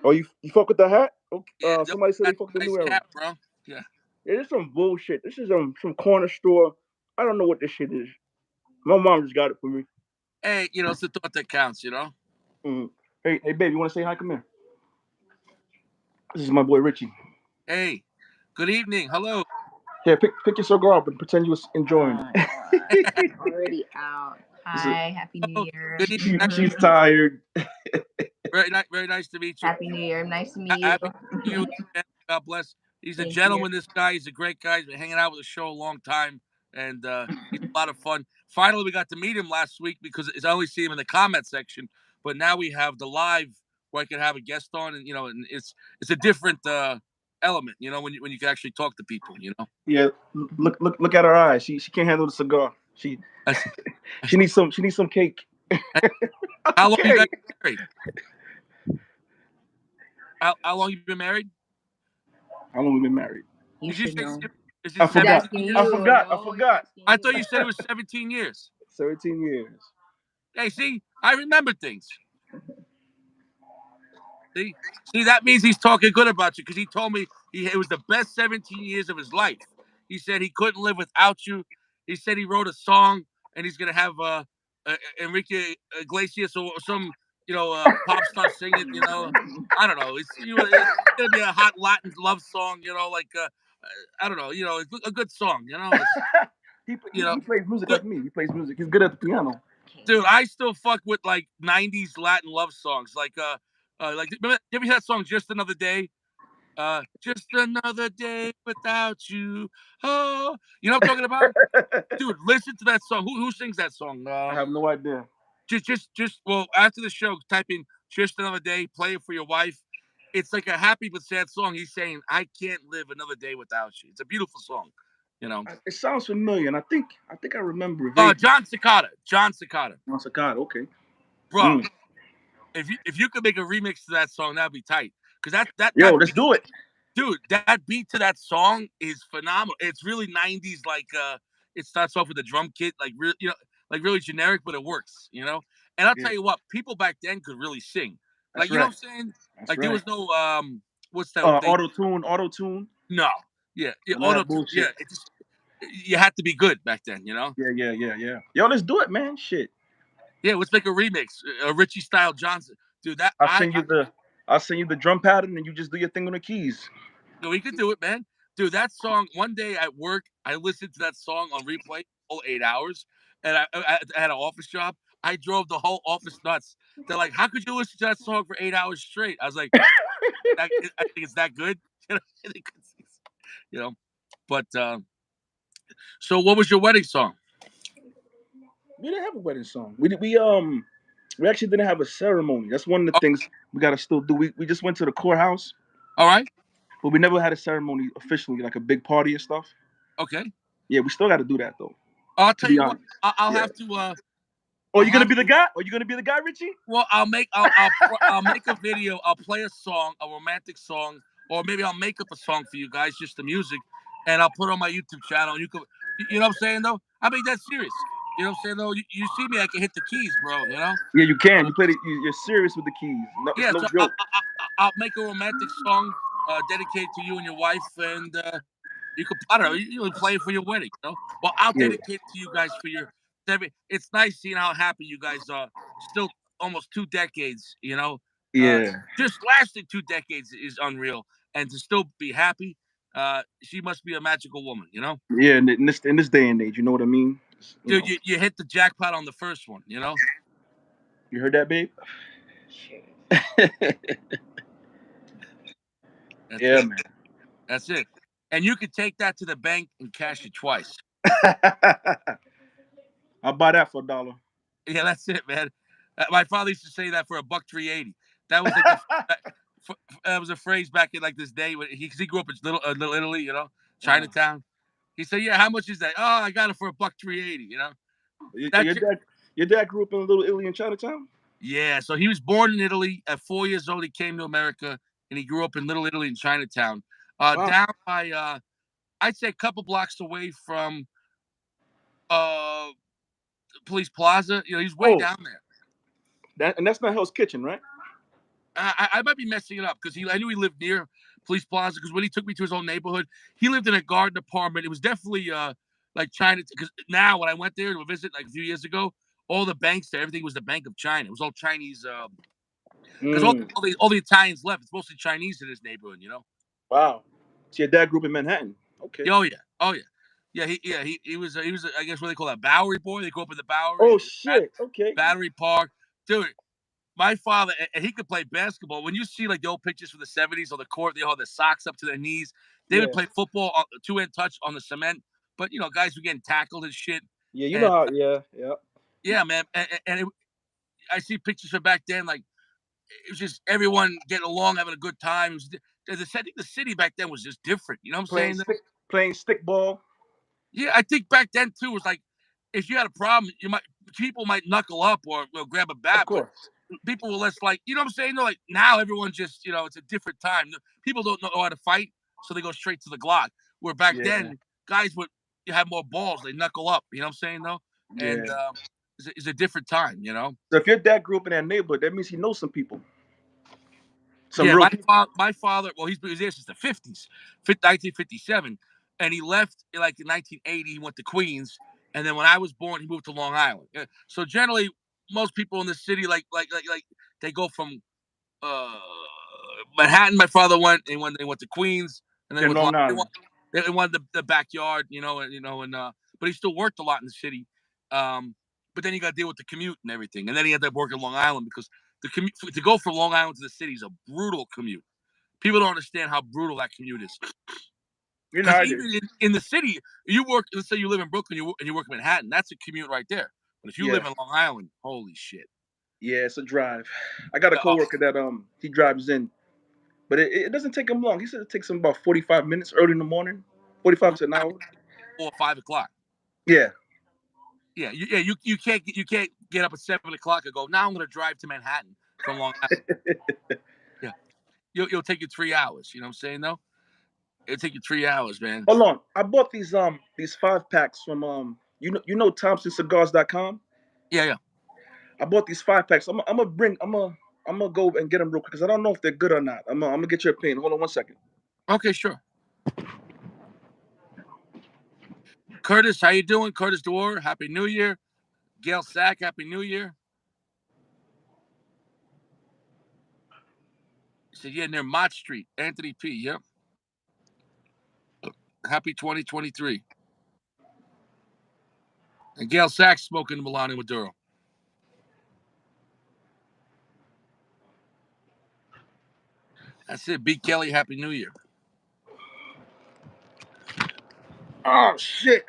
Oh, you fuck with the hat? Yeah, Somebody said they fuck with the nice new era. cap, bro. Yeah. Yeah, this is some bullshit. This is some corner store. I don't know what this shit is. My mom just got it for me. Hey, it's the thought that counts. Mm. Hey, babe, you want to say hi? Come here. This is my boy Richie. Hey, good evening. Hello. Here, pick your cigar up and pretend you was enjoying it. Already out. Hi, Happy New Hello. Year. Good evening. She's tired. Very nice to meet you. Happy New Year. Nice to meet you. Happy to you. God bless. He's a Thank gentleman. you. This guy. He's a great guy. He's been hanging out with the show a long time, and he's a lot of fun. Finally, we got to meet him last week because I only see him in the comment section, but now we have the live where I can have a guest on, and and it's a different element, when you can actually talk to people. Yeah, look at her eyes. She can't handle the cigar. She needs some cake. How long you Okay. guys been married? How long you been married? How long we been married? You Did you should say know. is I it He's forgot. 17 asking years? you. I forgot. No, he's asking I you. thought you said it was 17 years. 17 years. Hey, see, I remember things. See, that means he's talking good about you because he told me it was the best 17 years of his life. He said he couldn't live without you. He said he wrote a song and he's gonna have Enrique Iglesias or some pop star sing it. I don't know. It's gonna be a hot Latin love song. I don't know. A good song. He You know, plays music Dude, like me. He plays music. He's good at the piano. dude, I still fuck with like '90s Latin love songs. Remember, you ever hear that song "Just Another Day"? Just another day without you. Oh, you know what I'm talking about, dude. Listen to that song. Who sings that song? I have no idea. Well, after the show, type in "Just Another Day." Play it for your wife. It's like a happy but sad song. He's saying, "I can't live another day without you." It's a beautiful song. It sounds familiar, and I think I remember it. Vaguely. John Cicada. John Cicada. Oh, so God, okay. Bro, if you could make a remix to that song, that'd be tight. Because Yo, that let's do it. dude, that beat to that song is phenomenal. It's really '90s, it starts off with a drum kit, like really generic, but it works. And I'll Yeah. tell you what, people back then could really sing. That's You know right. what I'm saying? That's Like there right. was no what's that thing? Auto tune. No, yeah, None of that auto. bullshit. Yeah, it just you had to be good back then. Yeah. Yo, let's do it, man. Shit. Yeah, let's make a remix, a Richie style Johnson, dude. I'll send you the drum pattern, and you just do your thing on the keys. We could do it, man. Dude, that song, one day at work, I listened to that song on replay all 8 hours, and I had an office job. I drove the whole office nuts. They're like, how could you listen to that song for 8 hours straight? I was like, I think it's that good. you know. But so what was your wedding song? We didn't have a wedding song. We actually didn't have a ceremony. That's one of the things we gotta still do. We just went to the courthouse. All right. But we never had a ceremony officially, like a big party and stuff. Okay. Yeah, we still got to do that though. I'll tell you honest. what. I'll have to. Oh, you gonna be the guy? Are you gonna be the guy, Richie? Well, I'll make a video. I'll play a song, a romantic song, or maybe I'll make up a song for you guys, just the music, and I'll put it on my YouTube channel. And you know what I'm saying though? I mean that's serious. You know what I'm saying though? You see me, I can hit the keys, bro. Yeah, you can. You play it. You're serious with the keys. No, Yeah, no so joke. I'll make a romantic song dedicated to you and your wife, and you could, I don't know, you play it for your wedding. Well, I'll dedicate it to you guys for your. It's nice seeing how happy you guys are. Still, almost 2 decades. Yeah. Just lasting 2 decades is unreal, and to still be happy, she must be a magical woman. Yeah, in this day and age, you know what I mean? Dude, you hit the jackpot on the first one. You heard that, babe? Yeah, man. That's it. And you could take that to the bank and cash it twice. I'll buy that for $1. Yeah, that's it, man. My father used to say that for $1.380. That was like that was a phrase back in like this day when he grew up in little Italy, Chinatown. He said, "Yeah, how much is that? Oh, I got it for $1.380." Your dad grew up in Little Italy in Chinatown? Yeah, so he was born in Italy. At 4 years old, he came to America, and he grew up in Little Italy in Chinatown, down by I'd say a couple blocks away from Police Plaza. He's way down there. That's not Hell's Kitchen, right? I might be messing it up because I knew he lived near, Police Plaza, because when he took me to his own neighborhood, he lived in a garden apartment. It was definitely like China, because now when I went there to visit like a few years ago, all the banks there, everything was the Bank of China. It was all Chinese, because all the Italians left. It's mostly Chinese in his neighborhood, you know. Wow. So your dad grew up in Manhattan. Okay. Oh yeah. He was I guess what they call that Bowery boy. They grew up in the Bowery, Oh shit. Okay. Battery Park, dude. My father, and he could play basketball. When you see like the old pictures from the '70s on the court, they all had the socks up to their knees. They would Yeah. play football on two-hand touch on the cement. But you know, guys were getting tackled and shit. Yeah, you know And how. Yeah. yeah, man. I see pictures from back then. Like it was just everyone getting along, having a good time. It was the city back then was just different. You know what I'm saying? Playing stick ball. Yeah, I think back then too was like if you had a problem, people might knuckle up or grab a bat, Of course. but people were less like, you know what I'm saying? They're like now everyone just, it's a different time. People don't know how to fight, so they go straight to the Glock. Where back then, guys would have more balls, they knuckle up. You know what I'm saying though? Yeah. And it's a different time, you know. So if your dad grew up in that neighborhood, that means he knows some people. Some Yeah, real my father, well, he was there since the 50s, 1957, and he left like in 1980. He went to Queens, and then when I was born, he moved to Long Island. So generally, most people in the city, like they go from Manhattan. My father went, and when they went to Queens, and then in Long Island. they wanted the backyard, but he still worked a lot in the city. But then you got to deal with the commute and everything, and then he ended up working Long Island because the commute to go from Long Island to the city is a brutal commute. People don't understand how brutal that commute is. Because even in the city, you work. Let's say you live in Brooklyn, and you work in Manhattan. That's a commute right there. But if you live in Long Island, holy shit. Yeah, it's a drive. I got a coworker that he drives in, but it doesn't take him long. He said it takes him about 45 minutes early in the morning, 45 to an hour. Or 5 o'clock. Yeah. Yeah, you can't get up at 7 o'clock and go, now I'm going to drive to Manhattan from Long Island. Yeah, you'll take you 3 hours. You know what I'm saying though? It'll take you 3 hours, man. Hold on, I bought these 5-packs from you know ThompsonCigars.com. Yeah. I bought these 5-packs. I'm gonna go and get them real quick because I don't know if they're good or not. I'm gonna get your opinion. Hold on 1 second. Okay, sure. Curtis, how you doing? Curtis Dewar, Happy New Year. Gail Sack, Happy New Year. He said, yeah, near Mott Street. Anthony P. Yep. Happy 2023. And Gail Sack smoking Melania Maduro. That's it. B. Kelly, Happy New Year. Oh shit!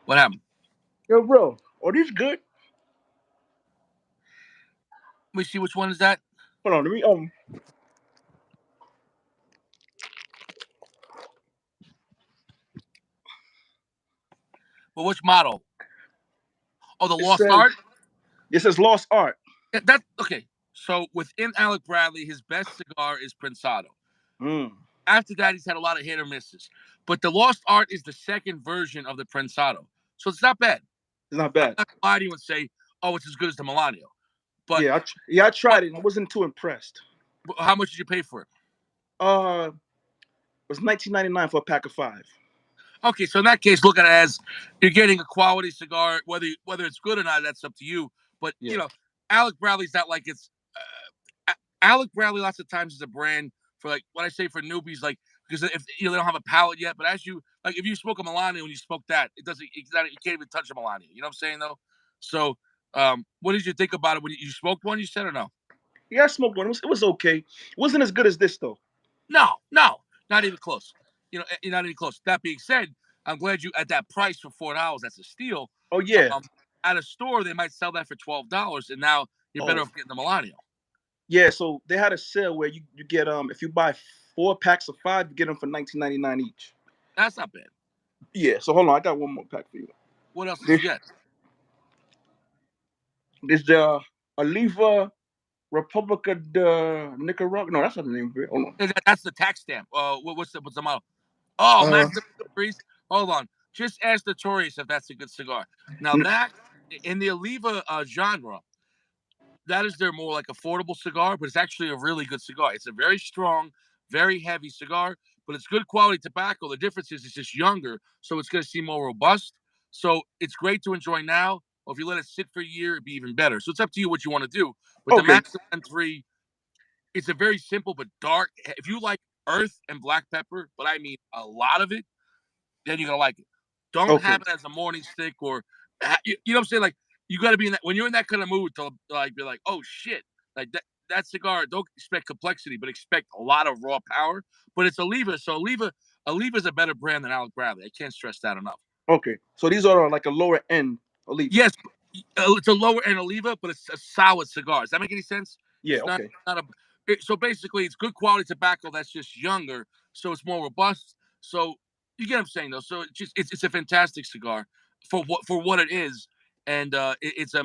What happened? Yo, bro, are these good? Let me see which one is that. Hold on, let me Well, which model? Oh, the Lost Art? It says Lost Art. Yeah, that's okay. So within Alec Bradley, his best cigar is Prensado. After that, he's had a lot of hit or misses. But the Lost Art is the second version of the Prensado. So it's not bad. It's not bad. I'm not gonna lie to you and say, oh, it's as good as the Melanio. But I tried it and I wasn't too impressed. How much did you pay for it? It was $19.99 for a pack of 5. Okay, so in that case, look at it as you're getting a quality cigar. Whether it's good or not, that's up to you. But Alec Bradley's not like it's Alec Bradley. Lots of times is a brand for like what I say for newbies, like because if they don't have a palate yet. But as you like, if you smoke a Melanio when you smoke that, you can't even touch a Melanio. You know what I'm saying though? So, what did you think about it when you smoked one? You said or no? Yeah, I smoked one. It was okay. It wasn't as good as this though. No, not even close. Not even close. That being said, I'm glad you at that price for $4. That's a steal. Oh yeah. At a store, they might sell that for $12, and now you're better off getting the Melanio. Yeah, so they had a sale where you get if you buy 4 packs of 5, you get them for $19.99 each. That's not bad. Yeah. So hold on, I got one more pack for you. What else did you get? There's the Oliva Republica de Nicaragua. No, that's not the name of it. Hold on. That's the tax stamp. What's the model? Oh, Master Priest. Hold on. Just ask the Notorious if that's a good cigar. Now that in the Oliva genre, that is their more like affordable cigar, but it's actually a really good cigar. It's a very strong, very heavy cigar, but it's good quality tobacco. The difference is it's just younger, so it's going to seem more robust. So it's great to enjoy now, or if you let it sit for a year, it'd be even better. So it's up to you what you want to do. But the Okay. Maxim N3, it's a very simple but dark. If you like earth and black pepper, but I mean a lot of it, then you're gonna like it. Don't Okay. have it as a morning stick or you know what I'm saying? Like you got to be in that when you're in that kind of mood to like be like, oh shit, like that cigar. Don't expect complexity, but expect a lot of raw power. But it's Oliva, so Oliva is a better brand than Alec Bradley. I can't stress that enough. Okay. So these are like a lower end Oliva. Yes, it's a lower end Oliva, but it's a solid cigar. Does that make any sense? Yeah. It's Okay. not a. So basically, it's good quality tobacco that's just younger, so it's more robust. So you get what I'm saying, though. So it's a fantastic cigar for what it is, and it's a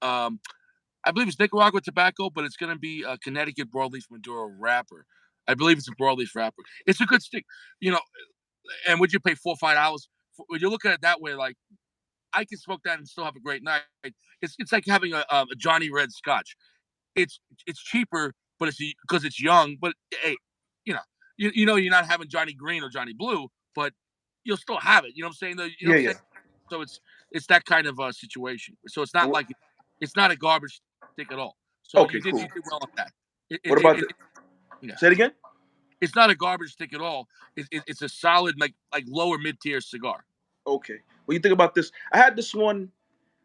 I believe it's Nicaragua tobacco, but it's going to be a Connecticut broadleaf Maduro wrapper. I believe it's a broadleaf wrapper. It's a good stick, you know. And would you pay $4 or $5? When you look at it that way, like I can smoke that and still have a great night. It's like having a Johnny Red Scotch. It's cheaper, but it's because it's young. But hey, you know, you know you're not having Johnny Green or Johnny Blue, but you'll still have it. You know what I'm saying? Though, you know Yeah. what I'm Yeah. saying? So it's that kind of situation. So it's not What, like it's not a garbage stick at all. So okay. Cool. you did well on that. What about the? Yeah. Say it again. It's not a garbage stick at all. It's a solid like lower mid tier cigar. Okay. What do you think about this? I had this one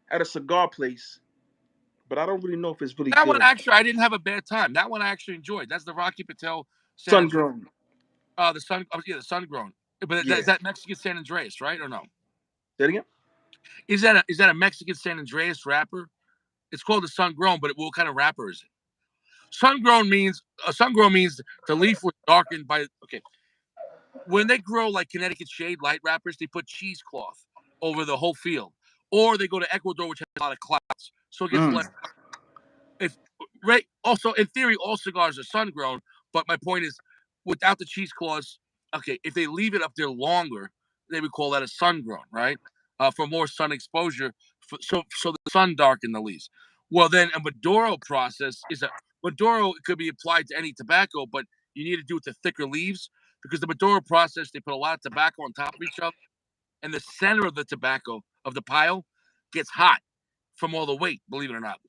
at a cigar place, but I don't really know if it's really That one good. actually, I didn't have a bad time. That one I actually enjoyed. That's the Rocky Patel San Sun Andreas. grown. The sun, yeah, the sun grown. But Yeah. is that Mexican San Andreas, right or no? Say it again. Is that a Mexican San Andreas wrapper? It's called the sun grown, but what kind of wrapper is it? Sun grown means the leaf was darkened by. Okay, when they grow like Connecticut shade light wrappers, they put cheesecloth over the whole field, or they go to Ecuador, which has a lot of clouds, so it gets Mm. less. If right, also in theory, all cigars are sun grown, but my point is, without the cheesecloths, okay, if they leave it up there longer, they would call that a sun grown, right? For more sun exposure, so the sun darkened the leaves. Well, then a Maduro process is a Maduro could be applied to any tobacco, but you need to do it to thicker leaves because the Maduro process they put a lot of tobacco on top of each other, and the center of the tobacco of the pile gets hot from all the weight, believe it or not.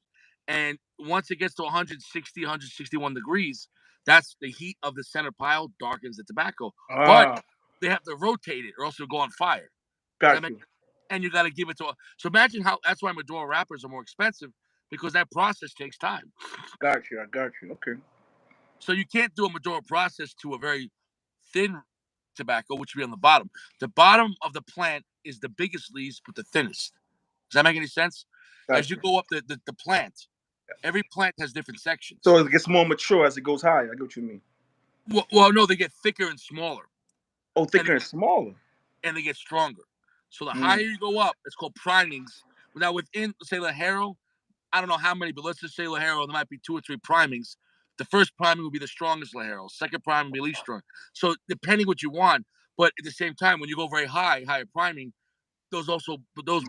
And once it gets to 160, 161 degrees, that's the heat of the center pile darkens the tobacco. But Ah, they have to rotate it or else it'll go on fire. got you. And you got to give it to. So imagine how that's why Maduro wrappers are more expensive because that process takes time. Got you. I got you. Okay. So you can't do a Maduro process to a very thin tobacco, which would be on the bottom. The bottom of the plant is the biggest leaves, but the thinnest. Does that make any sense? As Got you you. go up the plant, every plant has different So sections. it gets more mature as it goes higher. I get what you mean. Well, no, they get thicker and smaller, Oh, and thicker and smaller. they get stronger. So the higher Mm. you go up, it's called primings. Now within, say, Lajero, I don't know how many, but let's just say Lajero, there might be 2 or 3 primings. The first priming will be the strongest Lajero. Second priming will be least strong. So depending what you want, but at the same time, when you go very higher priming, those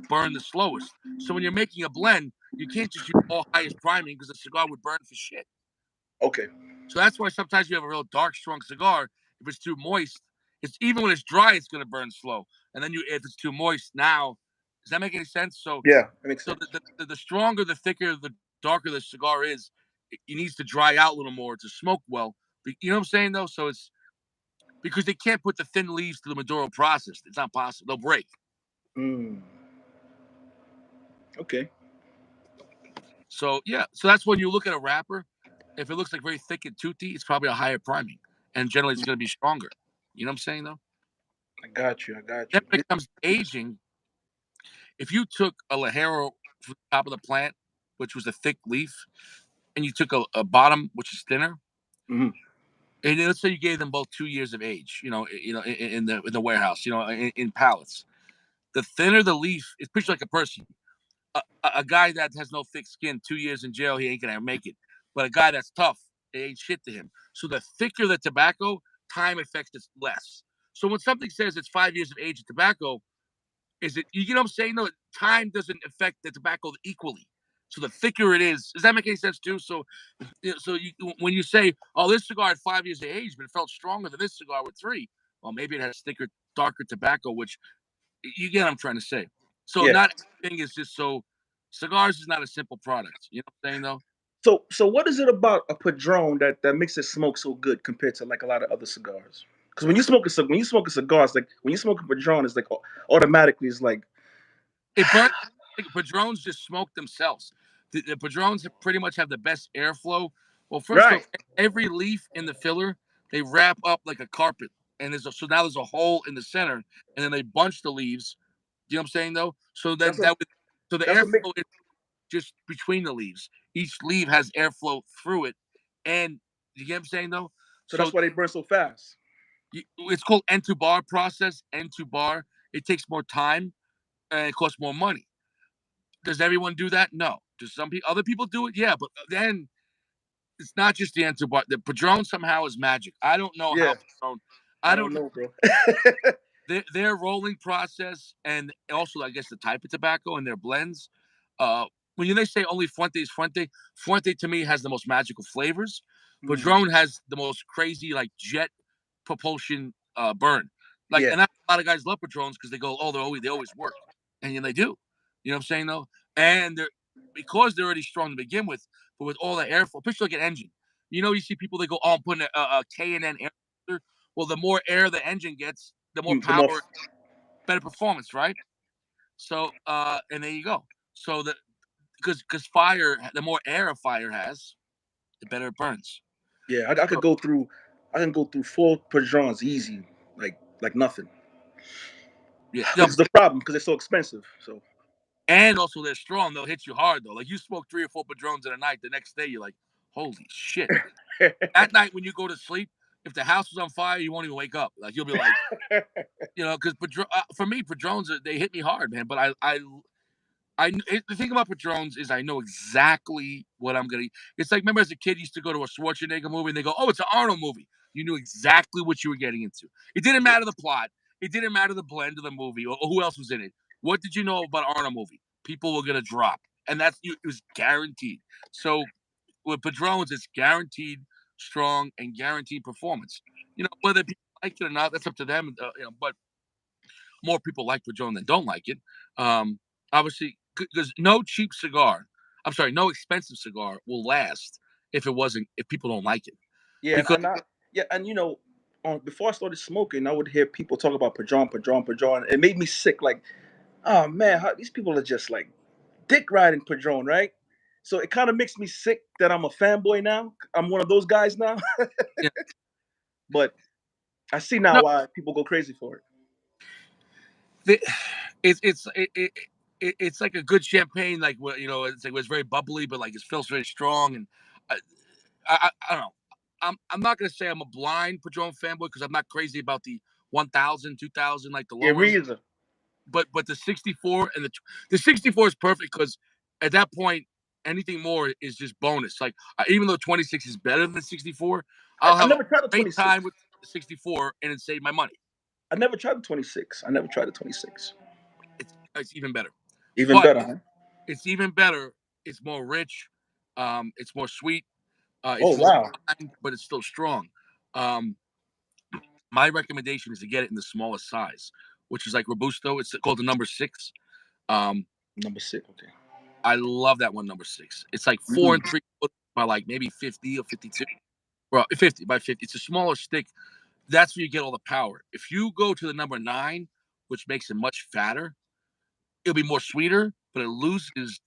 burn the slowest. So when you're making a blend, you can't just use all highest priming because the cigar would burn for shit. Okay. So that's why sometimes you have a real dark, strong cigar. If it's too moist, it's even when it's dry, it's going to burn slow. And then if it's too moist, now does that make any sense? So, Yeah, that makes so sense. the stronger, the thicker, the darker the cigar is, it needs to dry out a little more to smoke well. You know what I'm saying though? So it's because they can't put the thin leaves to the Maduro process. It's not possible. They'll break. Mm. Okay. So yeah, so that's when you look at a wrapper. If it looks like very thick and toothy, it's probably a higher priming, and generally it's going to be stronger. You know what I'm saying though? I got you. I got Then you. when it comes to aging, if you took a Lajero from the top of the plant, which was a thick leaf, and you took a bottom, which is thinner, Mhm. and let's say you gave them both 2 years of age, in the warehouse, in pallets. The thinner the leaf, it's pretty like a person. A guy that has no thick skin, 2 years in jail, he ain't gonna make it. But a guy that's tough, it ain't shit to him. So the thicker the tobacco, time affects it less. So when something says it's 5 years of age of tobacco, is it you know what I'm saying? No, time doesn't affect the tobacco equally. So the thicker it is, does that make any sense too? So, when you say, "Oh, this cigar had 5 years of age, but it felt stronger than this cigar with 3," well, maybe it has thicker, darker tobacco, which you get what I'm trying to say. So Yeah. not everything is just so. Cigars is not a simple product. You know what I'm saying though? So what is it about a Padron that makes it smoke so good compared to like a lot of other cigars? Because when you smoke a cigar, it's like when you smoke a Padron, it's like automatically it's like It burns. Padrones just smoke themselves. The Padrones pretty much have the best airflow. Well, first right. off, every leaf in the filler they wrap up like a carpet, and so now there's a hole in the center, and then they bunch the leaves. You know what I'm saying though? So That's then what so the that's what makes airflow is just between the leaves. Each leaf has airflow through it, and you get what I'm saying though. so that's So why they burn so fast. it's called end to bar process. End to bar. It takes more time and it costs more money. Does everyone do that? No. Does other people do it? Yeah, but then it's not just the end to bar. The Padron somehow is magic. I don't know Yeah. how Padron. I I don't don't know know, bro. their rolling process, and also I guess the type of tobacco and their blends. Uh, when they say only Fuente is Fuente, Fuente to me has the most magical flavors. Padron has the most crazy like jet propulsion burn. Like, Yeah. and a lot of guys love Padrones because they go, oh, they always work, and they do. You know what I'm saying though? And they're because they're already strong to begin with, but with all the airflow, picture like an engine. You see people they go, oh, I'm putting a K&N air filter. Well, the more air the engine gets, the more The more power, better performance, right? So, and there you go. So because fire, the more air a fire has, the better it burns. yeah, I could So, go through I can go through 4 Padrons easy, like nothing. yeah, But it's the problem because they're so expensive. So and also they're strong. They'll hit you hard though. Like you smoke 3 or 4 Padrones in a night, the next day you're like, holy shit. At night when you go to sleep, if the house was on fire, you won't even wake up. Like you'll be like, because for me, Padrones they hit me hard, man. But the thing about Padrones is I know exactly what I'm gonna. It's like remember as a kid you used to go to a Schwarzenegger movie and they go, "Oh, it's an Arnold movie." You knew exactly what you were getting into. It didn't matter the plot. It didn't matter the blend of the movie or who else was in it. What did you know about Arnold movie? People were gonna drop, and it was guaranteed. So with Padrones, it's guaranteed strong and guaranteed performance. Whether people like it or not, that's up to them. But more people like Padron than don't like it. Obviously, because no cheap cigar, I'm sorry, no expensive cigar will last if people don't like it. yeah, Because and before I started smoking, I would hear people talk about Padron. It made me sick. Like, oh man, these people are just like dick riding Padron, right? So it kind of makes me sick that I'm a fanboy now. I'm one of those guys now. yeah, But I see now no, why people go crazy for it. the, it's like a good champagne. Like it's very bubbly, but like it feels very strong. And I don't know. I'm not gonna say I'm a blind Padron fanboy because I'm not crazy about the 1,000, 2,000 like the Yeah, lowers. reason. But the 64 and the 64 is perfect because at that point anything more is just bonus. Like even though 26 is better than 64, I'll I have a never tried the great 26. time with 64 and it save my money. I never tried the 26. I never tried the 26. It's even better. Even But better, huh? it's even better. It's more rich. It's more sweet. Oh It's more wow. refined, but it's still strong. Um, my recommendation is to get it in the smallest size, which is like Robusto. It's called the number 6. Um, Number 6. Okay. I love that one, number 6. It's like 4 3 by like maybe 50 or 52. Well, 50 by 50. It's a smaller stick. That's where you get all the power. If you go to the number 9, which makes it much fatter, it'll be more sweeter, but it loses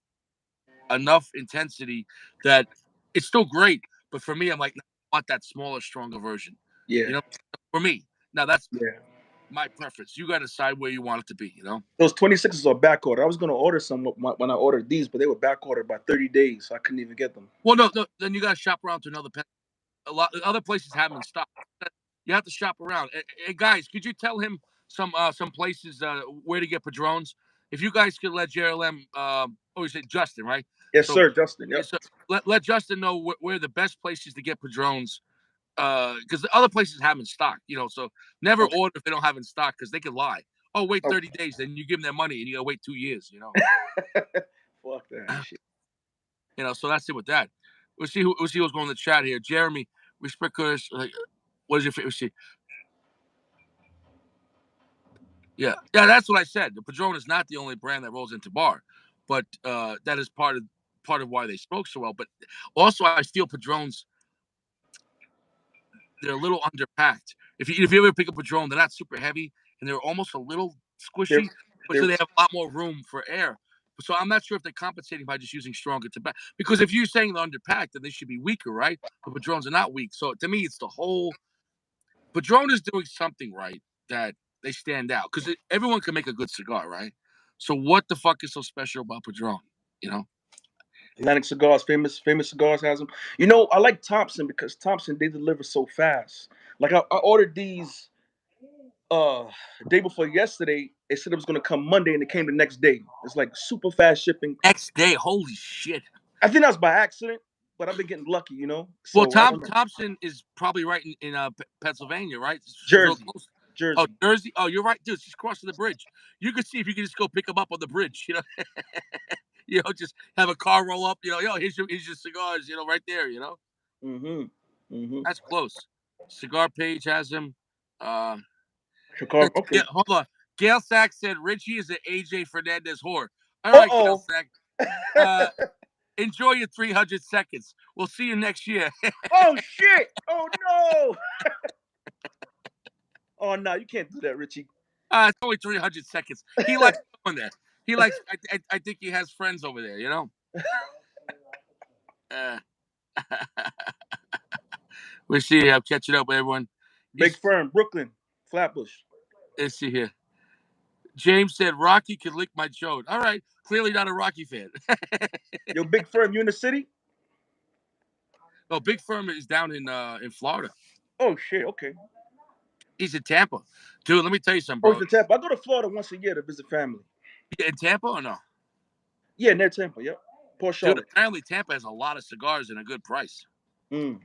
enough intensity that it's still great. But for me, I'm like, I want that smaller, stronger version. Yeah. For me. Now that's Yeah. my preference. You got to decide where you want it to be. Those 26s are back ordered. I was gonna order some when I ordered these, but they were back ordered by 30 days, so I couldn't even get them. Well, no, then you got to shop around to another pen. A lot other places have them in stock. You have to shop around. Hey, guys, could you tell him some places where to get Padrones? If you guys could let JLM, you said Justin, right? Yes, So, sir, Justin. Yep. so let Justin know where the best places to get Padrones. Because the other places have them in stock, so never Okay. order if they don't have in stock because they could lie. Oh, wait 30 Okay. days, then you give them their money and you gotta wait 2 years. Fuck that shit. So that's it with that. We'll see who's going in the chat here. Jeremy, respect Curtis. What is your favorite? See. Yeah, that's what I said. The Padron is not the only brand that rolls into bar, but that is part of why they spoke so well. But also, I feel Padrones, they're a little underpacked. If you ever pick up a Padron, they're not super heavy and they're almost a little squishy, but so they have a lot more room for air. So I'm not sure if they're compensating by just using stronger tobacco. Because if you're saying they're underpacked, then they should be weaker, right? But Padrones are not weak. So to me, it's the whole. Padron is doing something right that they stand out because everyone can make a good cigar, right? So what the fuck is so special about Padron? Atlantic Cigars, famous cigars has them. I like Thompson because Thompson they deliver so fast. Like I ordered these the day before yesterday. It said it was gonna come Monday and it came the next day. It's like super fast shipping. Next day, holy shit. I think that was by accident, but I've been getting lucky, So Well, Thompson is probably right in Pennsylvania, right? Jersey. Oh, Jersey. Oh, you're right, dude. She's crossing the bridge. You could see if you could just go pick them up on the bridge, just have a car roll up, here's your cigars, right there, That's close. Cigar Page has him. Chicago. Okay. Yeah, hold on. Gail Sack said Richie is an AJ Fernandez whore. All right, Gail Sack. Enjoy your 300 seconds. We'll see you next year. Oh shit! Oh no! Oh no, you can't do that, Richie. It's only 300 seconds. He likes going there. He likes. I think he has friends over there. We'll see. I'm catching up with everyone. Big Firm, Brooklyn, Flatbush. Let's see here. James said Rocky could lick my chode. All right, clearly not a Rocky fan. Yo, Big Firm, you in the city? No, Big Firm is down in Florida. Oh shit. Okay. He's in Tampa, dude. Let me tell you something, bro. Oh, he's in Tampa. I go to Florida once a year to visit family. In Tampa or no? Yeah, near Tampa. Yep. Port Charlotte. Dude, apparently Tampa has a lot of cigars and a good price. Mm.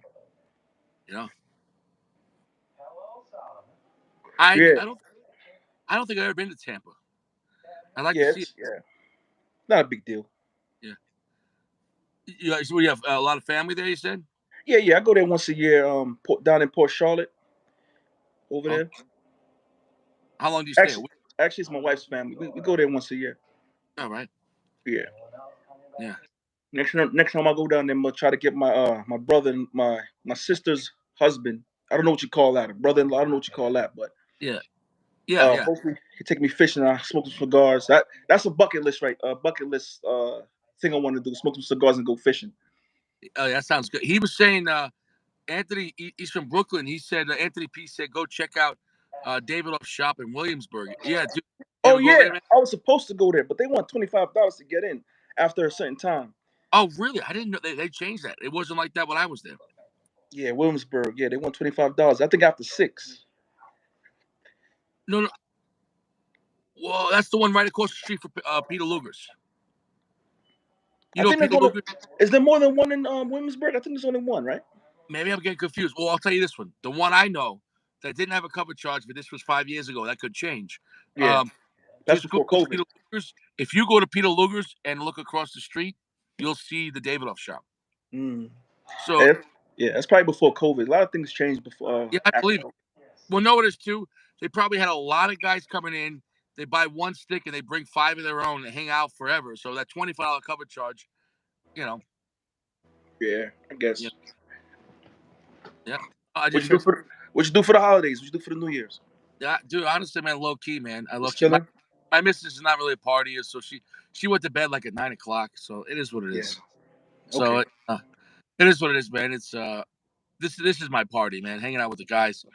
I don't think I've ever been to Tampa. I like to see it. Yeah. Not a big deal. Yeah. So you have a lot of family there, you said? Yeah. I go there once a year. Down in Port Charlotte. Over there. How long do you stay? Actually, it's my wife's family. We go there once a year. All right. Yeah. Yeah. Next time I go down there, I'm gonna try to get my my brother and my sister's husband. I don't know what you call that. A brother-in-law. I don't know what you call that, but yeah. Hopefully he take me fishing. I smoke some cigars. That's a bucket list, right? Bucket list thing I want to do. Smoke some cigars and go fishing. Oh, that sounds good. He was saying, Anthony, he's from Brooklyn. He said, Anthony P said, go check out Davidoff's shop in Williamsburg. Yeah, dude. Oh yeah, I was supposed to go there, but they want $25 to get in after a certain time. Oh really? I didn't know they changed that. It wasn't like that when I was there. Yeah, Williamsburg. Yeah, they want $25. I think after 6. No. Well, that's the one right across the street from Peter Luger's. Is there more than one in Williamsburg? I think there's only one, right? Maybe I'm getting confused. Well, I'll tell you this one. The one I know that didn't have a cover charge, but this was 5 years ago. That could change. Yeah. That's before COVID. If you go to Peter Luger's and look across the street, you'll see the Davidoff shop. Mm. So that's probably before COVID. A lot of things changed before. Yeah, I believe it. Well, no, it is too. They probably had a lot of guys coming in. They buy one stick and they bring 5 of their own and hang out forever. So that $25 cover charge, Yeah, I guess. Yeah. What you do for the holidays? What you do for the New Year's? Yeah, dude. Honestly, man, low key, man. I love my missus is not really a partier, so she went to bed like at 9 o'clock. So it is what it is. So it is what it is, man. It's this is my party, man. Hanging out with the guys.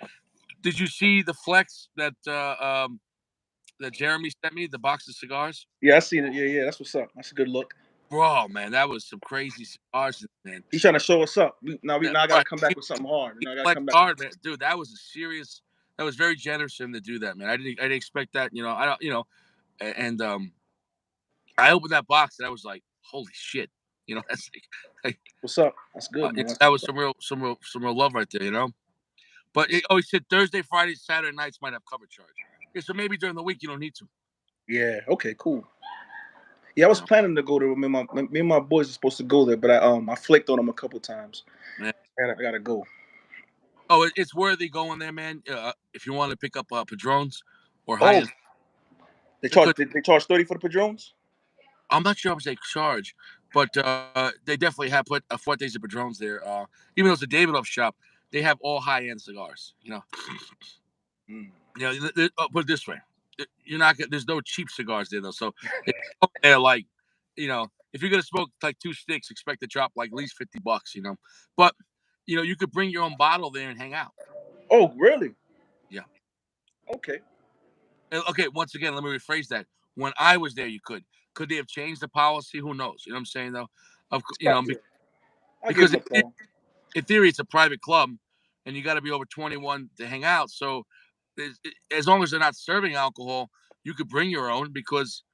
Did you see the flex that that Jeremy sent me? The box of cigars. Yeah, I seen it. Yeah. That's what's up. That's a good look. Bro, man, that was some crazy cigars, man. He's trying to show us up. Now I gotta come back with something hard. Hard, man. Dude, that was that was very generous of him to do that, man. I didn't expect that. And I opened that box and I was like, holy shit. That's like what's up? That's good. Man. That was some real love right there, But he said Thursday, Friday, Saturday nights might have cover charge. Okay, so maybe during the week you don't need to. Yeah. Okay. Cool. Yeah, I was You know? planning to go there. Me and my boys are supposed to go there, but I flaked on them a couple times. Yeah. I gotta go. Oh, it's worthy going there, man. If you want to pick up Padrones or high Oh, end, they because charge 30 for the Padrones. I'm not sure how much they charge, but they definitely have put a Fuertes de Padrones there. Even though it's a Davidoff shop, they have all high end cigars. Mm. Put it this way, you're not there's no cheap cigars there though. So if they're like, if you're gonna smoke like 2 sticks, expect to drop like at least $50. But you could bring your own bottle there and hang out. Oh, really? Yeah. Okay. Okay. Once again, let me rephrase that. When I was there, you could. Could they have changed the policy? Who knows? You know what I'm saying though? Yeah, I give Because them a call. in theory, it's a private club, and you got to be over 21 to hang out. So, as long as they're not serving alcohol, you could bring your own because,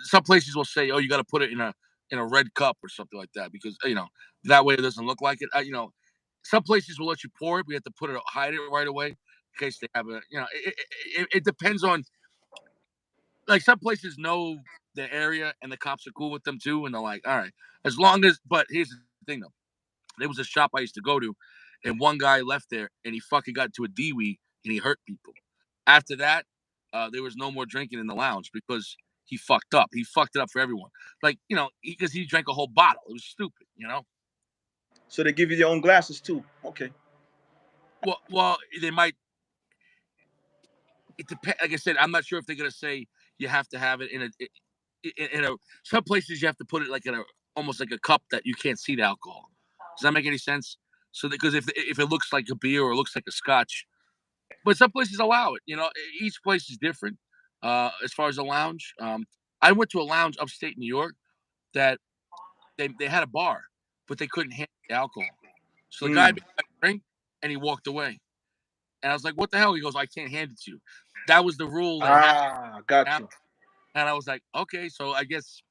some places will say, "Oh, you got to put it in a red cup or something like that," because that way it doesn't look like it. Some places will let you pour it, but you have to hide it right away in case they have it depends on. Like some places know the area, and the cops are cool with them too, and they're like, "All right, as long as." But here's the thing, though. There was a shop I used to go to, and one guy left there, and he fucking got into a DWI, and he hurt people. After that, there was no more drinking in the lounge because he fucked up. He fucked it up for everyone. Like, because he drank a whole bottle. It was stupid. So they give you their own glasses too. Okay. Well, they might. It depends. Like I said, I'm not sure if they're gonna say you have to have it in a. Some places you have to put it like in a almost like a cup that you can't see the alcohol. Does that make any sense? So because if it looks like a beer or it looks like a scotch, but some places allow it. Each place is different. As far as a lounge, I went to a lounge upstate New York that they had a bar, but they couldn't handle the alcohol. So the guy Mm. made a drink and he walked away. And I was like, "What the hell?" He goes, "I can't hand it to you." That was the rule they had. Got you. And I was like, "Okay, so I guess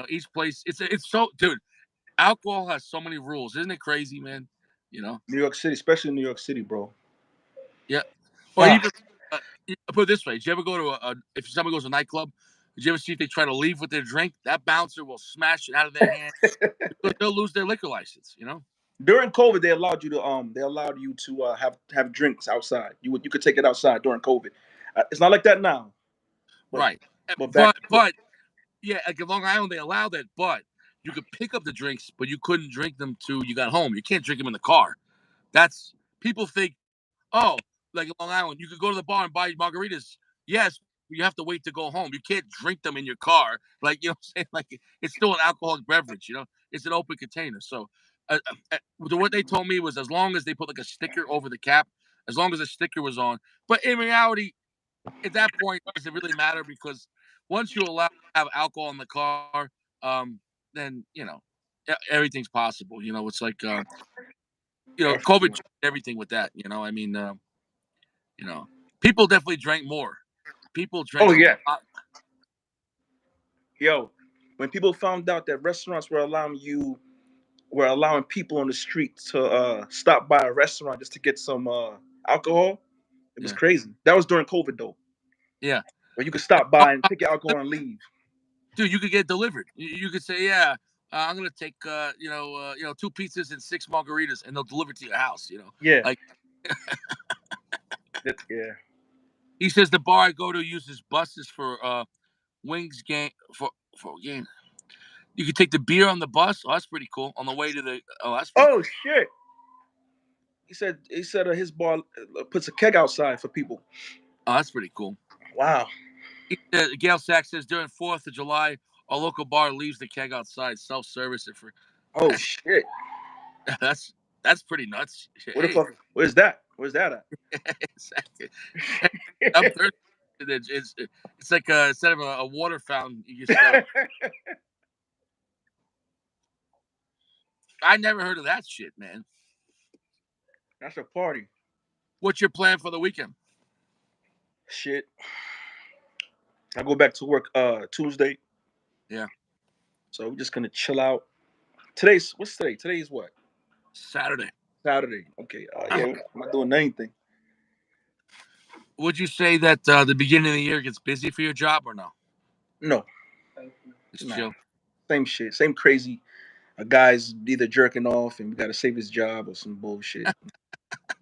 each place it's so dude. Alcohol has so many rules, isn't it crazy, man? You know, New York City, especially New York City, bro. yeah. Or Ah, even put it this way: did you ever go to if somebody goes to a nightclub? Did you ever see if they try to leave with their drink? That bouncer will smash it out of their hand because they'll lose their liquor license. during COVID, they allowed you to have drinks outside. You could take it outside during COVID. It's not like that now, but Right. but back. But yeah, like in Long Island they allow that, but you could pick up the drinks, but you couldn't drink them till you got home. You can't drink them in the car. That's people think, oh, like in Long Island, you could go to the bar and buy margaritas. Yes, but you have to wait to go home. You can't drink them in your car. Like what I'm saying, like it's still an alcoholic beverage. It's an open container. So, what they told me was as long as they put like a sticker over the cap, as long as the sticker was on. But in reality, at that point, does it really matter? Because once you allow to have alcohol in the car, then everything's possible. It's like COVID changed everything with that. I mean, people definitely drank more. People drank Oh a yeah, lot. yo, when people found out that restaurants were allowing people on the street to stop by a restaurant just to get some alcohol, it was Yeah, crazy. That was during COVID though, yeah. where you could stop Oh, by and pick your alcohol and leave. dude, you could get delivered. You could say, yeah. I'm gonna take 2 pizzas and 6 margaritas, and they'll deliver to your house. Yeah, Like yeah. he says, the bar I go to uses buses for wings game for game. You could take the beer on the bus. Oh, that's pretty cool. On the way to the that's pretty Oh shit. He said his bar puts a keg outside for people. Oh, that's pretty cool. Wow. Gail Sachs says during 4th of July, a local bar leaves the keg outside, self-service it for. Oh shit. That's pretty nuts. What the Hey, fuck? Where's that? Where's that at? I'm thirsty. It's like instead of a water fountain, you just. I never heard of that shit, man. That's a party. What's your plan for the weekend? Shit. I go back to work Tuesday. Yeah. So we're just gonna chill out. What's today? Today's what? Saturday. Saturday. Okay. Yeah, I'm not doing anything. Would you say that the beginning of the year gets busy for your job or no? No, Just nah. chill. Same shit. Same crazy. A guy's either jerking off and we got to save his job or some bullshit.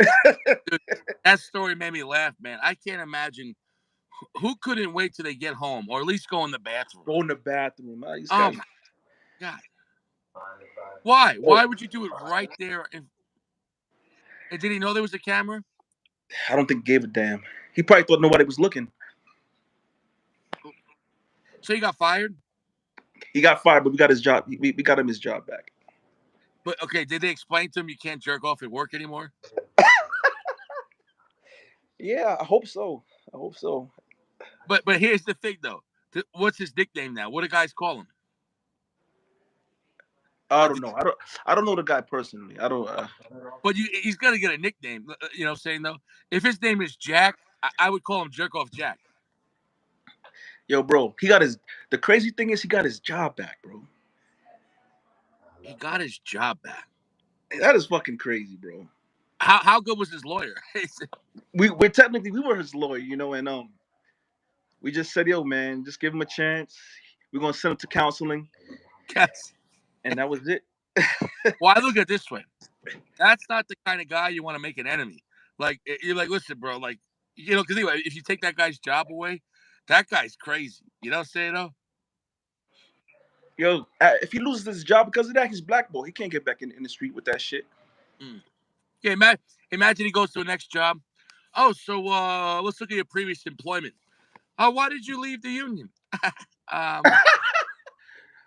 Dude, that story made me laugh, man. I can't imagine who couldn't wait till they get home or at least go in the bathroom. Go in the bathroom. These Oh guys. my God. Why? Why would you do it right there? And did he know there was a camera? I don't think he gave a damn. He probably thought nobody was looking. So he got fired? He got fired, but we got his job. We got him his job back. But okay, did they explain to him you can't jerk off at work anymore? Yeah, I hope so. I hope so. But here's the thing though. What's his nickname now? What do guys call him? I don't know. I don't know the guy personally. I don't. But he's gonna get a nickname. You know what I'm saying though? If his name is Jack, I would call him Jerk Off Jack. Yo, bro, he got his. The crazy thing is, he got his job back, bro. He got his job back. That is fucking crazy, bro. How good was his lawyer? We're technically we were his lawyer, and we just said, yo, man, just give him a chance. We're gonna send him to counseling, Yes. and that was it. Well, I look at it this way. That's not the kind of guy you want to make an enemy. Like you're like, listen, bro, like because anyway, if you take that guy's job away, that guy's crazy. You know what I'm saying though? Yo, if he loses his job because of that, he's blackballed. He can't get back in the street with that shit. Yeah, imagine he goes to the next job. Oh, so let's look at your previous employment. Oh, why did you leave the union?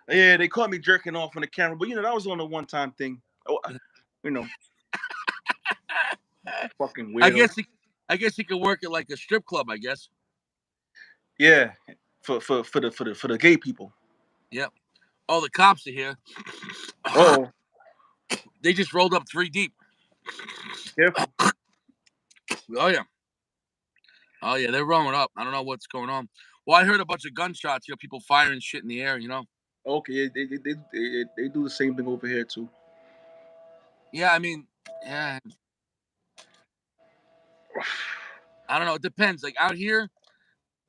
Yeah, they caught me jerking off on the camera, but that was on a one-time thing. Oh, fucking weirdo. I guess he could work at like a strip club. I guess. Yeah, for the gay people. Yep. Oh, the cops are here. Oh, they just rolled up 3 deep. Careful. Oh yeah, they're rolling up. I don't know what's going on. Well, I heard a bunch of gunshots. People firing shit in the air. Okay, they do the same thing over here too. Yeah, I mean, yeah. I don't know. It depends. Like out here,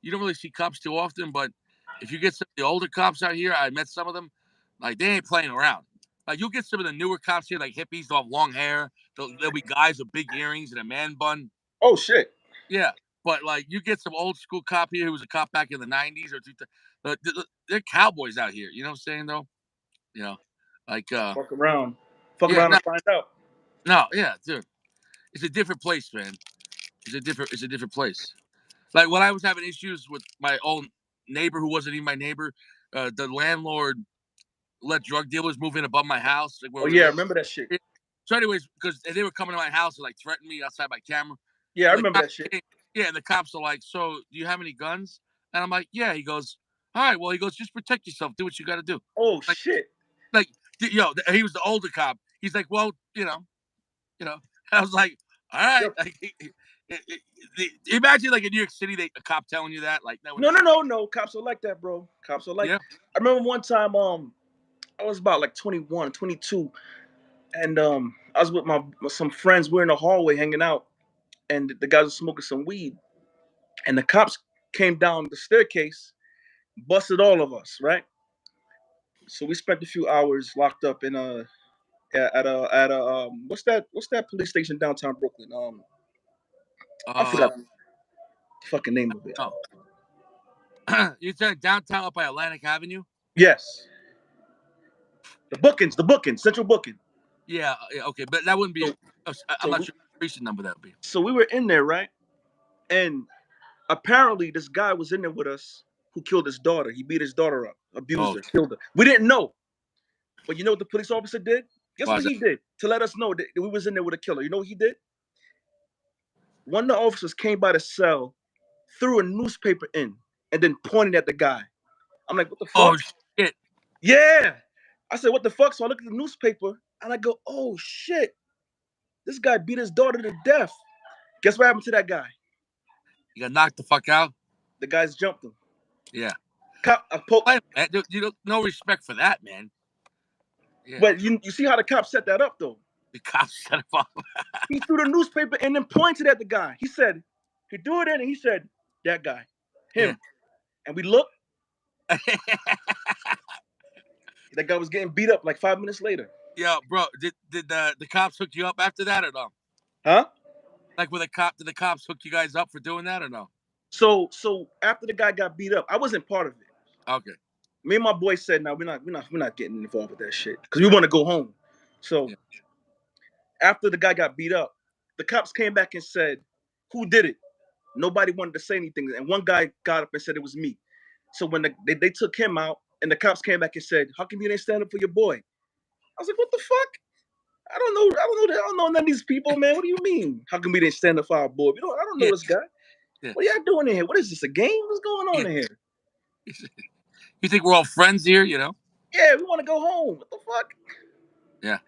you don't really see cops too often, but if you get some of the older cops out here, I met some of them, like they ain't playing around. Like you'll get some of the newer cops here, like hippies, they'll have long hair. There'll be guys with big earrings and a man bun. Oh shit. Yeah, but like you get some old school cop here who was a cop back in the 90s or 2000. They're cowboys out here. You know what I'm saying though? Like fuck around and find out. No, yeah, dude, it's a different place, man. It's a different place. Like when I was having issues with my own neighbor who wasn't even my neighbor, the landlord let drug dealers move in above my house. Like, I remember that shit. So, anyways, because they were coming to my house and like threatened me outside my camera. Yeah, I remember that shit. Yeah, and the cops are like, "So, do you have any guns?" And I'm like, "Yeah." He goes, "All right, well," he goes, "just protect yourself. Do what you got to do." Oh shit! Like, he was the older cop. He's like, "Well, I was like, "All right." Imagine like in New York City, a cop telling you that. Like, no. Cops are like that, bro. Cops are like. Yeah. I remember one time, I was about like 21, 22, and I was with some friends. We're in the hallway hanging out, and the guys were smoking some weed, and the cops came down the staircase, busted all of us, right? So we spent a few hours locked up in at a what's that police station downtown Brooklyn? I forgot the fucking name of it. Oh. You're saying downtown up by Atlantic Avenue? Yes. The bookings, central booking. Yeah, okay, but that wouldn't be. I'm not sure what recent number that would be. So we were in there, right? And apparently this guy was in there with us who killed his daughter. He beat his daughter up, abused her, killed her. We didn't know. But you know what the police officer did? Guess what he did to let us know that we was in there with a killer? You know what he did? One of the officers came by the cell, threw a newspaper in, and then pointed at the guy. I'm like, what the fuck? Oh, shit. Yeah. I said, what the fuck? So I look at the newspaper, and I go, oh, shit. This guy beat his daughter to death. Guess what happened to that guy? He got knocked the fuck out? The guys jumped him. Yeah. You no respect for that, man. Yeah. But you see how the cops set that up, though? The cops set it up. He threw the newspaper and then pointed at the guy. He said, he threw it in and he said, that guy, him. Yeah. And we looked, That guy was getting beat up like 5 minutes later. Yeah, bro. Did the cops hook you up after that or no? Huh? Like did the cops hook you guys up for doing that or no? So after the guy got beat up, I wasn't part of it. Okay. Me and my boy said, "No, we're not getting involved with that shit because we want to go home." So after the guy got beat up, the cops came back and said, "Who did it?" Nobody wanted to say anything, and one guy got up and said it was me. So when they took him out, and the cops came back and said, "How come you didn't stand up for your boy?" I was like, "What the fuck? I don't know none of these people, man. What do you mean? How come we didn't stand up for our boy? I don't know this guy. Yeah. What are y'all doing in here? What is this, a game? What's going on in here?" You think we're all friends here, you know? Yeah, we want to go home. What the fuck? Yeah.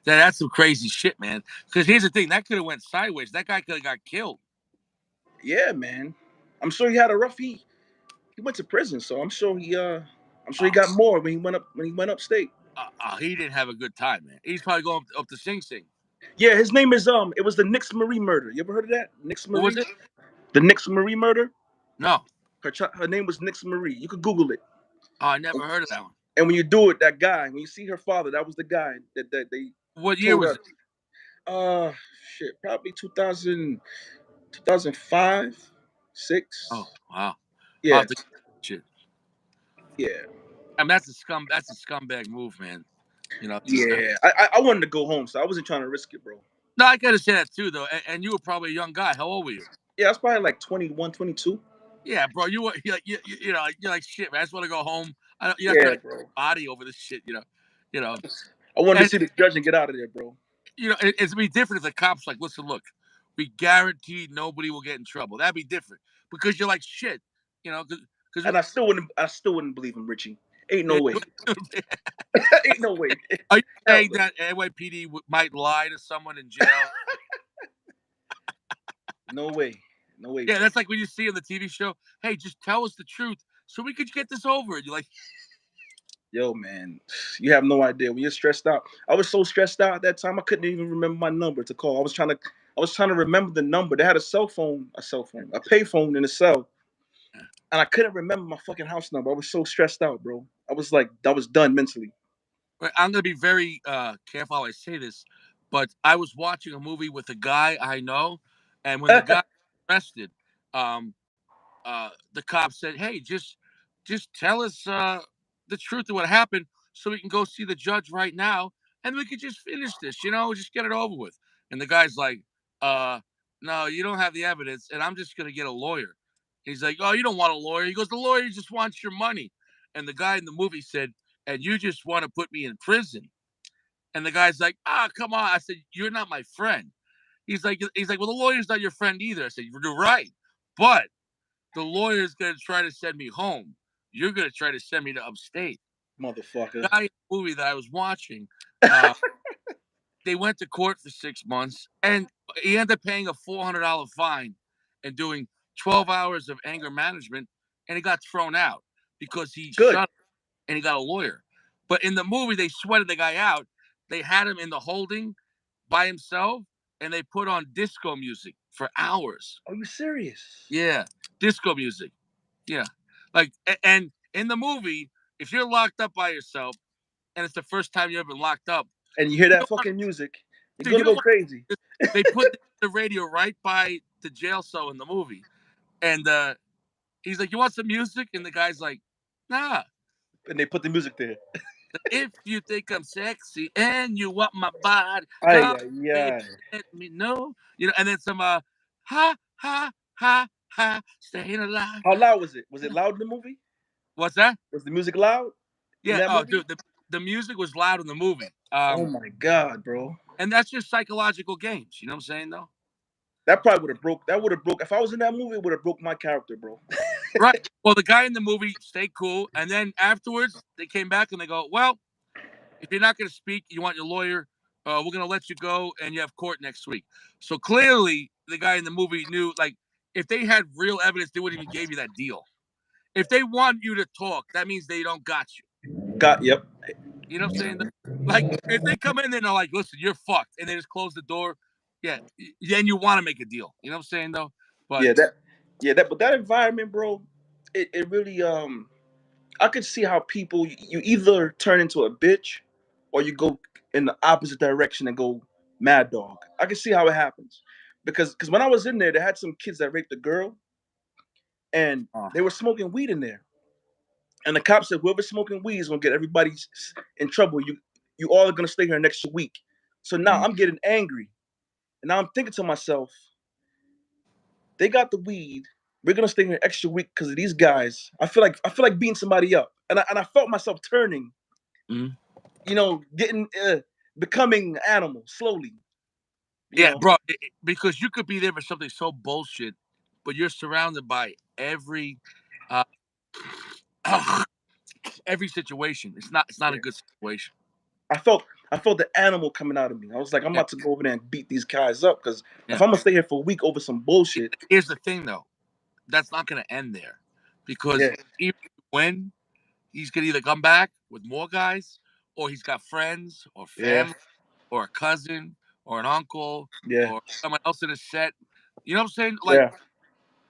That's some crazy shit, man. Because here's the thing, that could have went sideways. That guy could have got killed. Yeah, man. I'm sure he had a rough. He went to prison, so I'm sure he got more when he went upstate. He didn't have a good time, man. He's probably going up to Sing Sing. Yeah, his name is it was the Nix Marie murder. You ever heard of that? Nix Marie. What was it? The Nix Marie murder. No. Her name was Nix Marie. You could Google it. Oh, I never heard of that one. And when you do it, that guy, when you see her father, that was the guy that they. What year was it? Shit, probably 2005, 6. Oh, wow. Yeah. Shit. Yeah. I mean, that's a scumbag move, man. You know. Yeah. I wanted to go home, so I wasn't trying to risk it, bro. No, I gotta say that too, though. And you were probably a young guy. How old were you? Yeah, I was probably like 21, 22. Yeah, bro. You were you're like shit, man. I just want to go home. Bro. Body over this shit, you know. I wanted to see the judge and get out of there, bro. You know, it's be different if the cops like, listen, look, we guarantee nobody will get in trouble. That'd be different because you're like shit, you know. Because and I still wouldn't believe him, Richie. Ain't no way. Ain't no way. Are you saying that NYPD might lie to someone in jail? No way. No way. Yeah, that's like when you see on the TV show, hey, just tell us the truth so we could get this over. And you're like, yo, man, you have no idea. When you're stressed out, I was so stressed out at that time, I couldn't even remember my number to call. I was trying to remember the number. They had a payphone in the cell. And I couldn't remember my fucking house number. I was so stressed out, bro. I was done mentally. I'm gonna be very careful how I say this, but I was watching a movie with a guy I know, and when the guy arrested, the cop said, "Hey, just tell us the truth of what happened, so we can go see the judge right now, and we could just finish this, you know, just get it over with." And the guy's like, "No, you don't have the evidence, and I'm just gonna get a lawyer." He's like, "Oh, you don't want a lawyer?" He goes, "The lawyer just wants your money." And the guy in the movie said, "And you just want to put me in prison?" And the guy's like, come on. I said, "You're not my friend." He's like, "Well, the lawyer's not your friend either." I said, "You're right, but the lawyer's gonna try to send me home. You're gonna try to send me to upstate." Motherfucker. The guy in the movie that I was watching, they went to court for 6 months, and he ended up paying a $400 fine and doing 12 hours of anger management, and he got thrown out because he shut up and he got a lawyer. But in the movie, they sweated the guy out. They had him in the holding by himself, and they put on disco music for hours. Are you serious? Yeah, disco music. Yeah. Like, and in the movie, if you're locked up by yourself, and it's the first time you've ever been locked up, and you hear that fucking music, you're gonna go crazy. They put the radio right by the jail cell in the movie, and he's like, "You want some music?" And the guy's like, "Nah." And they put the music there. "If you think I'm sexy and you want my body, let me know." You know, and then some ha ha ha ha, staying alive. How loud was it? Was it loud in the movie? What's that? Was the music loud? Yeah. Oh, dude, the music was loud in the movie. Oh my god, bro. And that's just psychological games. You know what I'm saying, though? That probably would have broke. That would have broke. If I was in that movie, it would have broke my character, bro. Right. Well, the guy in the movie stayed cool, and then afterwards they came back and they go, "Well, if you're not going to speak, you want your lawyer. We're going to let you go, and you have court next week." So clearly, the guy in the movie knew, like, if they had real evidence, they wouldn't even give you that deal. If they want you to talk, that means they don't got you. Yep. You know what I'm saying? Like, if they come in and they're like, "Listen, you're fucked," and they just close the door, yeah, then you want to make a deal. You know what I'm saying, though? But but that environment, bro, it really I could see how people you either turn into a bitch or you go in the opposite direction and go mad dog. I can see how it happens because when I was in there, they had some kids that raped a girl and Oh. they were smoking weed in there. And the cop said, "Whoever's smoking weed is gonna get everybody in trouble. You all are gonna stay here next week." So now Mm. I'm getting angry, and now I'm thinking to myself, they got the weed. We're gonna stay here an extra week because of these guys. I feel like beating somebody up, and I felt myself turning, Mm. getting becoming an animal slowly. Yeah, bro. Because you could be there for something so bullshit, but you're surrounded by every uh, every situation. It's not Yeah. a good situation. I felt the animal coming out of me. I was like, I'm Yeah, about to go over there and beat these guys up because yeah. if I'm gonna stay here for a week over some bullshit, Here's the thing, though. That's not going to end there, because yeah, even when he's going to either come back with more guys, or he's got friends or yeah, family or a cousin or an uncle yeah, or someone else in his set. You know what I'm saying? Like, yeah,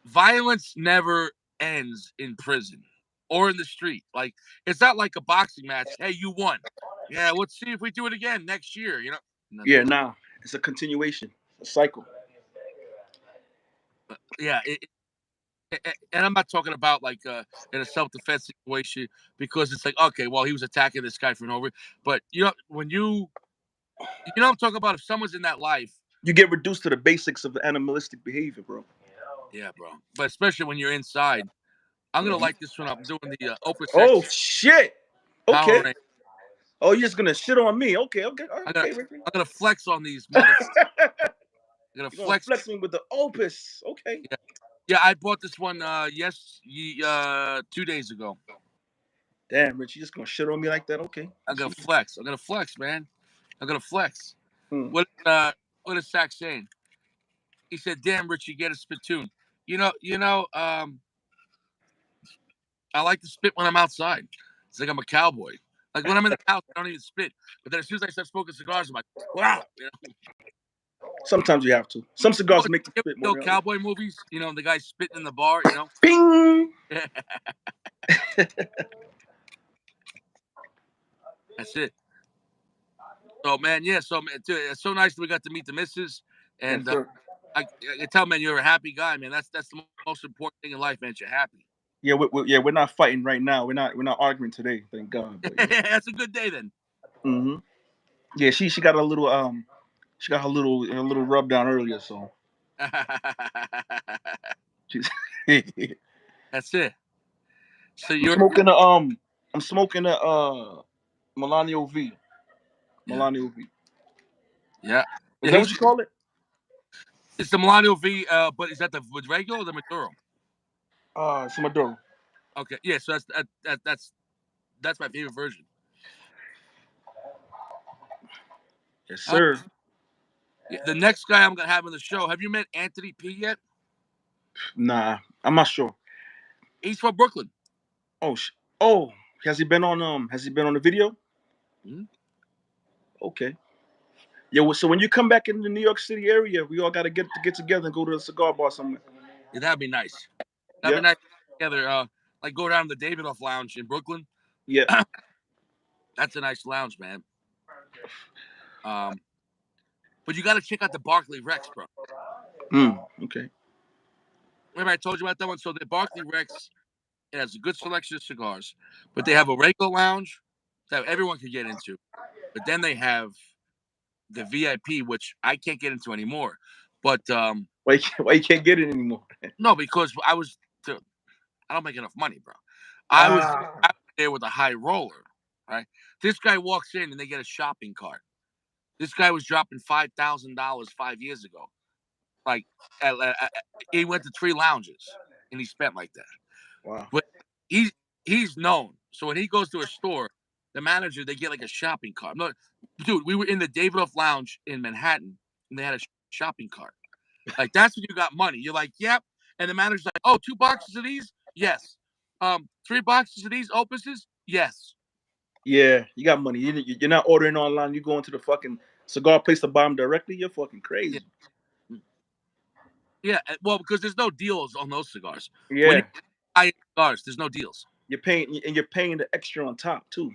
violence never ends in prison or in the street. Like, it's not like a boxing match. Hey, you won. Yeah, let's see if we do it again next year. No, yeah. Nah, it's a continuation, a cycle. yeah. And I'm not talking about like in a self-defense situation, because it's like, okay, well, he was attacking this guy for no reason. But when I'm talking about, if someone's in that life. You get reduced to the basics of the animalistic behavior, bro. Yeah, bro. But especially when you're inside. I'm gonna light this one up. I'm doing the Opus Oh X shit. Power Okay. Range. Oh, you're just gonna shit on me? Okay, okay, I'm gonna okay, Ricky. I'm gonna flex on these motherfuckers. I'm gonna You're gonna flex. flex me with the opus. Okay. Yeah, yeah. I bought this one 2 days ago. Damn, Rich, you just gonna shit on me like that? Okay. I'm gonna flex. I'm gonna flex, man. I'm gonna flex. Hmm. What is Sack saying? He said, "Damn, Rich, you get a spittoon." I like to spit when I'm outside. It's like I'm a cowboy. Like when I'm in the house, I don't even spit. But then as soon as I start smoking cigars, I'm like, wow. Sometimes you have to. Some cigars make the You spit know more. cowboy movies? The guy spitting in the bar, Ping. That's it. So, man, yeah. So, man, it's so nice that we got to meet the missus. And Yes, I tell, man, you're a happy guy, man. That's the most important thing in life, man. You're happy. yeah, we're not fighting right now. We're not arguing today, thank God. But, yeah. That's a good day then. Mm-hmm. Yeah, she got a little she got her little rub down earlier, so she's That's it. So I'm smoking I'm smoking a Melania V. Melania V. Yeah. Is that what you call it? It's the Milano V, but is that the regular or the Maduro? It's a Maduro. Okay, yeah. So that's my favorite version. Yes, sir. The next guy I'm gonna have on the show. Have you met Anthony P yet? Nah, I'm not sure. He's from Brooklyn. Oh, has he been on the video? Mm-hmm. Okay. Yeah, well, so when you come back in the New York City area, we all got to get together and go to a cigar bar somewhere. Yeah, that'd be nice. That'd be nice together. Like go down to the Davidoff Lounge in Brooklyn. Yeah. That's a nice lounge, man. But you got to check out the Barclay Rex, bro. Okay. Remember I told you about that one? So the Barclay Rex, it has a good selection of cigars, but they have a regular lounge that everyone can get into. But then they have the VIP, which I can't get into anymore. But why you can't get it anymore? No, because I don't make enough money, bro. I was there with a high roller, right? This guy walks in and they get a shopping cart. This guy was dropping $5,000 5 years ago. Like he went to 3 lounges and he spent like that. Wow. But he's known. So when he goes to a store, the manager, they get like a shopping cart. Dude, we were in the Davidoff Lounge in Manhattan and they had a shopping cart. Like that's when you got money. You're like, yep. And the manager's like, oh, 2 boxes of these? Yes. 3 boxes of these opuses? Yes. Yeah, you got money. You're not ordering online. You're going to the fucking cigar place to buy them directly. You're fucking crazy. Yeah. Well, because there's no deals on those cigars. Yeah. buy cigars. There's no deals. You're paying the extra on top too.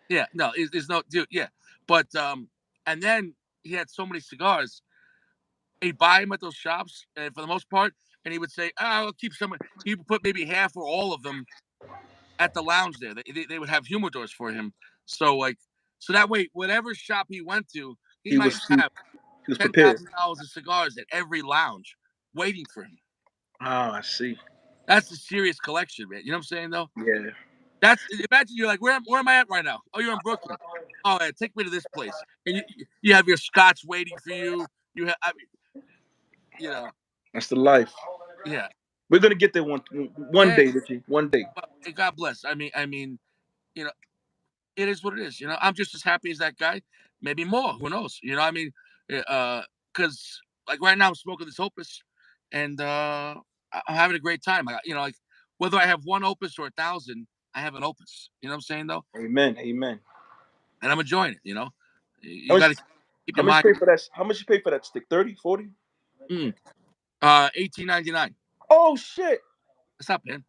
Yeah, no, there's no dude. Yeah, but and then he had so many cigars. He'd buy them at those shops, and for the most part, and he would say, "Oh, I'll keep some." He would put maybe half or all of them at the lounge there. They would have humidors for him, so so that way, whatever shop he went to, he He might was have prepared. $10,000 of cigars at every lounge waiting for him. Oh, I see. That's a serious collection, man. You know what I'm saying, though? Yeah. That's imagine you're like, where am I at right now? Oh, you're in Brooklyn. Oh, yeah, take me to this place, and you have your scotch waiting for you. You have, I mean, you know, That's the life. yeah, We're gonna get there one yeah. day, Richie. One day. Well, God bless. I mean, you know, it is what it is. You know, I'm just as happy as that guy, maybe more. Who knows? You know, I mean, because like right now I'm smoking this Opus, and I'm having a great time. You know, like whether I have one Opus or 1,000, I have an Opus. You know what I'm saying though? Amen. Amen. And I'm enjoying it. You know, How you got much, to keep how your much mind. you pay for that? How much you pay for that stick? 30, 40? 18.99. Oh shit! What's up, man?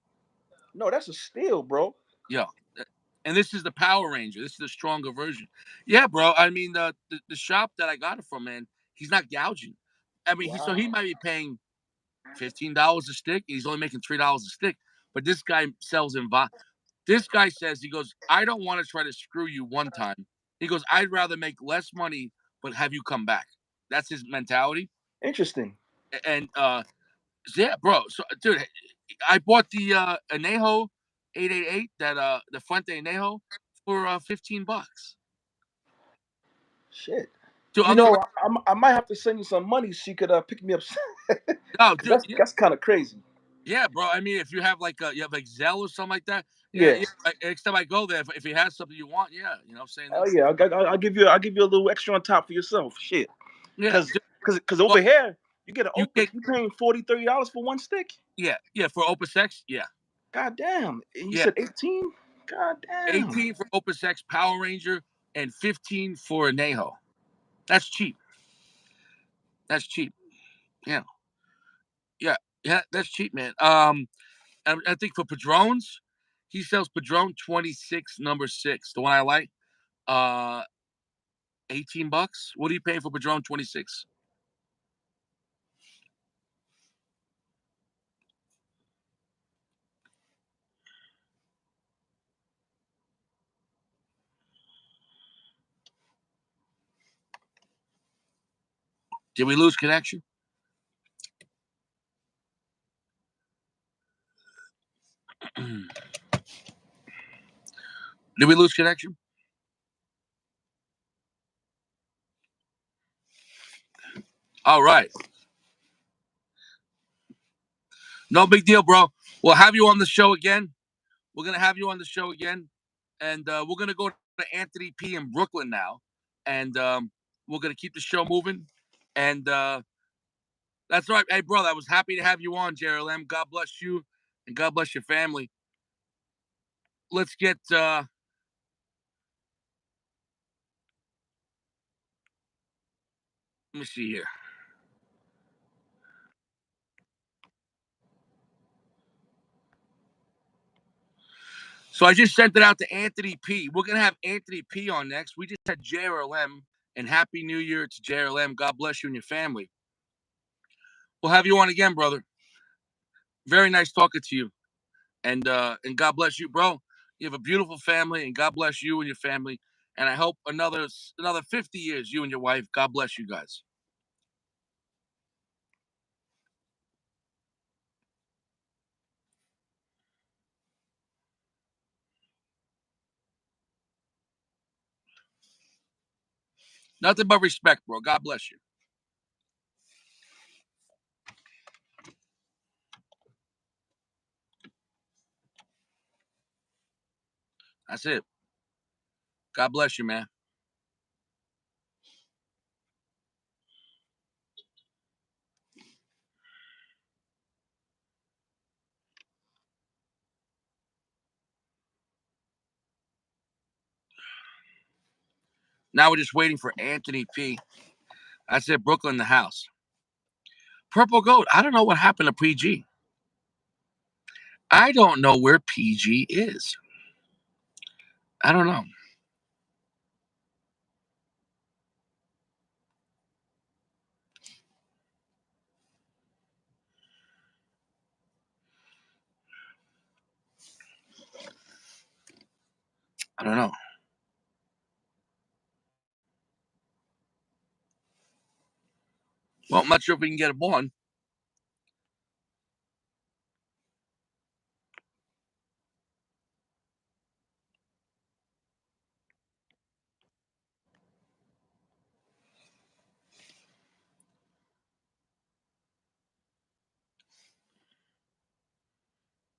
No, that's a steal, bro. Yo, and this is the Power Ranger. This is the stronger version. Yeah, bro. I mean, the shop that I got it from, man, he's not gouging. I mean, so he might be paying $15 a stick. He's only making $3 a stick. But this guy sells in This guy says, he goes, I don't want to try to screw you one time. He goes, I'd rather make less money but have you come back. That's his mentality. Interesting. And yeah, bro. So, dude, I bought the Anejo 888, that the Fuente Anejo, for $15. Shit. To You other, know, I might have to send you some money so you could pick me up. oh, 'Cause dude, that's kind of crazy. yeah, bro. I mean, if you have like Zelle or something like that, yeah, Yeah. yeah. Next time I go there, if he has something you want, yeah, you know what I'm saying? Oh yeah. I'll give you a little extra on top for yourself. Shit. Yeah, Cause well, over here you get an you Opus. get, You paying $40, $30 for one stick. yeah, for Opus X, yeah, God damn. And you yeah, said 18. God damn. 18 for Opus X Power Ranger and 15 for Anejo. That's cheap. That's cheap. Yeah, yeah, yeah. That's cheap, man. I think for Padrones, he sells Padron 26 number 6, the one I like. Uh, $18. What are you paying for Padron 26? Did we lose connection? Did we lose connection? All right. No big deal, bro. We'll have you on the show again. We're going to have you on the show again. And we're going to go to Anthony P. in Brooklyn now. And we're going to keep the show moving. And that's right. Hey, brother, I was happy to have you on, JRLM. God bless you. And God bless your family. Let's get... let me see here. So I just sent it out to Anthony P. We're going to have Anthony P on next. We just had JRLM, and Happy New Year to JRLM. God bless you and your family. We'll have you on again, brother. Very nice talking to you. And God bless you, bro. You have a beautiful family, and God bless you and your family. And I hope another 50 years, you and your wife. God bless you guys. Nothing but respect, bro. God bless you. That's it. God bless you, man. Now we're just waiting for Anthony P. That's it. Brooklyn in the house. Purple Goat. I don't know what happened to PG. I don't know where PG is. I don't know. I don't know. Well, I'm not sure if we can get him on.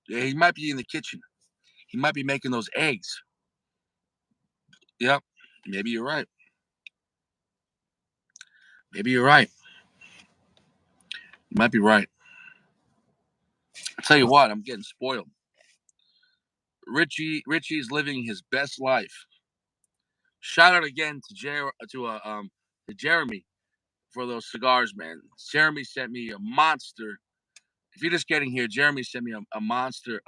Yeah, he might be in the kitchen. He might be making those eggs. Yep. Maybe you're right. Maybe you're right. You might be right. I'll tell you what, I'm getting spoiled. Richie's living his best life. Shout out again to Jeremy for those cigars, man. Jeremy sent me a monster. If you're just getting here, Jeremy sent me a monster.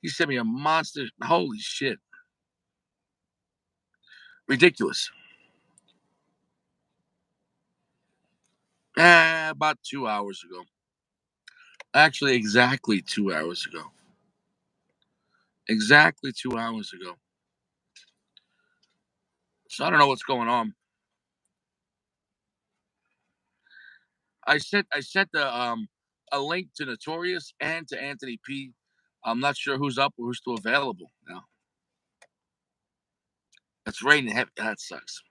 He sent me a monster. Holy shit. Ridiculous. About 2 hours ago. Actually, exactly 2 hours ago. Exactly 2 hours ago. So I don't know what's going on. I sent a link to Notorious and to Anthony P. I'm not sure who's up or who's still available now. It's raining heavy. That sucks.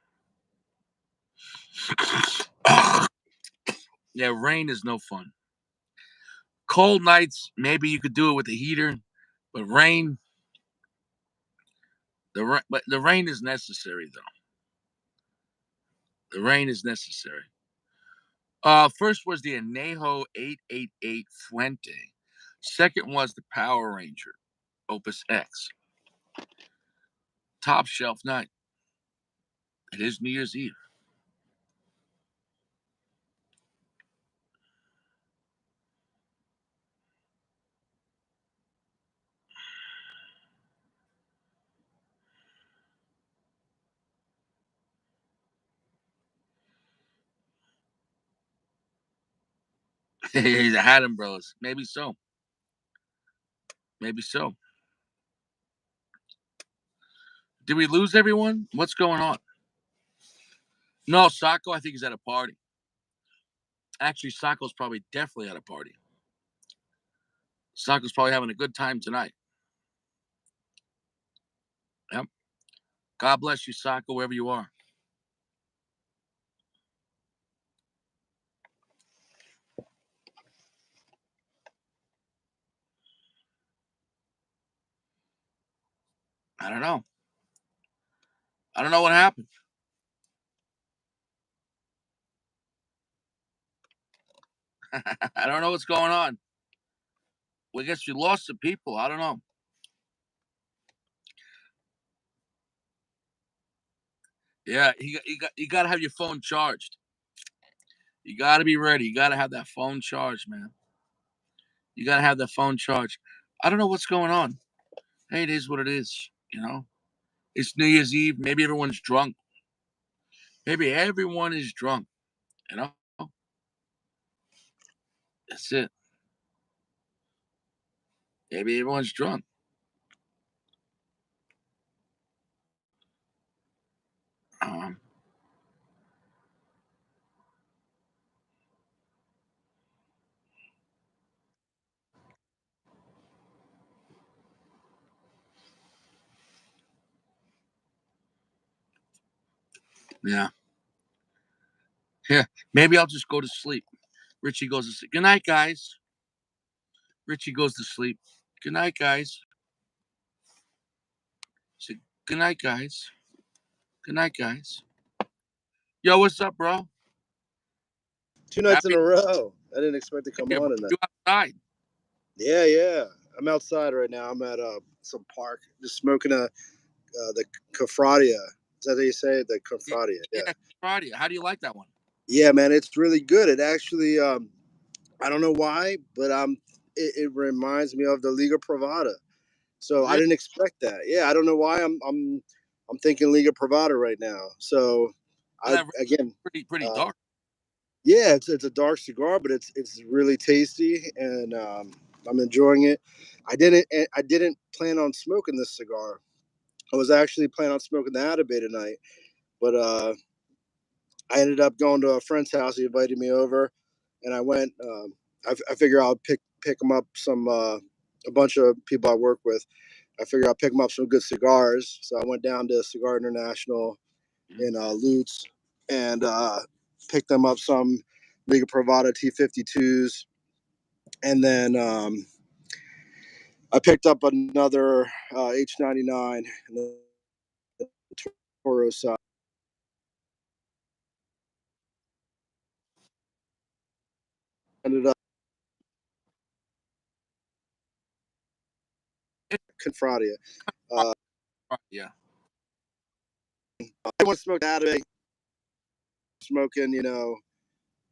Yeah, rain is no fun. Cold nights, maybe you could do it with the heater, but rain, but the rain is necessary though. The rain is necessary. First was the Anejo 888 Fuente. Second was the Power Ranger Opus X. Top shelf night. It is New Year's Eve. The Haddon Brothers. Maybe so. Maybe so. Did we lose everyone? What's going on? No, Sacco, I think he's at a party. Actually, Sacco's probably definitely at a party. Sacco's probably having a good time tonight. Yep. God bless you, Sacco, wherever you are. I don't know. I don't know what happened. I don't know what's going on. Well, I guess we lost some people. I don't know. Yeah, you got to have your phone charged. You got to be ready. You got to have that phone charged, man. You got to have that phone charged. I don't know what's going on. Hey, it is what it is. You know, it's New Year's Eve. Maybe everyone's drunk. Maybe everyone is drunk. You know, that's it. Maybe everyone's drunk. Um, yeah. Yeah. Maybe I'll just go to sleep. Richie goes to sleep. Good night, guys. Richie goes to sleep. Good night, guys. Say, good night, guys. Good night, guys. Yo, what's up, bro? 2 nights in Happy a row. I didn't expect to come New Year, on bro. tonight. You outside? Yeah. I'm outside right now. I'm at some park, just smoking the Confradia. Is that how you say it? The Confradia. Yeah, Friday. How do you like that one? Yeah, man, it's really good. It actually, I don't know why, but it reminds me of the Liga Privada. So I Really? didn't expect that. Yeah, I don't know why I'm thinking Liga Privada right now. So Well, I that again, pretty dark. yeah, it's a dark cigar, but it's really tasty, and I'm enjoying it. I didn't plan on smoking this cigar. I was actually planning on smoking the Atabey tonight, but I ended up going to a friend's house. He invited me over, and I went. I figure I'll pick him up some a bunch of people I work with. I figure I'll pick them up some good cigars. So I went down to Cigar International in Lutz and picked them up some Liga Privada T52s, and then I picked up another H99 and the Toro side. Ended up Confradia. Yeah. I want to smoke Atabey, smoking,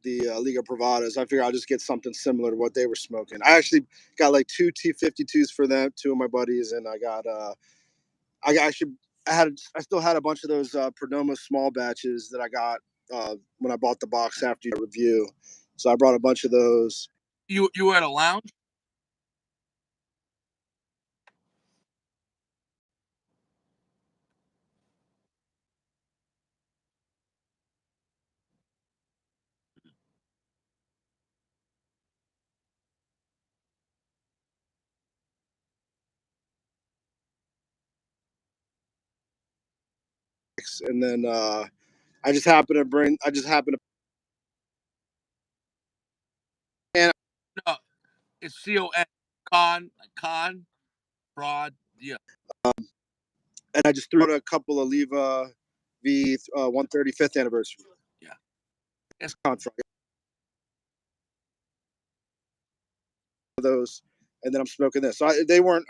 the Liga Privadas. I figure I'll just get something similar to what they were smoking. I actually got like two T52s for them, two of my buddies, and I got I still had a bunch of those Perdomo small batches that I got when I bought the box after your review. So I brought a bunch of those. You were at a lounge? And then I just happened to and No, it's con fraud. Yeah. I just threw out a couple of Leva V 135th anniversary. Yeah. It's Contract those, and then I'm smoking this. So I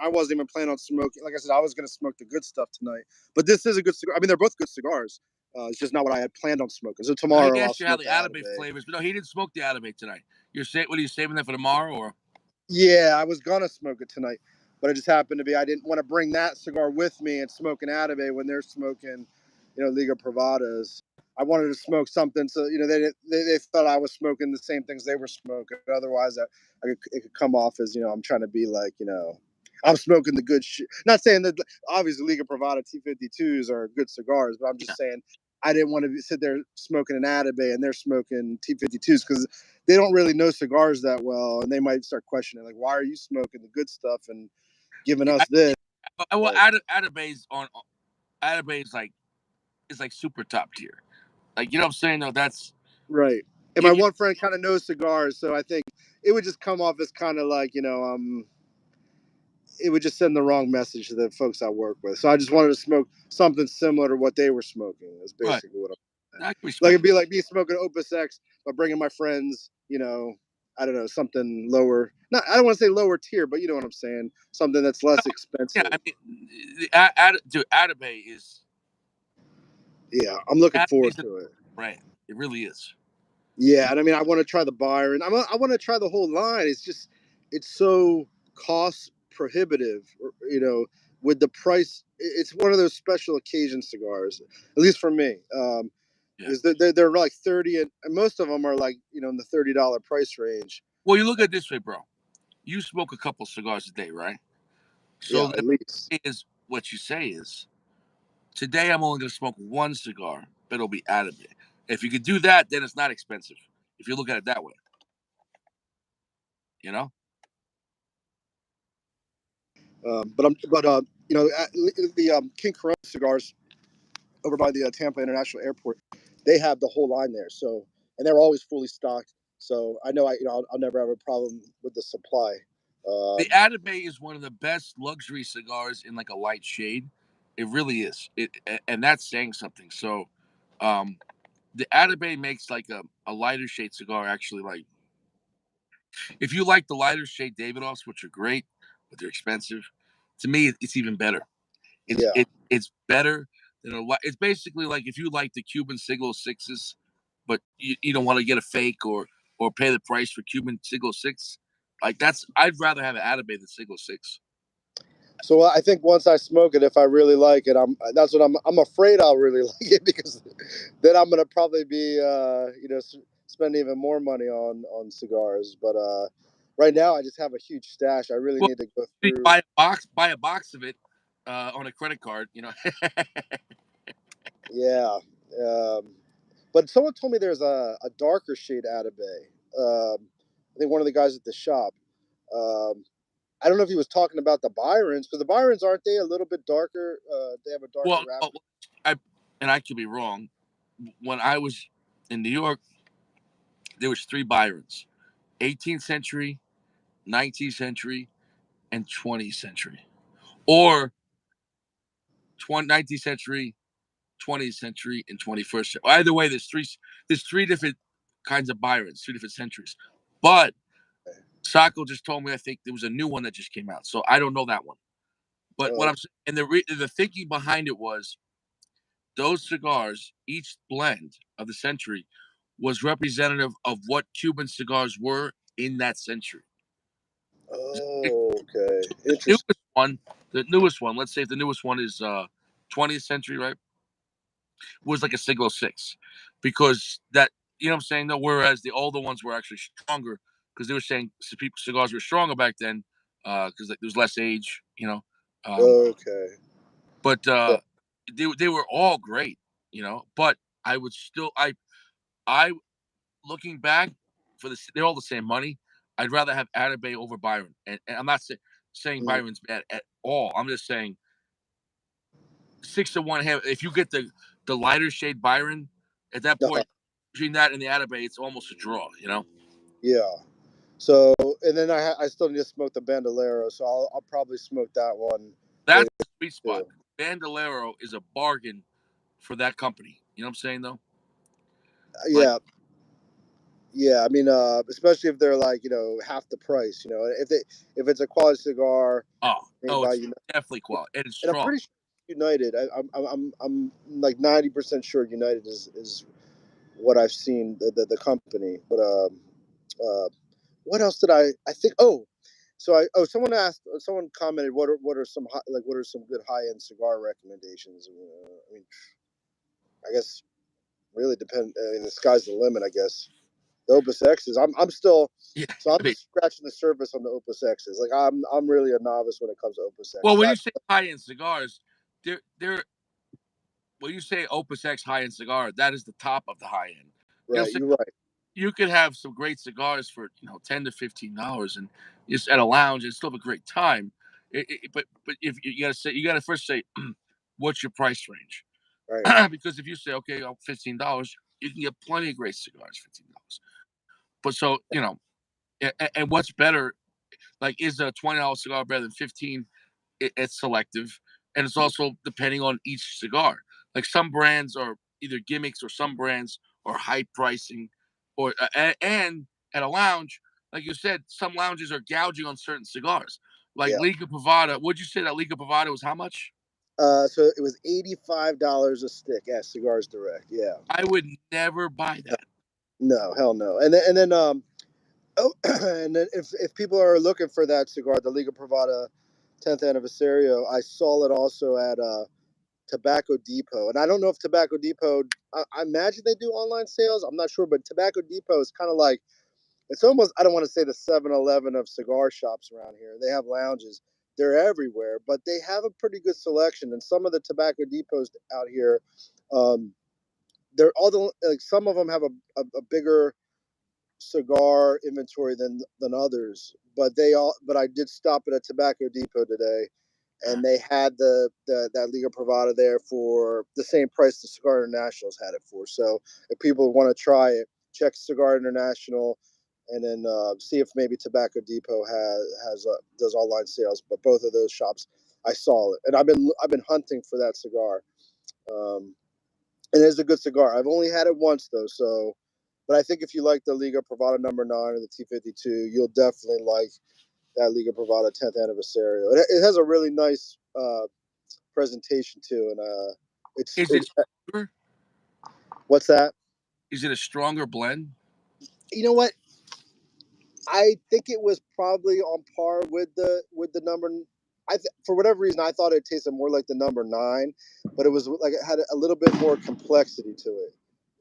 wasn't even planning on smoking. Like I said, I was going to smoke the good stuff tonight, but this is a good cigar. I mean, they're both good cigars. It's just not what I had planned on smoking. So I tomorrow I'll asked you how smoke the the Atabey Atabey. flavors, but no, he didn't smoke the Atabey tonight. What are you saving that for tomorrow or? Yeah, I was gonna smoke it tonight, but it just happened to be I didn't want to bring that cigar with me and smoke an Atabey when they're smoking, Liga Privadas. I wanted to smoke something so they thought I was smoking the same things they were smoking. Otherwise, it could come off as I'm trying to be like I'm smoking the good shit. Not saying that obviously Liga Privada T52s are good cigars, but I'm Yeah. just saying I didn't want to sit there smoking an Atabey and they're smoking T52s because they don't really know cigars that well, and they might start questioning like, why are you smoking the good stuff and giving us this? Well, But, Atabey is like super top tier. Like, you know what I'm saying? No, that's right. And my one friend kind of knows cigars, so I think it would just come off as kind of like it would just send the wrong message to the folks I work with. So I just wanted to smoke something similar to what they were smoking. Is right. basically what I'm. I can Like respect. it'd be like me smoking Opus X, but bringing my friends, I don't know, something lower. Not, I don't want to say lower tier, but you know what I'm saying. Something that's less Yeah, expensive. I mean, dude, Atabey is. Yeah, I'm looking forward Atabey's a to it. brand. It really is. Yeah, and I mean, I want to try the Byron. I want to try the whole line. It's so cost prohibitive, with the price. It's one of those special occasion cigars, at least for me. Yeah. Is they're like 30, and most of them are like in the $30 price range. Well, you look at it this way, bro. You smoke a couple cigars a day, right? Yeah, So at least. is what you say is today I'm only going to smoke one cigar, but it'll be Atabey. If you could do that, then it's not expensive. If you look at it that way, you know. The King Corona cigars over by the Tampa International Airport, they have the whole line there. So, and they're always fully stocked. So I know I'll never have a problem with the supply. The Atabey is one of the best luxury cigars in like a light shade. It really is. And that's saying something. So, the Atabey makes like a lighter shade cigar. Actually, like if you like the lighter shade Davidoffs, which are great, but they're expensive, to me it's even better. It's better than it's basically like if you like the Cuban Siglo sixes, but you don't want to get a fake or pay the price for Cuban Siglo six. Like I'd rather have an Atabey than Siglo 6. So I think once I smoke it, if I really like it, that's what I'm afraid I'll really like it, because then I'm gonna probably be spend even more money on cigars. But right now I just have a huge stash. I really need to go You through. buy a box of it on a credit card, you know. Yeah, but someone told me there's a darker shade Atabey. I think one of the guys at the shop. I don't know if he was talking about the Byrons, because the Byrons, aren't they a little bit darker? They have a darker wrap. I could be wrong. When I was in New York, there was 3 Byrons: 18th century, 19th century, and 20th century, or 19th century, 20th century, and 21st century. Either way, there's three different kinds of Byrons, 3 different centuries. But Sacco just told me I think there was a new one that just came out, so I don't know that one. But what I'm saying, and the thinking behind it was, those cigars, each blend of the century, was representative of what Cuban cigars were in that century. Oh, okay. The Interesting. newest one, let's say if the newest one is 20th century, right, was like a Siglo 6, because that, you know what I'm saying, though, whereas the older ones were actually stronger, because they were saying cigars were stronger back then, because there was less age, you know. Okay. But Yeah. they were all great, you know. But I would still I looking back, they're all the same money. I'd rather have Atabey over Byron, and I'm not saying Byron's bad at all. I'm just saying 6 to 1. If you get the lighter shade Byron, at that point, between that and the Atabey, it's almost a draw, you know. Yeah. So, and then I still need to smoke the Bandolero, so I'll probably smoke that one. That's the sweet spot. Bandolero is a bargain for that company. You know what I'm saying, though? Yeah. Yeah, I mean, especially if they're like, half the price. If it's a quality cigar, it's definitely quality, and it's strong. And I'm pretty sure United. I'm like 90% sure United is what I've seen the company. But what else did I think? Someone commented, what are some good high end cigar recommendations? I mean, I guess really depend. I mean, the sky's the limit, I guess. The Opus X's. I'm still. Yeah, so I'm just scratching the surface on the Opus X's. Like I'm really a novice when it comes to Opus X. Well, when you say high end cigars, they're when you say Opus X high end cigar, that is the top of the high end. Right, you're right. You could have some great cigars for $10 to $15, and just at a lounge and still have a great time. But if you gotta first say, what's your price range? Right. Because if you say, okay, $15, you can get plenty of great cigars, $15. But so and what's better? Like, is a $20 cigar better than 15? It's selective, and it's also depending on each cigar. Like, some brands are either gimmicks, or some brands are high pricing, or and at a lounge, like you said, some lounges are gouging on certain cigars. Like Liga Privada. Would you say that Liga Privada was how much? So it was $85 a stick at Cigars Direct. Yeah. I would never buy that. No, hell no. And then and then if people are looking for that cigar, the Liga Privada 10th Anniversario, I saw it also at Tobacco Depot. And I don't know if Tobacco Depot, I imagine they do online sales. I'm not sure, but Tobacco Depot is kind of like, it's almost, I don't want to say the 7-Eleven of cigar shops around here. They have lounges. They're everywhere, but they have a pretty good selection. And some of the Tobacco Depots out here, they're all some of them have a bigger cigar inventory than others. But I did stop at a Tobacco Depot today, and they had that Liga Privada there for the same price the Cigar Internationals had it for. So if people want to try it, check Cigar International, and then see if maybe Tobacco Depot does online sales. But both of those shops, I saw it, and I've been hunting for that cigar. And it's a good cigar. I've only had it once though, so. But I think if you like the Liga Privada number 9 or the T52, you'll definitely like that Liga Privada 10th Anniversario. It has a really nice presentation too, and what's that? Is it a stronger blend? You know what? I think it was probably on par with the number. For whatever reason, I thought it tasted more like the number 9, but it was like it had a little bit more complexity to it,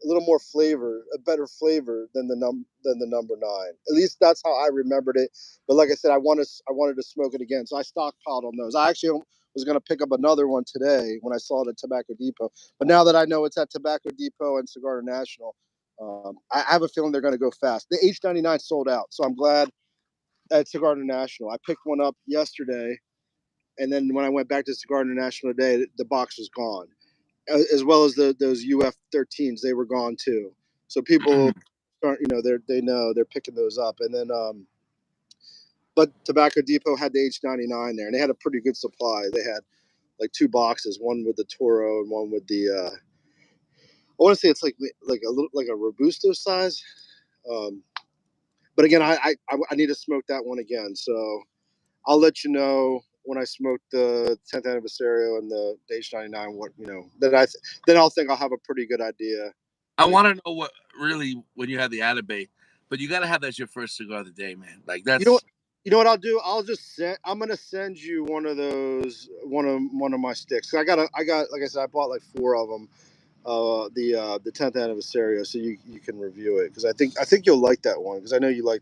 a little more flavor, a better flavor than the number 9. At least that's how I remembered it. But like I said, I wanted to smoke it again, so I stockpiled on those. I actually was going to pick up another one today when I saw it at Tobacco Depot, but now that I know it's at Tobacco Depot and Cigar International, I have a feeling they're going to go fast. The H99 sold out, so I'm glad at Cigar International. I picked one up yesterday, and then when I went back to Cigar International today, the box was gone, as well as those UF13s. They were gone too. So people aren't, they know they're picking those up, and then but Tobacco Depot had the H99 there, and they had a pretty good supply. They had like 2 boxes, one with the Toro and one with the. I want to say it's like a little like a Robusto size. But again, I need to smoke that one again. So I'll let you know when I smoke the 10th Anniversario and the H99. What then I'll think I'll have a pretty good idea. I want to know what really when you have the Atabey, but you got to have that as your first cigar of the day, man. Like that's. You know what I'll do? I'm gonna send you one of those one of my sticks. I got like I said, I bought like 4 of them. The 10th Anniversario, so you can review it because I think you'll like that one because I know you like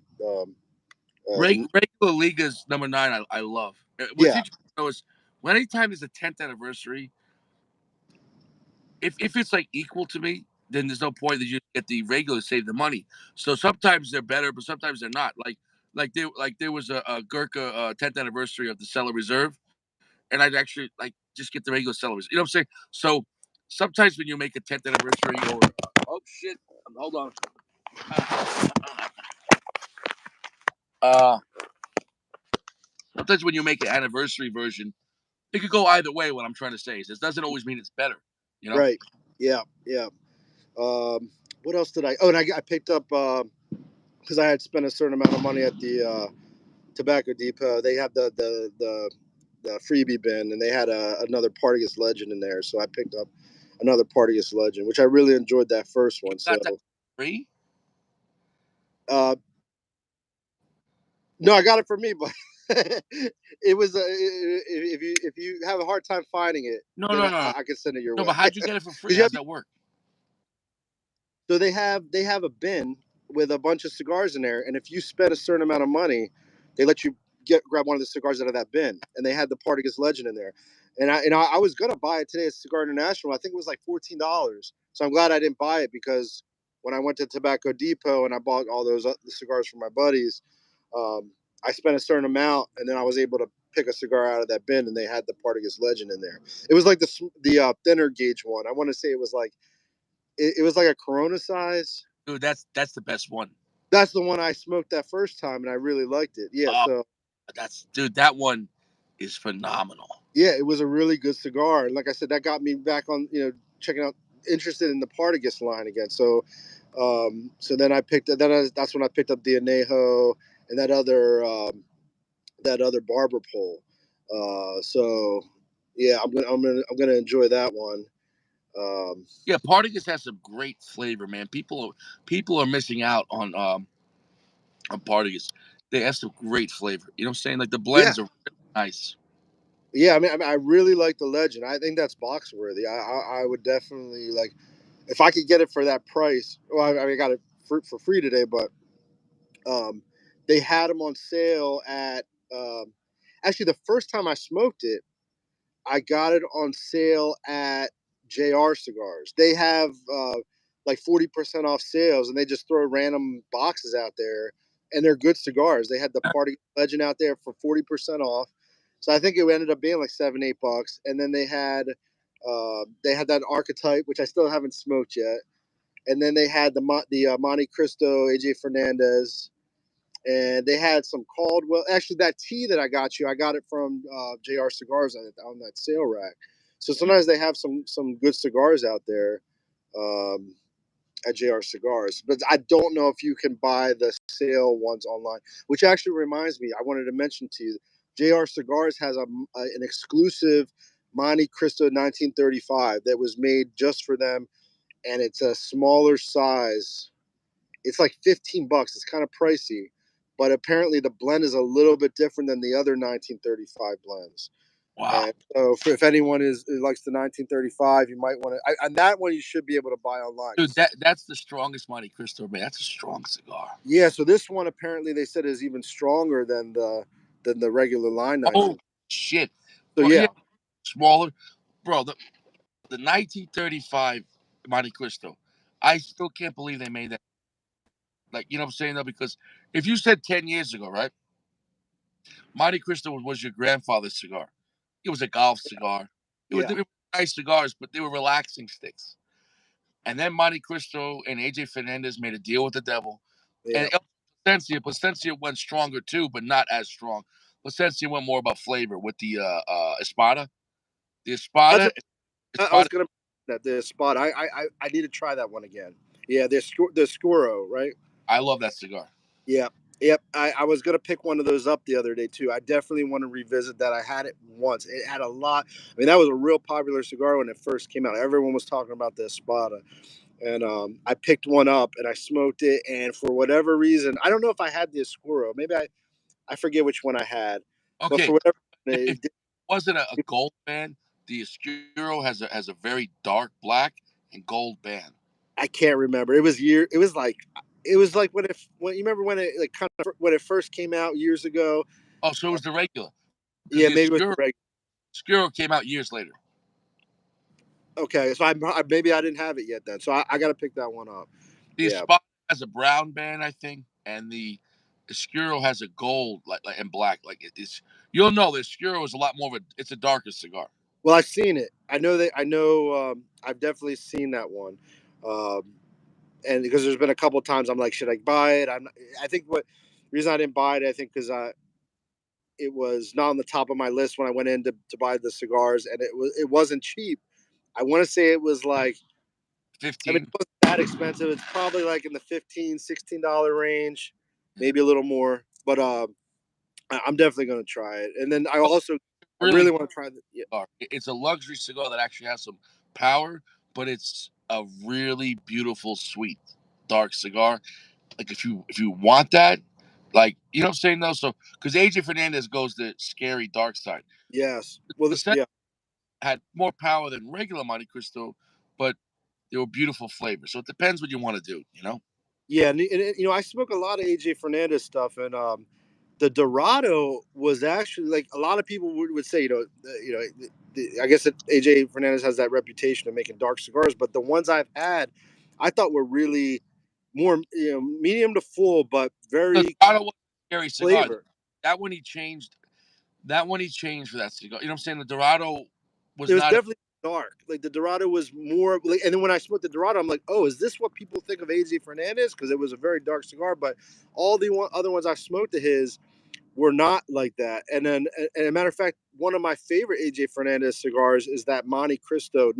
regular Liga's number 9. I love. What's interesting though is when anytime there's a 10th anniversary, if it's like equal to me, then there's no point that you get the regular to save the money. So sometimes they're better, but sometimes they're not. There was a Gurkha 10th anniversary of the Cellar Reserve, and I'd actually like just get the regular Cellar Reserve. You know what I'm saying? So sometimes when you make a 10th anniversary or oh shit, hold on. Sometimes when you make an anniversary version, it could go either way. What I'm trying to say is this doesn't always mean it's better. You know? Right. Yeah. Yeah. What else did I? Oh, and I picked up because I had spent a certain amount of money at the Tobacco Depot. They have the freebie bin, and they had another Partagas Legend in there. So I picked up another Partagas Legend, which I really enjoyed that first one. So free? No, I got it for me, but it was if you have a hard time finding it, no, I can send it your way. No, but how'd you get it for free? How does that work? So they have a bin with a bunch of cigars in there, and if you spend a certain amount of money, they let you grab one of the cigars out of that bin, and they had the Partagas Legend in there. And I was gonna buy it today at Cigar International. I think it was like $14. So I'm glad I didn't buy it because when I went to Tobacco Depot and I bought all those cigars for my buddies, I spent a certain amount, and then I was able to pick a cigar out of that bin, and they had the Partagas Legend in there. It was like the thinner gauge one. I want to say it was like it was like a Corona size. Dude, that's the best one. That's the one I smoked that first time, and I really liked it. Yeah, so that one is phenomenal. Yeah, it was a really good cigar, and like I said, that got me back on checking out, interested in the Partagas line again. So, so then I picked that's when I picked up the Anejo and that other barber pole. So yeah, I'm gonna enjoy that one. Yeah, Partagas has some great flavor, man. People are missing out on Partagas. They have some great flavor. You know what I'm saying? Like the blends are really nice. Yeah, I mean, I really like the Legend. I think that's box worthy. I would definitely like if I could get it for that price. Well, I got it for free today, but they had them on sale at. Actually, the first time I smoked it, I got it on sale at JR Cigars. They have like 40% off sales, and they just throw random boxes out there, and they're good cigars. They had the Party Legend out there for 40% off. So I think it ended up being like $7-8, and then they had that Archetype, which I still haven't smoked yet, and then they had the Monte Cristo AJ Fernandez, and they had some Caldwell. Actually, that tea that I got you, I got it from JR Cigars on that sale rack. So sometimes they have some good cigars out there at JR Cigars, but I don't know if you can buy the sale ones online. Which actually reminds me, I wanted to mention to you, JR Cigars has an exclusive Monte Cristo 1935 that was made just for them, and it's a smaller size. It's like $15. It's kind of pricey, but apparently the blend is a little bit different than the other 1935 blends. Wow. And so, if anyone likes the 1935, you might want to. And that one you should be able to buy online. Dude, that's the strongest Monte Cristo, man. That's a strong cigar. Yeah, so this one apparently they said is even stronger than the regular line 19. Oh shit! So Well, yeah, smaller, bro. The 1935 Monte Cristo, I still can't believe they made that. Like, you know what I'm saying though, because if you said 10 years ago, right, Monte Cristo was your grandfather's cigar. It was a golf cigar. They were nice cigars, but they were relaxing sticks. And then Monte Cristo and AJ Fernandez made a deal with the devil. yeah. And Plasencia went stronger too, but not as strong. Plasencia went more about flavor with the Espada. The Espada. I was gonna that the spot. I need to try that one again. Yeah, the Scuro, right? I love that cigar. Yeah. Yep. I was gonna pick one of those up the other day too. I definitely want to revisit that. I had it once. It had a lot. I mean, that was a real popular cigar when it first came out. Everyone was talking about the Espada. And I picked one up and I smoked it. And for whatever reason, I don't know if I had the Escuro. Maybe I forget which one I had. Okay. But for whatever reason, it wasn't a gold band. The Escuro has a very dark black and gold band. I can't remember. It was like when you remember when it like kind of when it first came out years ago. Oh, so it was the regular. Yeah, maybe it was the regular. Escuro came out years later. Okay, so maybe I didn't have it yet then. So I got to pick that one up. The Espada has a brown band, I think, and the Escuro has a gold like and black. Like it's you'll know the Escuro is a lot more of it's a darker cigar. Well, I've seen it. I know I've definitely seen that one. And because there's been a couple of times I'm like, should I buy it? I think the reason I didn't buy it, I think because it was not on the top of my list when I went in to buy the cigars, and it wasn't cheap. I want to say it was like 15. I mean, it wasn't that expensive. It's probably like in the $15-$16 range, maybe a little more. But I'm definitely going to try it. And then I really want to try the. Yeah. It's a luxury cigar that actually has some power, but it's a really beautiful, sweet, dark cigar. Like if you want that, like you know what I'm saying though. So because AJ Fernandez goes the scary dark side. Yes. Well, had more power than regular Monte Cristo, but they were beautiful flavors. So it depends what you want to do, you know? Yeah, and I smoke a lot of AJ Fernandez stuff, and the Dorado was actually like a lot of people would say, I guess that AJ Fernandez has that reputation of making dark cigars, but the ones I've had, I thought were really more, medium to full, but very the Dorado was a scary cigar. Flavor. That one he changed. That one he changed for that cigar. You know what I'm saying? The Dorado was definitely dark. Like the Dorado was more like, and then when I smoked the Dorado, I'm like, oh, is this what people think of AJ Fernandez? Because it was a very dark cigar. But all the other ones I smoked of his were not like that. And then, and a matter of fact, one of my favorite AJ Fernandez cigars is that Monte Cristo.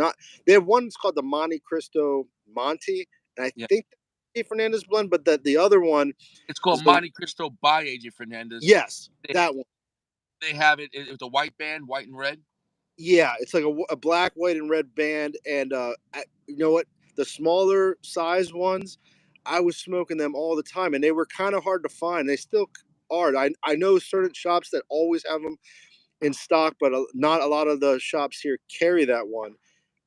They have one called the Monte Cristo Monte, and I think AJ Fernandez blend, but the other one, it's called Monte Cristo by AJ Fernandez. Yes, that one. They have it with a white band, white and red. Yeah, it's like a black, white, and red band. And you know what? The smaller size ones, I was smoking them all the time, and they were kind of hard to find. They still are. I know certain shops that always have them in stock, but not a lot of the shops here carry that one.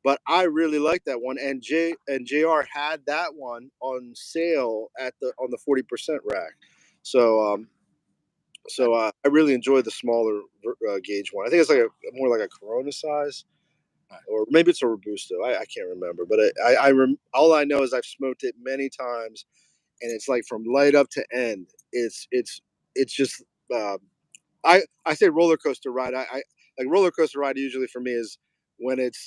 But I really like that one, and JR had that one on sale on the 40% rack. So I really enjoy the smaller gauge one. I think it's like more like a Corona size, or maybe it's a Robusto. I can't remember, but all I know is I've smoked it many times, and it's like from light up to end. It's just I say roller coaster ride. I like roller coaster ride usually for me is when it's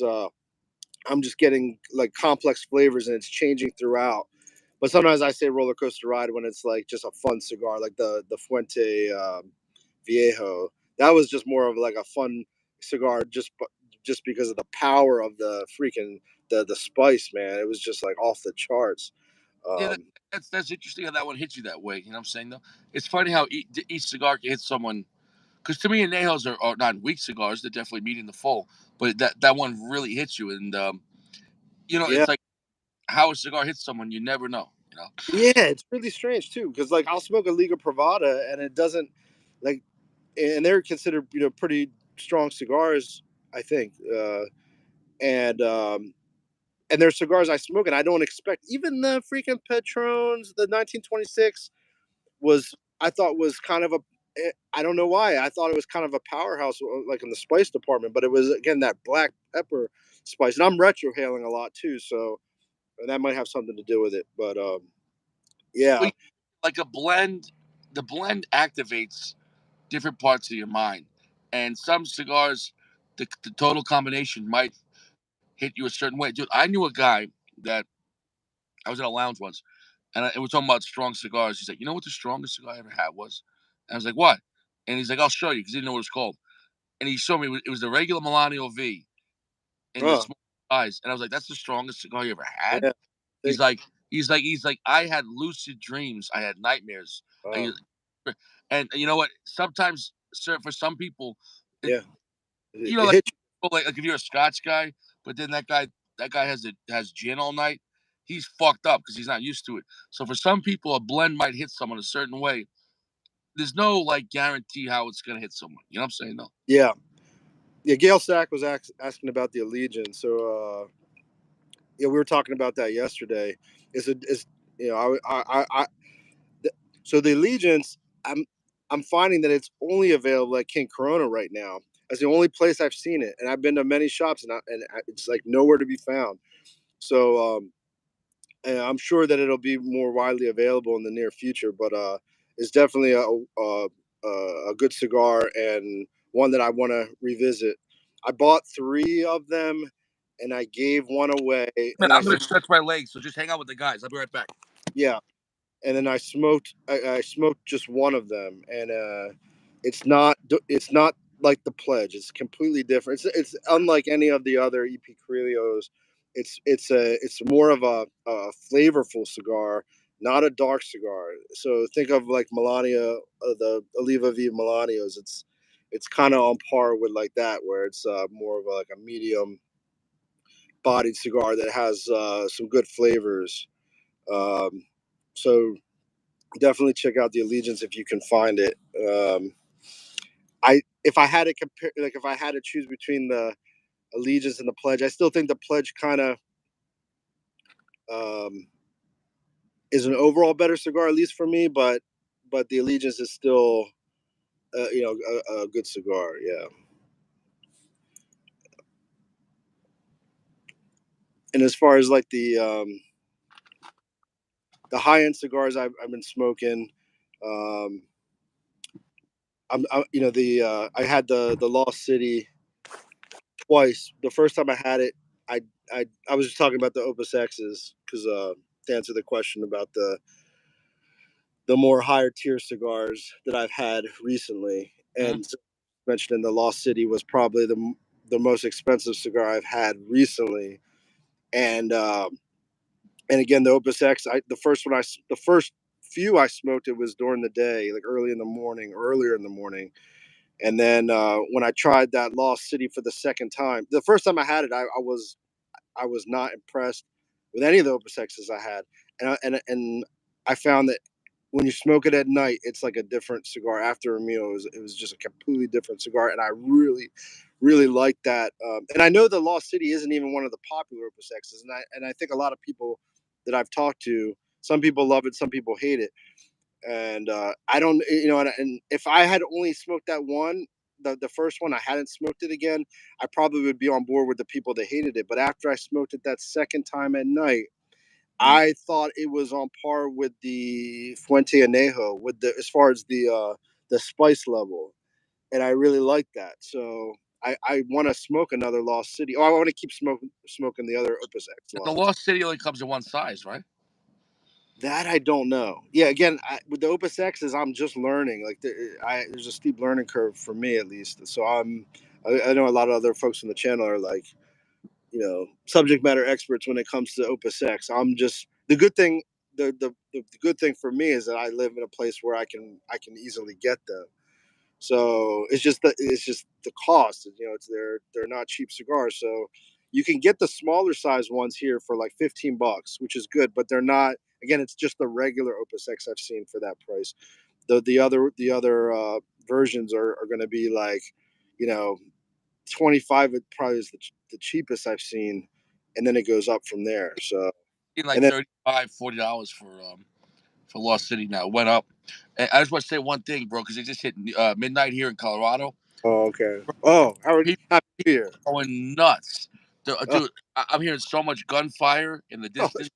I'm just getting like complex flavors and it's changing throughout. But sometimes I say roller coaster ride when it's like just a fun cigar, like the Fuente Viejo. That was just more of like a fun cigar, just because of the power of the freaking the spice, man. It was just like off the charts. Yeah, that's interesting how that one hits you that way. You know what I'm saying though? It's funny how each cigar can hit someone. Because to me, Anejos are not weak cigars; they're definitely medium to full. But that one really hits you, and it's like how a cigar hits someone, you never know. You know? Yeah, it's really strange too, because like I'll smoke a Liga Privada and it doesn't like, and they're considered pretty strong cigars, I think, and there's cigars I smoke and I don't expect. Even the freaking Patrons, the 1926 was, I thought was kind of a, I don't know why, I thought it was kind of a powerhouse like in the spice department, but it was again that black pepper spice, and I'm retrohaling a lot too, so and that might have something to do with it, but yeah. Like a blend, the blend activates different parts of your mind, and some cigars, the total combination might hit you a certain way. Dude, I knew a guy that I was in a lounge once, and we're talking about strong cigars. He's like, you know what the strongest cigar I ever had was? And I was like, what? And he's like, I'll show you, because he didn't know what it was called. And he showed me it was the regular Melanio V in the small size, and I was like, that's the strongest cigar you ever had. Yeah, He's like, I had lucid dreams, I had nightmares. And you know what? Sometimes, sir, for some people, yeah, like if you're a Scotch guy, but then that guy has gin all night, he's fucked up because he's not used to it. So for some people, a blend might hit someone a certain way. There's no like guarantee how it's gonna hit someone. You know what I'm saying, though? Yeah. Gail Sack was asking about the Allegiance. So we were talking about that yesterday. So the Allegiance, I'm finding that it's only available at King Corona right now. That's the only place I've seen it, and I've been to many shops, and it's like nowhere to be found. So and I'm sure that it'll be more widely available in the near future. But it's definitely a good cigar and one that I want to revisit. I bought 3 of them, and I gave one away. Man, I'm gonna stretch my legs, so just hang out with the guys. I'll be right back. Yeah, and then I smoked just one of them, and it's not like the Pledge. It's completely different. It's unlike any of the other EP Criollos. It's more of a flavorful cigar, not a dark cigar. So think of like Melania, the Oliva V Melanios. It's kind of on par with like that, where it's more of like a medium bodied cigar that has some good flavors. So definitely check out the Allegiance if you can find it. If I had to compare, like if I had to choose between the Allegiance and the Pledge, I still think the Pledge kind of is an overall better cigar, at least for me. But the Allegiance is still, a good cigar. Yeah. And as far as like the high end cigars I've been smoking, I had the Lost City twice. The first time I had it, I was just talking about the Opus X's because to answer the question about the more higher tier cigars that I've had recently, and mentioning the Lost City was probably the most expensive cigar I've had recently, and again the Opus X, the first few I smoked, it was during the day, like earlier in the morning. And then when I tried that Lost City for the second time, the first time I had it, I was not impressed with any of the Opus X's I had, and I found that when you smoke it at night, it's like a different cigar. After a meal, it was just a completely different cigar, and I really, really like that. And I know the Lost City isn't even one of the popular Opus X's, and I think a lot of people that I've talked to, some people love it, some people hate it, and I don't, and if I had only smoked that one, the first one, I hadn't smoked it again, I probably would be on board with the people that hated it. But after I smoked it that second time at night, I thought it was on par with the Fuente Anejo as far as the spice level, and I really like that. So I want to smoke another Lost City. Oh, I want to keep smoking the other Opus X. The Lost City only comes in one size, right? That I don't know. Yeah, again, with the Opus X's, I'm just learning. Like there's a steep learning curve for me, at least. So I know a lot of other folks on the channel are like, subject matter experts when it comes to Opus X. I'm just the good thing. The good thing for me is that I live in a place where I can easily get them. So it's just the cost. They're not cheap cigars. So you can get the smaller size ones here for like $15, which is good, but they're not Again, it's just the regular Opus X I've seen for that price. The other versions are going to be like, 25. It probably is the cheapest I've seen, and then it goes up from there. So Like and then $35, $40 for Lost City now. It went up. And I just want to say one thing, bro, because it just hit midnight here in Colorado. oh, okay. Oh, People happy New Year. going nuts. Oh, Dude, I'm hearing so much gunfire in the oh, distance.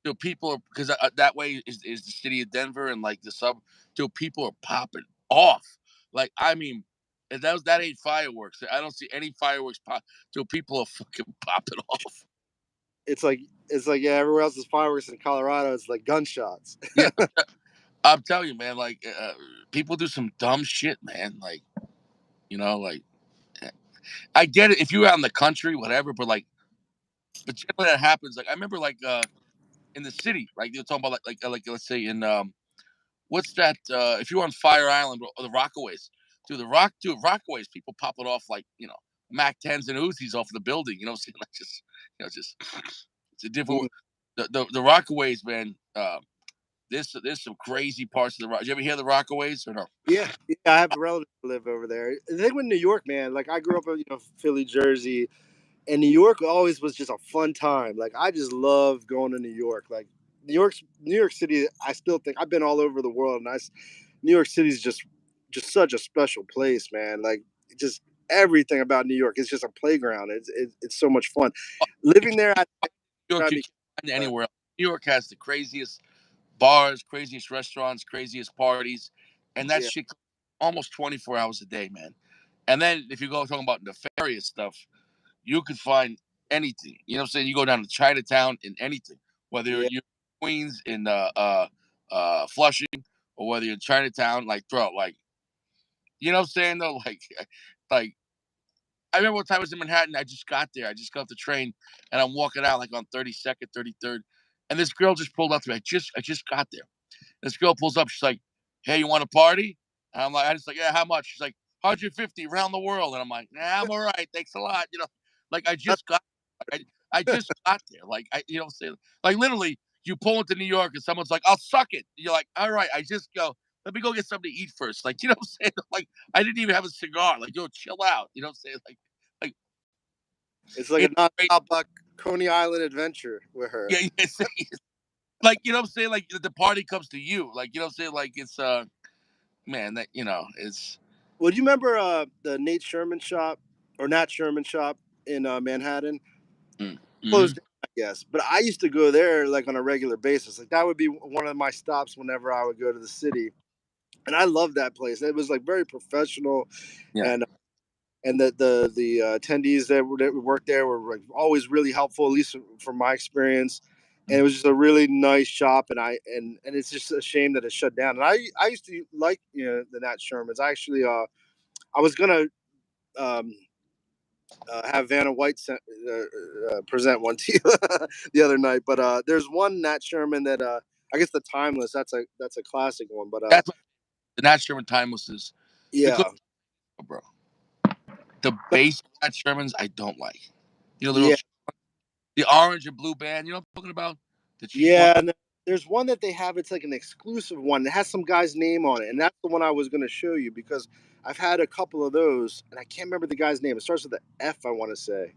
Dude, people, because that way is the city of Denver and like the sub. Dude, people are popping off. Like, I mean, if that ain't fireworks. I don't see any fireworks pop. Dude, people are fucking popping off. it's like yeah, everywhere else is fireworks. In Colorado, it's like gunshots. Yeah, I'm telling you, man. Like, people do some dumb shit, man. Like, like I get it if you're out in the country, whatever. But generally that happens. Like, I remember in the city, like you're talking about like let's say in what's that? If you're on Fire Island or the Rockaways, dude, Rockaways, people popping off like Mac 10s and Uzis off the building. You know, saying like just it's a different. The Rockaways, man. There's some crazy parts of the Rock. Did you ever hear the Rockaways or no? Yeah, I have relatives who live over there. The thing with New York, man, like I grew up in Philly, Jersey, and New York always was just a fun time. Like I just love going to New York. Like New York City, I still think I've been all over the world, and New York City is just such a special place, man. Like just everything about New York is just a playground. It's so much fun. Living there, New York, you can't find it anywhere else. New York has the craziest bars, craziest restaurants, craziest parties, and that shit almost 24 hours a day, man. And then if you go talking about nefarious stuff, you could find anything. You know what I'm saying? You go down to Chinatown in anything, whether you're in Queens, in Flushing, or whether you're in Chinatown, like you know what I'm saying though, like I remember one time I was in Manhattan. I just got there. I just got off the train, and I'm walking out like on 32nd, 33rd, and this girl just pulled up to me. I just got there. This girl pulls up. She's like, "Hey, you want to party?" And I'm like, "Yeah, how much?" She's like, "150 around the world." And I'm like, "Nah, I'm all right. Thanks a lot." Like I just got, I just got there. Like like literally, you pull into New York and someone's like, "I'll suck it." You're like, "All right." I just go, "Let me go get something to eat first." Like, you know what I'm saying? Like, I didn't even have a cigar. Like, chill out. You know what I'm saying? Like it's like a non-stop Coney Island adventure with her. Yeah, like you know what I'm saying? Like the party comes to you. Like you know what I'm saying? Like it's man, that it's. Well, do you remember the Nat Sherman shop in Manhattan? Closed down, I guess. But I used to go there like on a regular basis. Like that would be one of my stops whenever I would go to the city. And I loved that place. It was like very professional, and the attendees that worked there were like always really helpful, at least from my experience. And it was just a really nice shop, and it's just a shame that it shut down. And I used to like the Nat Shermans. I actually I was gonna have Vanna White present one to you the other night, but there's one Nat Sherman that I guess the Timeless. That's a classic one, but that's the Nat Sherman Timeless is. Yeah, bro. The base Nat Shermans I don't like. The orange and blue band. You know what I'm talking about? And there's one that they have. It's like an exclusive one. It has some guy's name on it, and that's the one I was going to show you because I've had a couple of those, and I can't remember the guy's name. It starts with an F, I want to say.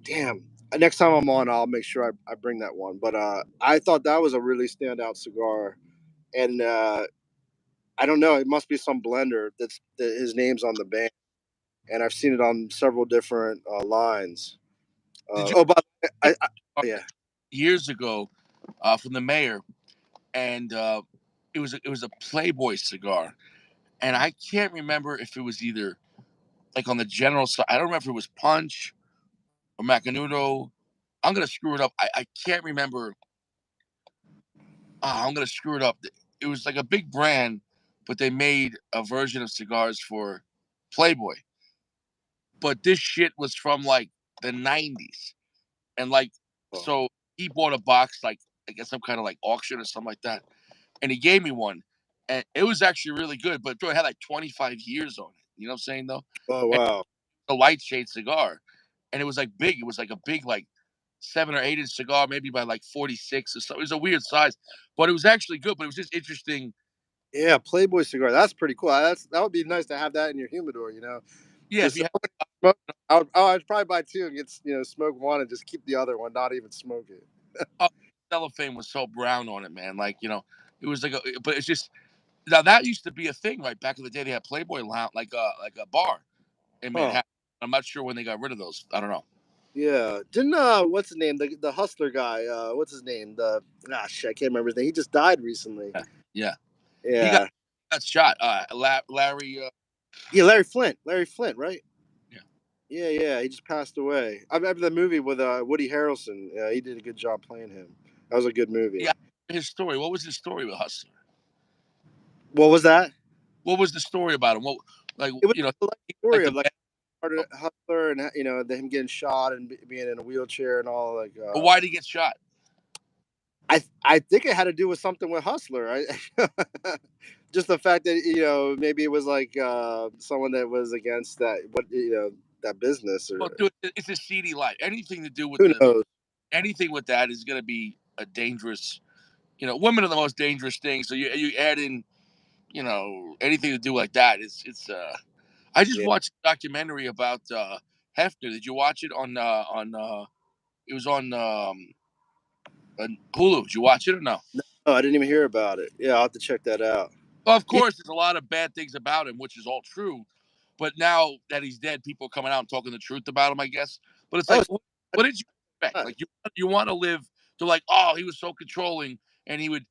Damn. Next time I'm on, I'll make sure I bring that one. But I thought that was a really standout cigar, and I don't know. It must be some blender that his name's on the band, and I've seen it on several different lines. Years ago, from the mayor, and it was a Playboy cigar, and I can't remember if it was either like on the general side. I don't remember if it was Punch or Macanudo. I'm gonna screw it up. I can't remember. I'm gonna screw it up. It was like a big brand, but they made a version of cigars for Playboy. But this shit was from like the 90s, and so he bought a box like I guess some kind of like auction or something like that, and he gave me one, and it was actually really good. But it had like 25 years on it. You know what I'm saying though? Oh wow! A light shade cigar, and it was like big. It was like a big like 7 or 8 inch cigar, maybe by like 46 or so. It was a weird size, but it was actually good. But it was just interesting. Yeah, Playboy cigar. That's pretty cool. That would be nice to have that in your humidor. Yeah, if Just you have smoke. I'd probably buy two and get smoke one and just keep the other one, not even smoke it. cellophane was so brown on it, man. Like it was like but it's just now that used to be a thing, right? Back in the day, they had Playboy Lounge, like a bar in Huh. Manhattan. I'm not sure when they got rid of those. I don't know. Yeah. Didn't what's his name? The hustler guy. What's his name? Shit, I can't remember his name. He just died recently. Yeah, he Yeah. got shot. Larry. Yeah, Larry Flint. Larry Flint, right? Yeah. Yeah. He just passed away. I remember the movie with Woody Harrelson. He did a good job playing him. That was a good movie. Yeah, his story. What was his story with Hustler? What was that? What was the story about him? What like It was you know a story like of like hustler and him getting shot and being in a wheelchair and all. Like, but why did he get shot? I think it had to do with something with Hustler. Just the fact that maybe it was like someone that was against that business or Well, dude, it's a seedy life. Anything to do with who knows. anything with that is going to be a dangerous. Women are the most dangerous thing. So you add in, anything to do like that. It's. I just Yeah. watched a documentary about Hefner. Did you watch it on? It was on Hulu. Did you watch it or no? No, I didn't even hear about it. Yeah, I'll have to check that out. Well, of course, there's a lot of bad things about him, which is all true. But now that he's dead, people are coming out and talking the truth about him, I guess. But it's like, what did you expect? Like, you want to live to like, oh, he was so controlling, and he would,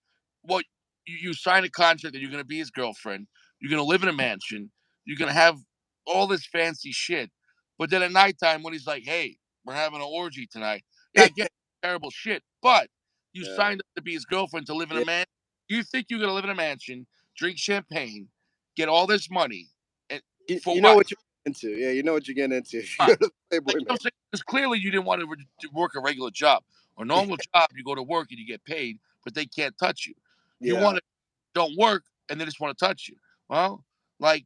well, you sign a contract that you're going to be his girlfriend, you're going to live in a mansion, you're going to have all this fancy shit. But then at nighttime, when he's like, hey, we're having an orgy tonight, yeah, I get terrible shit, but you signed up to be his girlfriend to live in a mansion. You think you're going to live in a mansion, drink champagne, get all this money, and for you what? know what you're into. Yeah, you know what you're getting into. If you go to Playboy Like, because clearly you didn't want to work a regular job. A normal job, you go to work and you get paid, but they can't touch you. You want to don't work and they just want to touch you. Well, like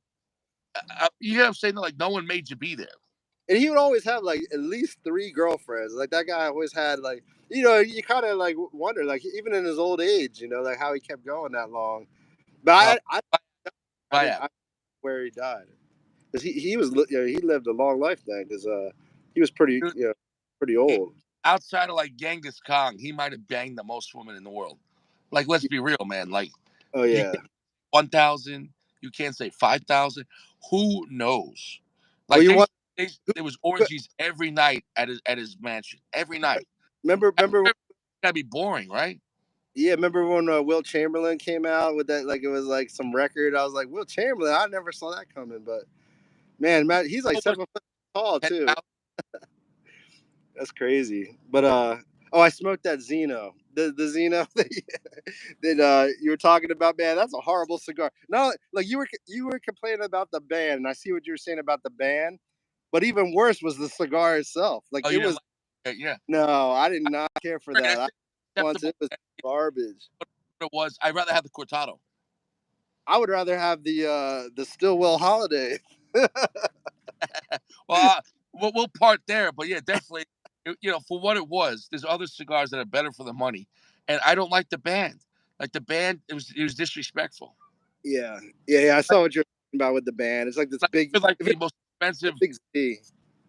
you know what I'm saying? Like no one made you be there. And he would always have like at least 3 girlfriends. Like that guy always had like you kind of like wonder like even in his old age, like how he kept going that long. But I where he died because he was he lived a long life then because he was pretty pretty old. Outside of like Genghis Khan, he might have banged the most women in the world. Like let's be real, man. Like 1,000, you can't say 5,000. Who knows? Like there was orgies every night at his mansion. Every night. Remember that'd be boring, right? Yeah, remember when Wilt Chamberlain came out with that? Like it was like some record. I was like, Wilt Chamberlain. I never saw that coming. But man, he's like 7 foot tall too. That's crazy. But I smoked that Zeno. The Zeno that you were talking about, man. That's a horrible cigar. No, like you were complaining about the band, and I see what you were saying about the band. But even worse was the cigar itself. Like it was. Yeah. No, I did not care for that. Once it was garbage. It was. I'd rather have the Cortado. I would rather have the Stillwell Holiday. Well, we'll part there, but yeah, definitely. For what it was, there's other cigars that are better for the money, and I don't like the band. Like the band, it was disrespectful. Yeah. I saw what you're talking about with the band. It's like this big, like the most expensive, big Z.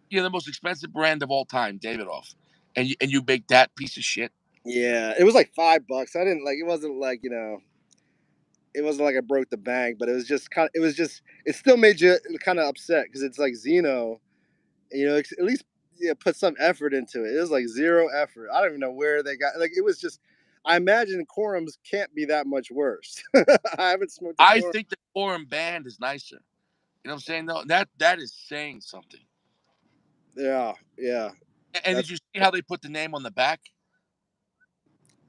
Yeah, the most expensive brand of all time, Davidoff, and you make that piece of shit. Yeah, it was like $5. I didn't like. It wasn't like it wasn't like I broke the bank, but it was just kind of. It was just. It still made you kind of upset because it's like Zeno. At least put some effort into it. It was like zero effort. I don't even know where they got. Like it was just. I imagine Quorum's can't be that much worse. I haven't smoked. I think the Quorum band is nicer. You know what I'm saying? Though that is saying something. Yeah. And did you see how they put the name on the back?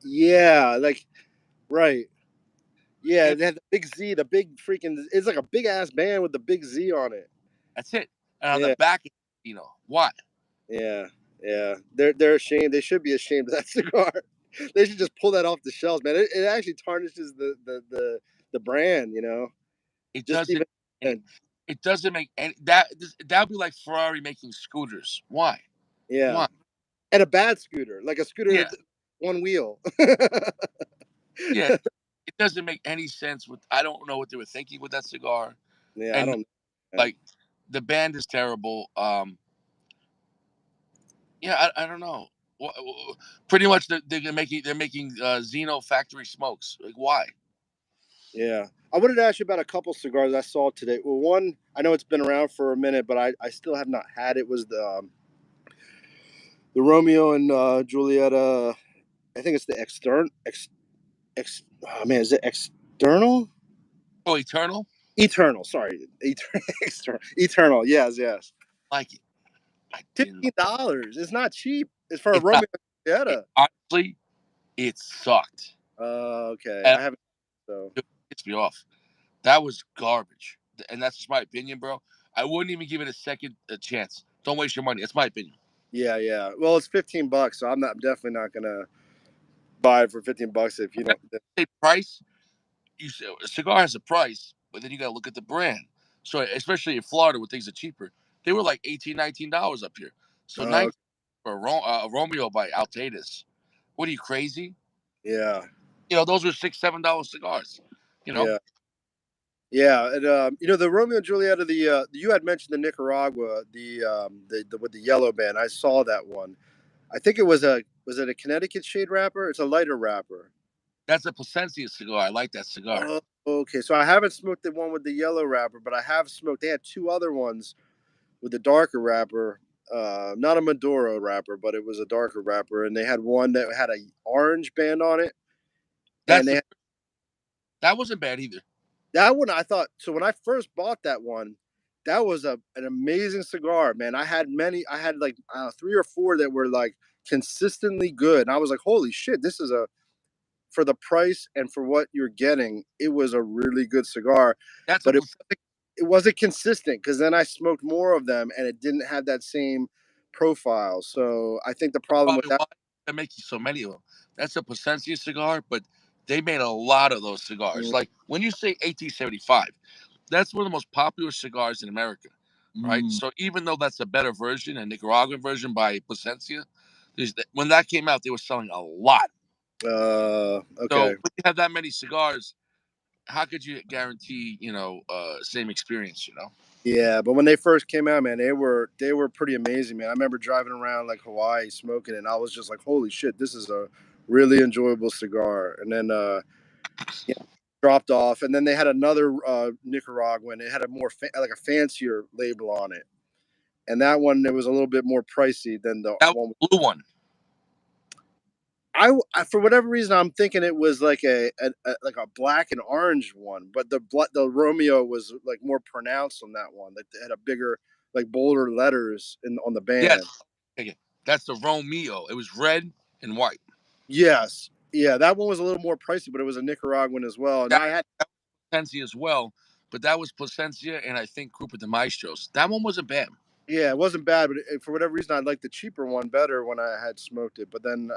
Yeah, like right. Yeah, they had the big Z, the big freaking. It's like a big ass band with the big Z on it. That's it. And on the back, what? Yeah. They're ashamed. They should be ashamed of that cigar. They should just pull that off the shelves, man. It actually tarnishes the brand. It doesn't. It doesn't make any that would be like Ferrari making scooters. Why? Yeah. Why? And a bad scooter, like a scooter Yeah. with one wheel. Yeah, it doesn't make any sense. I don't know what they were thinking with that cigar. Yeah, I And don't. like, the band is terrible. Yeah, I don't know. Pretty much they're making Xeno factory smokes. Like, why? Yeah, I wanted to ask you about a couple cigars I saw today. Well, one I know it's been around for a minute, but I still have not had it. Was the Romeo and Julieta? I think it's the oh man, is it external? Oh, Eternal. Eternal, sorry, Eternal. Yes. Like it. I didn't. $15. It's not cheap. It's for a It's not, Romeo and Julieta. honestly, it sucked. Okay, And I haven't. So it pissed me off. That was garbage. And that's just my opinion, bro. I wouldn't even give it a chance. Don't waste your money. That's my opinion. yeah. Well, it's $15, so I'm definitely not gonna buy it for $15 if you don't. Say price. A cigar has a price, but then you gotta look at the brand. So especially in Florida, where things are cheaper, they were like $18, $19 up here. So Uh, 19 for a Romeo by Altadis. What are you, crazy? yeah, Those were $6, $7 cigars. You know, yeah. And the Romeo and Julieta, you had mentioned the Nicaragua, the with the yellow band. I saw that one. I think it was a Connecticut shade wrapper? It's a lighter wrapper. that's a Plasencia cigar. I like that cigar. Oh, okay. So I haven't smoked the one with the yellow wrapper, but I have smoked. They had two other ones with the darker wrapper. Not a Maduro wrapper, but it was a darker wrapper, and they had one that had a orange band on it, and That's they the had that wasn't bad either. that one. I thought so when I first bought that one, that was an amazing cigar, man. I had many. I had like three or four that were like consistently good, and I was like, holy shit, this is a for the price and for what you're getting, it was a really good cigar. That's a But it wasn't consistent because then I smoked more of them and it didn't have that same profile. So I think the problem with probably that. why they're making so many of them. That's a Plasencia cigar, but they made a lot of those cigars. Like when you say 1875, that's one of the most popular cigars in America, right? So even though that's a better version, a Nicaraguan version by Plasencia, when that came out, they were selling a lot. So Okay. when you have that many cigars, how could you guarantee, same experience, Yeah, but when they first came out, man, they were pretty amazing, man. I remember driving around like Hawaii smoking it, and I was just like, "Holy shit, this is a really enjoyable cigar." And then dropped off, and then they had another Nicaraguan. It had a more like a fancier label on it, and that one it was a little bit more pricey than the That one. blue one. For whatever reason, I'm thinking it was like a like a black and orange one, but the Romeo was like more pronounced on that one. Like it had a bigger, like bolder letters on the band. Yes. Okay. That's the Romeo. It was red and white. Yes, yeah, that one was a little more pricey, but it was a Nicaraguan as well. And That, I had that was Plasencia as well, but that was Plasencia and I think Grupo de Maestros. That one wasn't bad. yeah, it wasn't bad, but for whatever reason, I liked the cheaper one better when I had smoked it. But then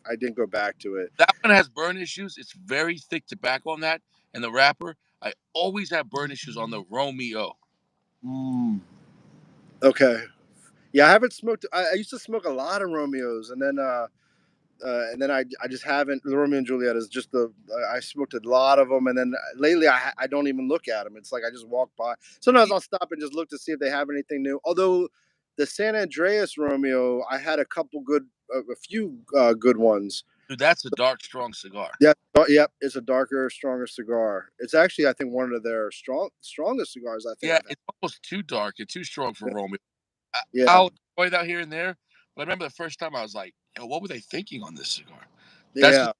I didn't go back to it. That one has burn issues. It's very thick tobacco on that, and the wrapper. I always have burn issues on the Romeo. Okay, yeah, I haven't smoked. I used to smoke a lot of Romeos, and then I just haven't. The Romeo and Juliet is just I smoked a lot of them, and then lately I don't even look at them. It's like I just walk by. Sometimes I'll stop and just look to see if they have anything new. Although the San Andreas Romeo, I had a few good ones. Dude, that's a dark, strong cigar. Yeah, yep, it's a darker, stronger cigar. It's actually I think one of their strongest cigars. I think. Yeah, it's almost too dark and too strong for Romeo. Yeah, I'll enjoy that here and there, but I remember the first time I was like, "Yo, what were they thinking on this cigar?" That's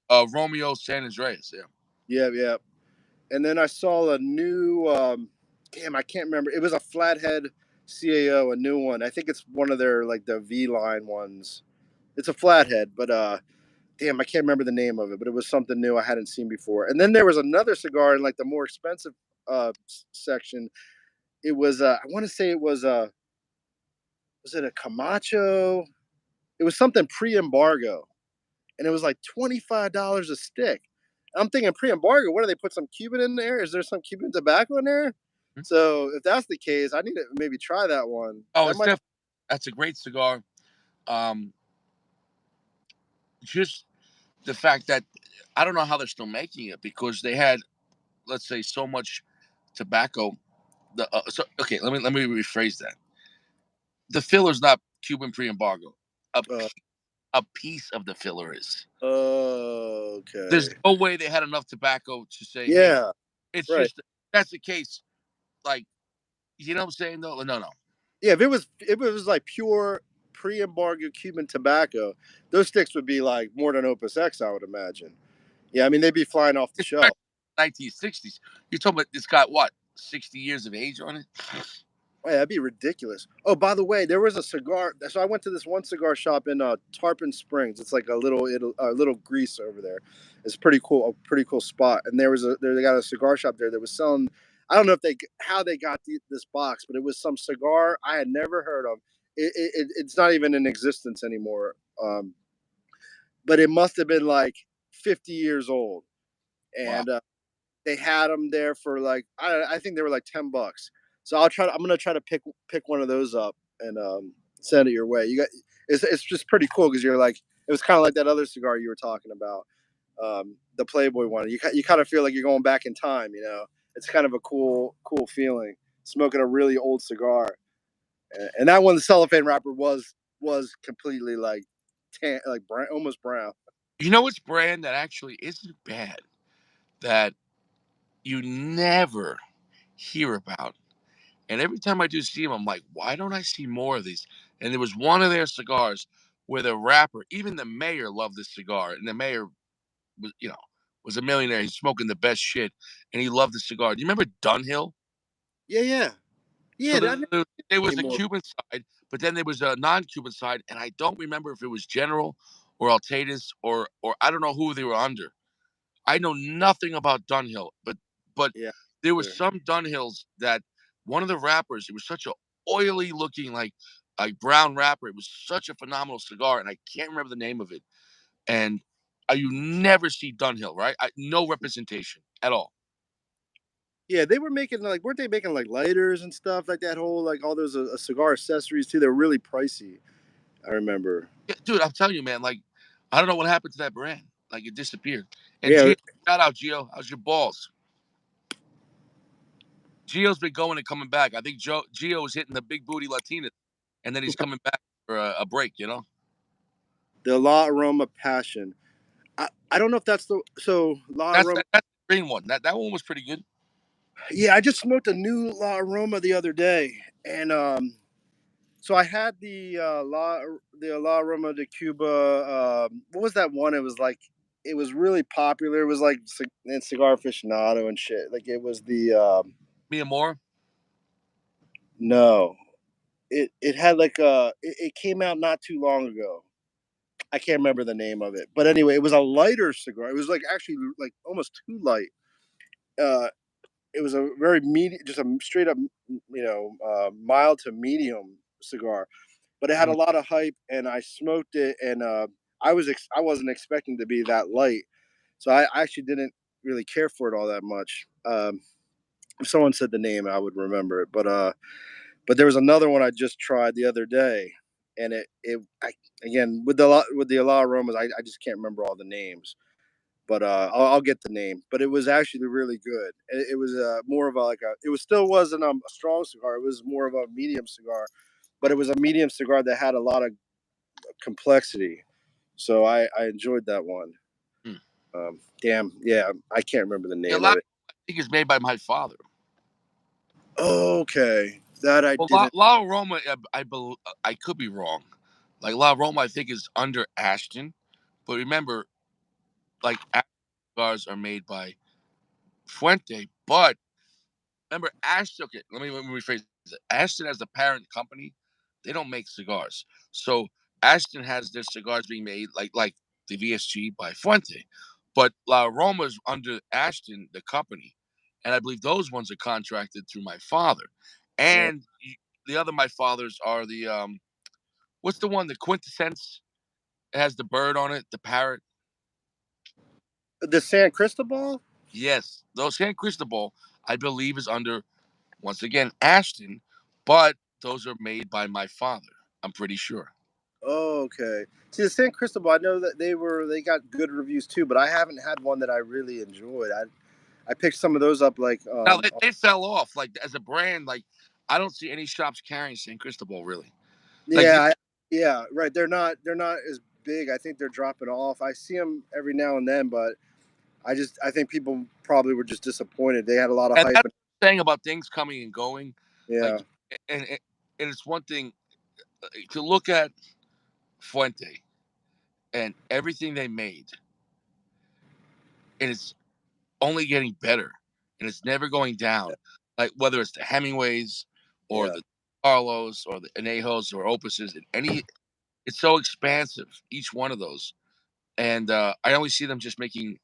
yeah, Romeo San Andreas. yeah. And then I saw a new. Damn, I can't remember. It was a flathead CAO, a new one. I think it's one of their like the V line ones. It's a flathead, but damn, I can't remember the name of it. But it was something new I hadn't seen before. And then there was another cigar in like the more expensive section. It was I want to say it was it a Camacho? It was something pre-embargo, and it was like $25 a stick. I'm thinking pre-embargo. What do they put some Cuban in there? Is there some Cuban tobacco in there? So if that's the case, I need to maybe try that one. Oh, That might. that's a great cigar. just the fact that I don't know how they're still making it because they had, let's say, so much tobacco. Okay, let me rephrase that. The filler's not Cuban pre-embargo. A, Uh, a piece of the filler is. okay. There's no way they had enough tobacco to say, hey, Yeah. it's Right. just that's the case. Like, you know what I'm saying? No. Yeah. If it was like pure pre-embargo Cuban tobacco, those sticks would be like more than Opus X, I would imagine. Yeah. I mean, they'd be flying off the It's shelf. 1960s. You're talking about it's got what 60 years of age on it. Oh, yeah, that'd be ridiculous. Oh, by the way, there was a cigar. So I went to this one cigar shop in Tarpon Springs. It's like a little Greece over there. It's pretty cool, a pretty cool spot. And they got a cigar shop there that was selling. I don't know if how they got this box, but it was some cigar I had never heard of. It's not even in existence anymore. But it must have been like 50 years old, Wow. and they had them there for like I think they were like $10. So I'm gonna try to pick one of those up and send it your way. It's just pretty cool because you're like it was kind of like that other cigar you were talking about, the Playboy one. You kind of feel like you're going back in time. It's kind of a cool feeling smoking a really old cigar, and that one the cellophane wrapper was completely like tan, like brown, almost brown. You know which brand that actually isn't bad that you never hear about, and every time I do see them, I'm like, why don't I see more of these? And there was one of their cigars where the wrapper, even the mayor loved this cigar, and the mayor was, was a millionaire. He's smoking the best shit, and he loved the cigar. Do you remember Dunhill? Yeah. So I never there was a anymore. Cuban side, but then there was a non-Cuban side, and I don't remember if it was General or Altatus or I don't know who they were under. I know nothing about Dunhill, but Yeah. there was Sure. some Dunhills that one of the wrappers. It was such a oily looking like brown wrapper. It was such a phenomenal cigar, and I can't remember the name of it. And you never see Dunhill, right? No representation at all. Yeah, they were making like weren't they making like lighters and stuff like that whole like all those cigar accessories too? They're really pricey. I remember. Yeah, dude, I'm telling you, man. Like, I don't know what happened to that brand. Like, it disappeared. And Yeah, Gio, shout out Gio. How's your balls? Gio's been going and coming back. I think Gio was hitting the big booty Latina, and then he's coming back for a break. the La Aroma Passion. I don't know if that's La Aroma. That's the green one. That one was pretty good. Yeah, I just smoked a new La Aroma the other day, and so I had the La Aroma de Cuba. What was that one? It was like it was really popular. It was like in Cigar Aficionado and shit. Like it was the Mia Moore. no. It had like it came out not too long ago. I can't remember the name of it, but anyway, it was a lighter cigar. It was like actually like almost too light. Uh, it was a very medium, just a straight up, mild to medium cigar, but it had a Mhm. lot of hype, and I smoked it, and I wasn't expecting to be that light, so I actually didn't really care for it all that much. If someone said the name, I would remember it, but there was another one I just tried the other day, and again with the La Aromas, I just can't remember all the names, but I'll get the name. But it was actually really good. It was more of it still wasn't a strong cigar. It was more of a medium cigar, but it was a medium cigar that had a lot of complexity. So I enjoyed that one. Hmm. Damn, yeah, I can't remember the Yeah, name of it. I think it's made by my father. Okay, that I Well, didn't. La Roma, I could be wrong. Like La Roma, I think is under Ashton, but remember, like Ashton cigars are made by Fuente, but remember, Ashton. Okay, let me rephrase it. Ashton, as the parent company, they don't make cigars. So Ashton has their cigars being made like the VSG by Fuente, but La Roma's under Ashton, the company, and I believe those ones are contracted through my father. And the other my fathers are the what's the one, the Quintessence? It has the bird on it, the parrot. The San Cristobal. Yes, those San Cristobal, I believe, is under once again Ashton, but those are made by my father. I'm pretty sure. Oh, okay. See, the San Cristobal, I know that they got good reviews too, but I haven't had one that I really enjoyed. I picked some of those up like Now they fell off like as a brand. Like I don't see any shops carrying San Cristobal really. Like yeah, yeah, right. They're not as big. I think they're dropping off. I see them every now and then, but I think people probably were just disappointed. They had a lot of and hype. that's what I'm saying about things coming and going. Yeah, Like and it's one thing to look at Fuente and everything they made, and it's only getting better, and it's never going down. Like whether it's the Hemingways or yeah, the Carlos or the Anejos or Opuses, and it's so expansive, each one of those. And I always see them just making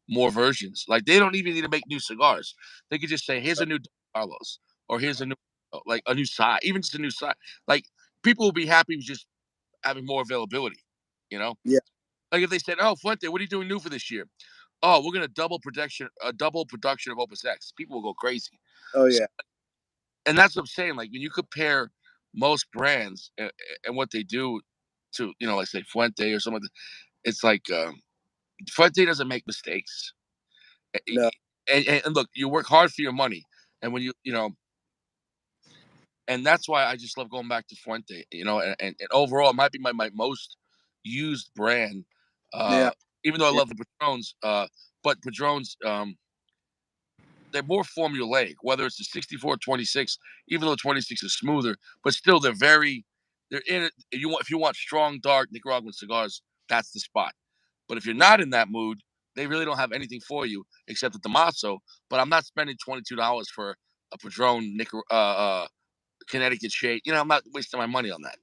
more versions. Like they don't even need to make new cigars. They could just say, "Here's a new Carlos," or "Here's a new like a new side," even just a new side. Like people will be happy with just having more availability. You know, yeah. like if they said, "Oh, Fuente, what are you doing new for this year?" Oh, we're gonna double production of Opus X. People will go crazy. Oh So, yeah, and that's what I'm saying. Like when you compare most brands and what they do to, like say Fuente or something, it's like Fuente doesn't make mistakes. no, And look, you work hard for your money, and when and that's why I just love going back to Fuente. And overall, it might be my most used brand. yeah, Even though I yeah, love the Padrones, but Padrones, they're more formulaic. Whether it's the 64-26, even though 26 is smoother, but still they're in it. If you want strong, dark Nicaraguan cigars, that's the spot. But if you're not in that mood, they really don't have anything for you except the Damaso. But I'm not spending $22 for a Padron Connecticut shade. I'm not wasting my money on that.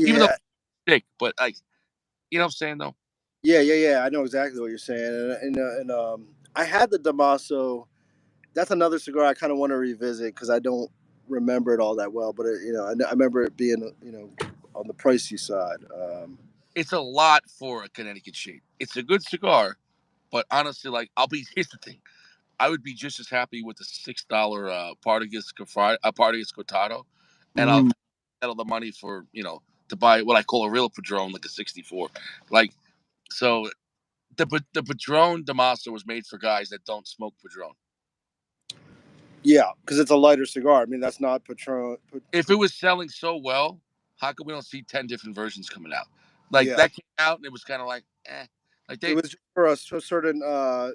Even though yeah, it's thick, but like, what I'm saying though. yeah. I know exactly what you're saying, and I had the Damaso. That's another cigar I kind of want to revisit because I don't remember it all that well. But I remember it being on the pricey side. It's a lot for a Connecticut shade. It's a good cigar, but honestly, like here's the thing. I would be just as happy with the $6 Partagas Cortado, and I'll Mm, settle the money for to buy what I call a real Padron, like a 64. Like so, the Padron Damaso was made for guys that don't smoke Padron. yeah, because it's a lighter cigar. I mean, that's not Patron. If it was selling so well, how come we don't see 10 different versions coming out? Like Yeah, that came out and it was kind of like, like it was just for a certain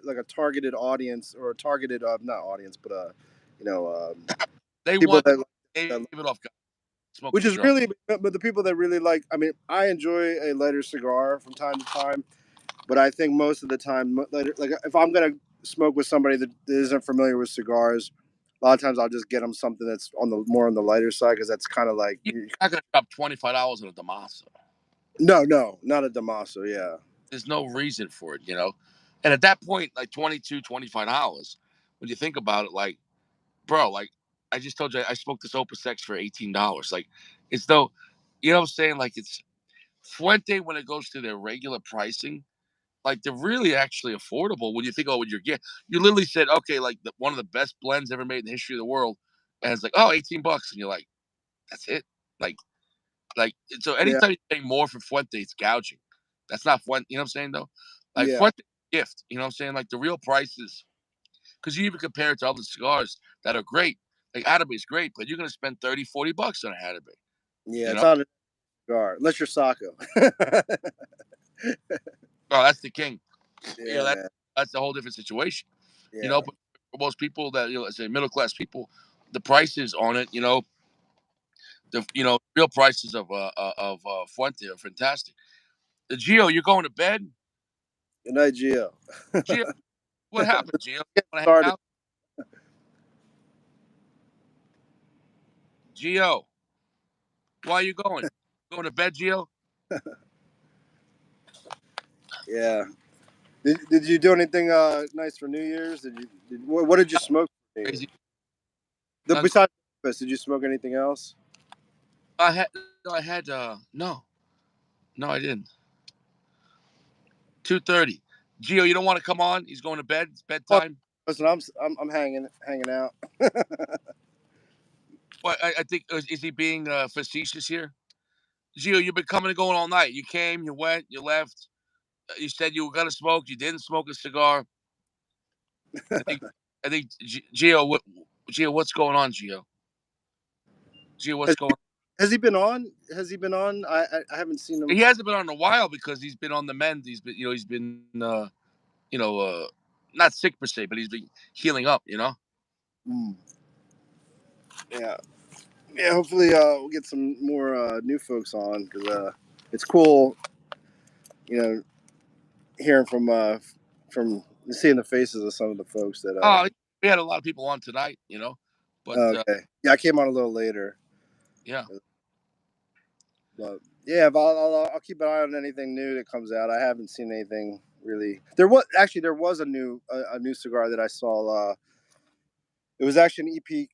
like a targeted audience or a targeted not audience, but you know they people want that David off guys smoke which is Padron. really, but the people that really like. I mean, I enjoy a lighter cigar from time to time, but I think most of the time, later, like if I'm gonna smoke with somebody that isn't familiar with cigars, a lot of times I'll just get them something that's more on the lighter side because that's kind of like You're not gonna drop $25 on a Damaso. no, not a Damaso. Yeah, There's no reason for it. And at that point, like $25, when you think about it, like, bro, like I just told you, I smoked this Opus X for $18. Like, it's though, what I'm saying? Like, it's Fuente when it goes to their regular pricing. Like, they're really actually affordable when you think, what you're getting. You literally said, okay, like one of the best blends ever made in the history of the world, and it's like, oh, $18, and you're like, that's it. Like, so yeah, anytime you pay more for Fuente, it's gouging. That's not Fuente. You know what I'm saying though? Like yeah, Fuente gift. You know what I'm saying? Like the real prices, because you even compare it to other cigars that are great. Like Atabe is great, but you're gonna spend $30-$40 on a Atabe. yeah. You It's know? not a cigar unless you're Sacco. Oh, that's the king. Yeah, That man. that's a whole different situation. Yeah, But for most people that let's say middle class people, the prices on it, the real prices of Fuente are fantastic. The Gio, you're going to bed? good night, Gio. Gio, what happened, Gio? Get Want to hang started. out? Gio, why are you going? Going to bed, Gio? Yeah. Did you do anything nice for New Year's? What did you smoke for New Year's? Crazy. Uh, Besides breakfast, did you smoke anything else? I had, no, I didn't. 2:30. Gio, you don't want to come on? He's going to bed. It's Oh, bedtime. listen, I'm hanging out. Well, I think is he being facetious here? Gio, you've been coming and going all night. You came, you went, you left. You said you were gonna smoke. You didn't smoke a cigar. I think Gio, Gio, what's going on, Gio? Gio, what's going on? Has he been on? Has he been on? I haven't seen him. He hasn't been on in a while because he's been on the mend. He's been not sick per se, but he's been healing up. Yeah. Yeah. Hopefully, we'll get some more new folks on because it's cool, hearing from seeing the faces of some of the folks that. Oh, we had a lot of people on tonight. But Okay. Yeah, I came on a little later. yeah. But yeah, but I'll keep an eye on anything new that comes out. I haven't seen anything really. There was a new cigar that I saw. It was actually an EP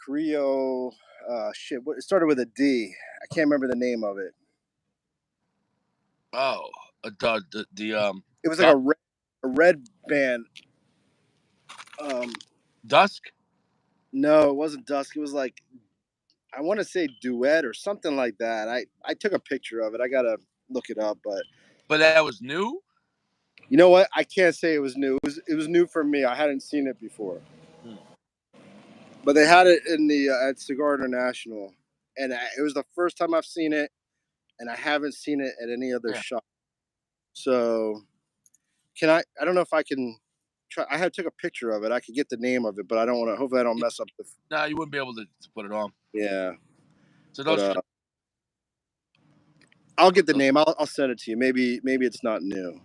Carrillo. It started with a D. I can't remember the name of it. Oh, It was like a red band. Dusk? No, it wasn't Dusk. It was like, I want to say Duet or something like that. I took a picture of it. I gotta look it up, but that was new. You know what? I can't say it was new. It was new for me. I hadn't seen it before. But they had it in the at Cigar International, and it was the first time I've seen it, and I haven't seen it at any other shop. So, can I? I don't know if I can try. I took a picture of it. I could get the name of it, but I don't want to. Hopefully, I don't mess up the. No, you wouldn't be able to put it on. Yeah. So don't. I'll get the name. I'll send it to you. Maybe it's not new,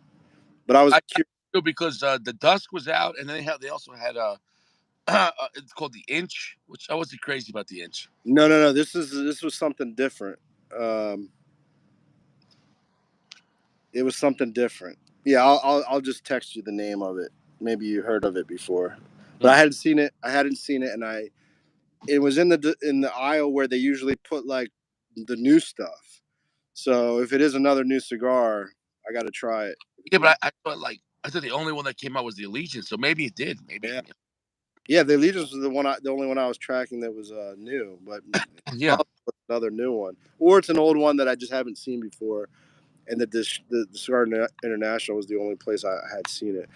but I was curious because the Dusk was out, and then they also had it's called the Inch, which I wasn't crazy about the Inch. No. This was something different. It was something different. Yeah, I'll just text you the name of it. Maybe you heard of it before, but I hadn't seen it. And it was in the aisle where they usually put like the new stuff. So if it is another new cigar, I got to try it. Yeah, but I thought the only one that came out was the Allegiance, so maybe it did. Maybe. Yeah, the Allegiance was the only one I was tracking that was new, but yeah, another new one, or it's an old one that I just haven't seen before. And the Cigar International was the only place I had seen it.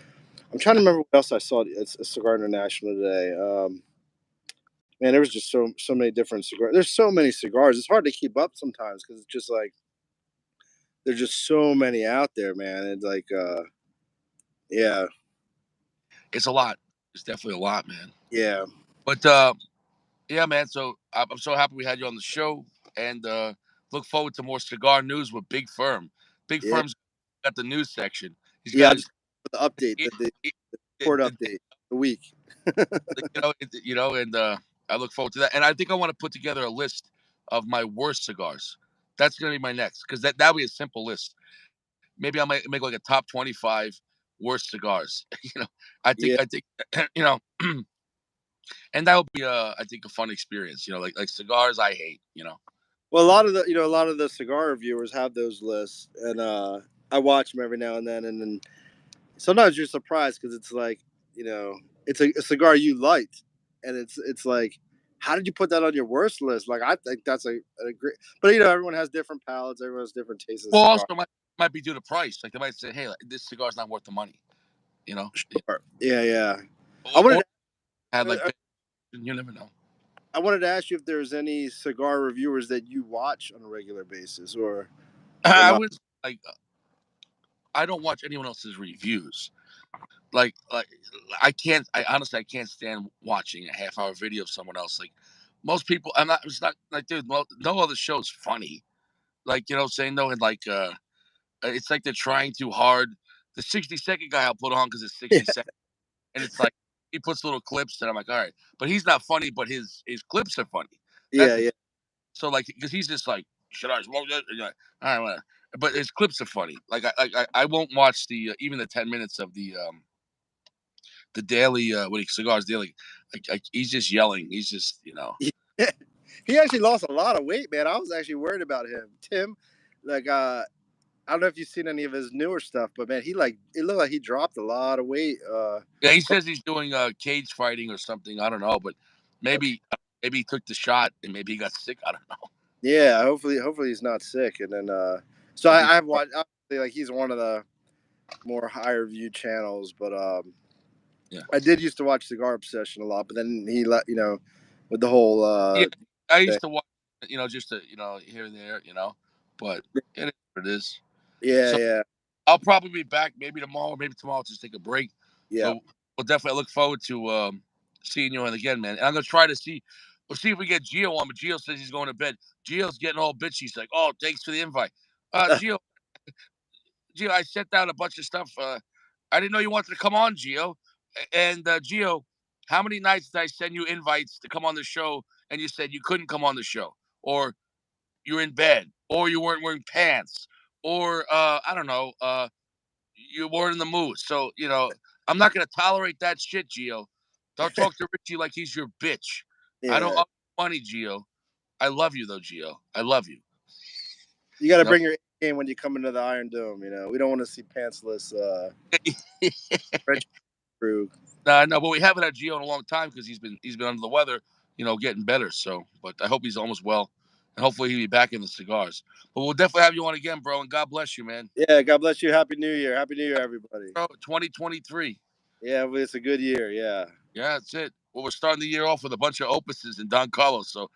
I'm trying to remember what else I saw at Cigar International today. Man, there was just so many different cigars. There's so many cigars. It's hard to keep up sometimes because it's just like there's just so many out there, man. It's like, yeah, it's a lot. It's definitely a lot, man. Yeah, but yeah, man. So I'm so happy we had you on the show, and look forward to more cigar news with Big Firm. Big Firm's got the news section. He's got the update, the report update, the week. And I look forward to that. And I think I want to put together a list of my worst cigars. That's going to be my next, because that'll be a simple list. Maybe I might make like a top 25 worst cigars. I think, and that would be I think a fun experience. Like cigars I hate. Well, a lot of the cigar reviewers have those lists, and I watch them every now and then sometimes you're surprised because it's like, it's a cigar you liked, and it's like, how did you put that on your worst list? Like, I think that's a great, but everyone has different palates, everyone has different tastes. Well, also might be due to price. Like they might say, hey, this cigar's not worth the money. Sure. Yeah. You never know. I wanted to ask you if there's any cigar reviewers that you watch on a regular basis, or I was like, I don't watch anyone else's reviews. Like I honestly can't stand watching a half-hour video of someone else. Like most people, it's not like, dude, no other show's funny. Like, saying no, and like it's like they're trying too hard. The 60-second guy I'll put on because it's 60 seconds, and it's like he puts little clips, and I'm like, all right, but he's not funny, but his clips are funny. Yeah. So like, because he's just like, should I smoke this? All right, whatever. But his clips are funny. Like I won't watch the even the 10 minutes of the daily Cigars Daily. Like he's just yelling. He's just He actually lost a lot of weight, man. I was actually worried about him, Tim. Like I don't know if you've seen any of his newer stuff, but man, it looked like he dropped a lot of weight. Yeah, he says he's doing cage fighting or something. I don't know, but maybe he took the shot and maybe he got sick. I don't know. Yeah, hopefully he's not sick. And then so I've watched, obviously, like, he's one of the more higher viewed channels, but Yeah. I did used to watch Cigar Obsession a lot, but then he let with the whole Yeah, I used thing. to watch, just to, here and there, but it is what it is. Yeah, So yeah, I'll probably be back maybe tomorrow, just take a break. yeah. But we'll definitely look forward to seeing you on again, man. And I'm gonna try to we'll see if we get Gio on, but Gio says he's going to bed. Gio's getting all bitchy. He's like, "Oh, thanks for the invite." Gio, I sent down a bunch of stuff. I didn't know you wanted to come on, Gio. And Gio, how many nights did I send you invites to come on the show and you said you couldn't come on the show, or you're in bed, or you weren't wearing pants, or I don't know, you weren't in the mood. So, I'm not gonna tolerate that shit, Gio. Don't talk to Richie like he's your bitch. I don't Yeah. owe you money, Gio. I love you though, Gio. I love you. You got to No. bring your A game when you come into the Iron Dome. We don't want to see pantsless French crew. No, but we haven't had Gio in a long time because he's been under the weather, getting better. So, but I hope he's almost well, and hopefully he'll be back in the cigars. But we'll definitely have you on again, bro. And God bless you, man. Yeah, God bless you. Happy New Year. Happy New Year, everybody. Bro, 2023. Yeah, it's a good year. Yeah. Yeah, that's it. Well, we're starting the year off with a bunch of opuses in Don Carlos, so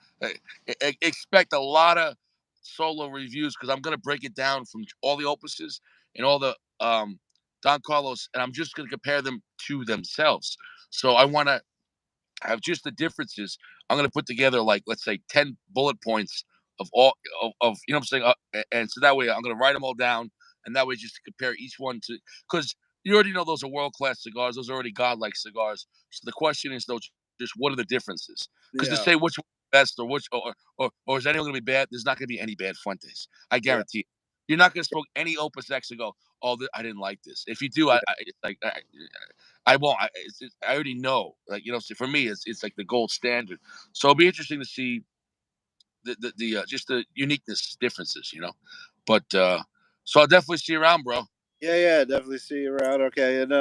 expect a lot of solo reviews because I'm gonna break it down from all the opuses and all the Don Carlos, and I'm just gonna compare them to themselves. So I want to have just the differences. I'm going to put together, like, let's say 10 bullet points of all of you know what I'm saying, and so that way I'm going to write them all down, and that way just to compare each one to, because you already know those are world-class cigars, those are already godlike cigars. So the question is though, just what are the differences? Because to Yeah. say which one is best or which or is anyone going to be bad, there's not going to be any bad Fuentes. I Yeah. guarantee it. You're not going to smoke any Opus X and go, "Oh, I didn't like this." If you do, Yeah. it's like I won't. I already know. Like, so for me, it's like the gold standard. So it'll be interesting to see the just the uniqueness differences. But so I'll definitely see you around, bro. Yeah, definitely see you around. Okay, and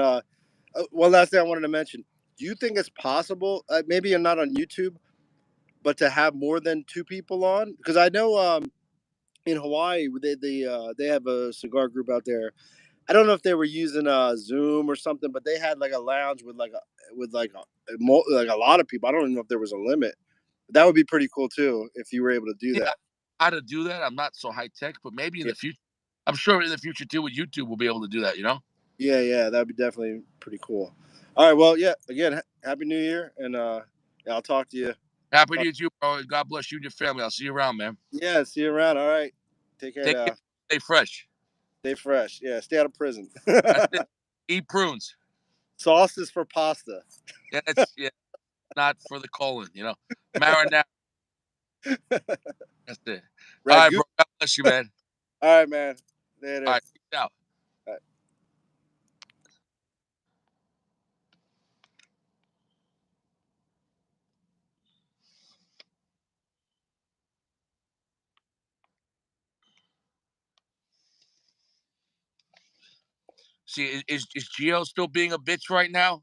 one last thing I wanted to mention. Do you think it's possible, maybe you're not on YouTube, but to have more than two people on? Because I know in Hawaii they have a cigar group out there. I don't know if they were using Zoom or something, but they had like a lounge with like a lot of people. I don't even know if there was a limit. That would be pretty cool too if you were able to do Yeah, that. how to do that? I'm not so high tech, but maybe in Yeah, the future. I'm sure in the future too with YouTube we'll be able to do that. yeah, that'd be definitely pretty cool. All right, well, yeah. Again, happy New Year, and yeah, I'll talk to you. Happy to you, bro. And God bless you and your family. I'll see you around, man. Yeah, see you around. All right, take care Take now. care. Stay fresh. Stay fresh. Yeah, stay out of prison. That's it. Eat prunes. Sauce is for pasta. Yeah, it's not for the colon. Marinara. That's it. All right, Ragu. bro. God bless you, man. All right, man. Later. All right. Peace out. All right. See, is Gio still being a bitch right now?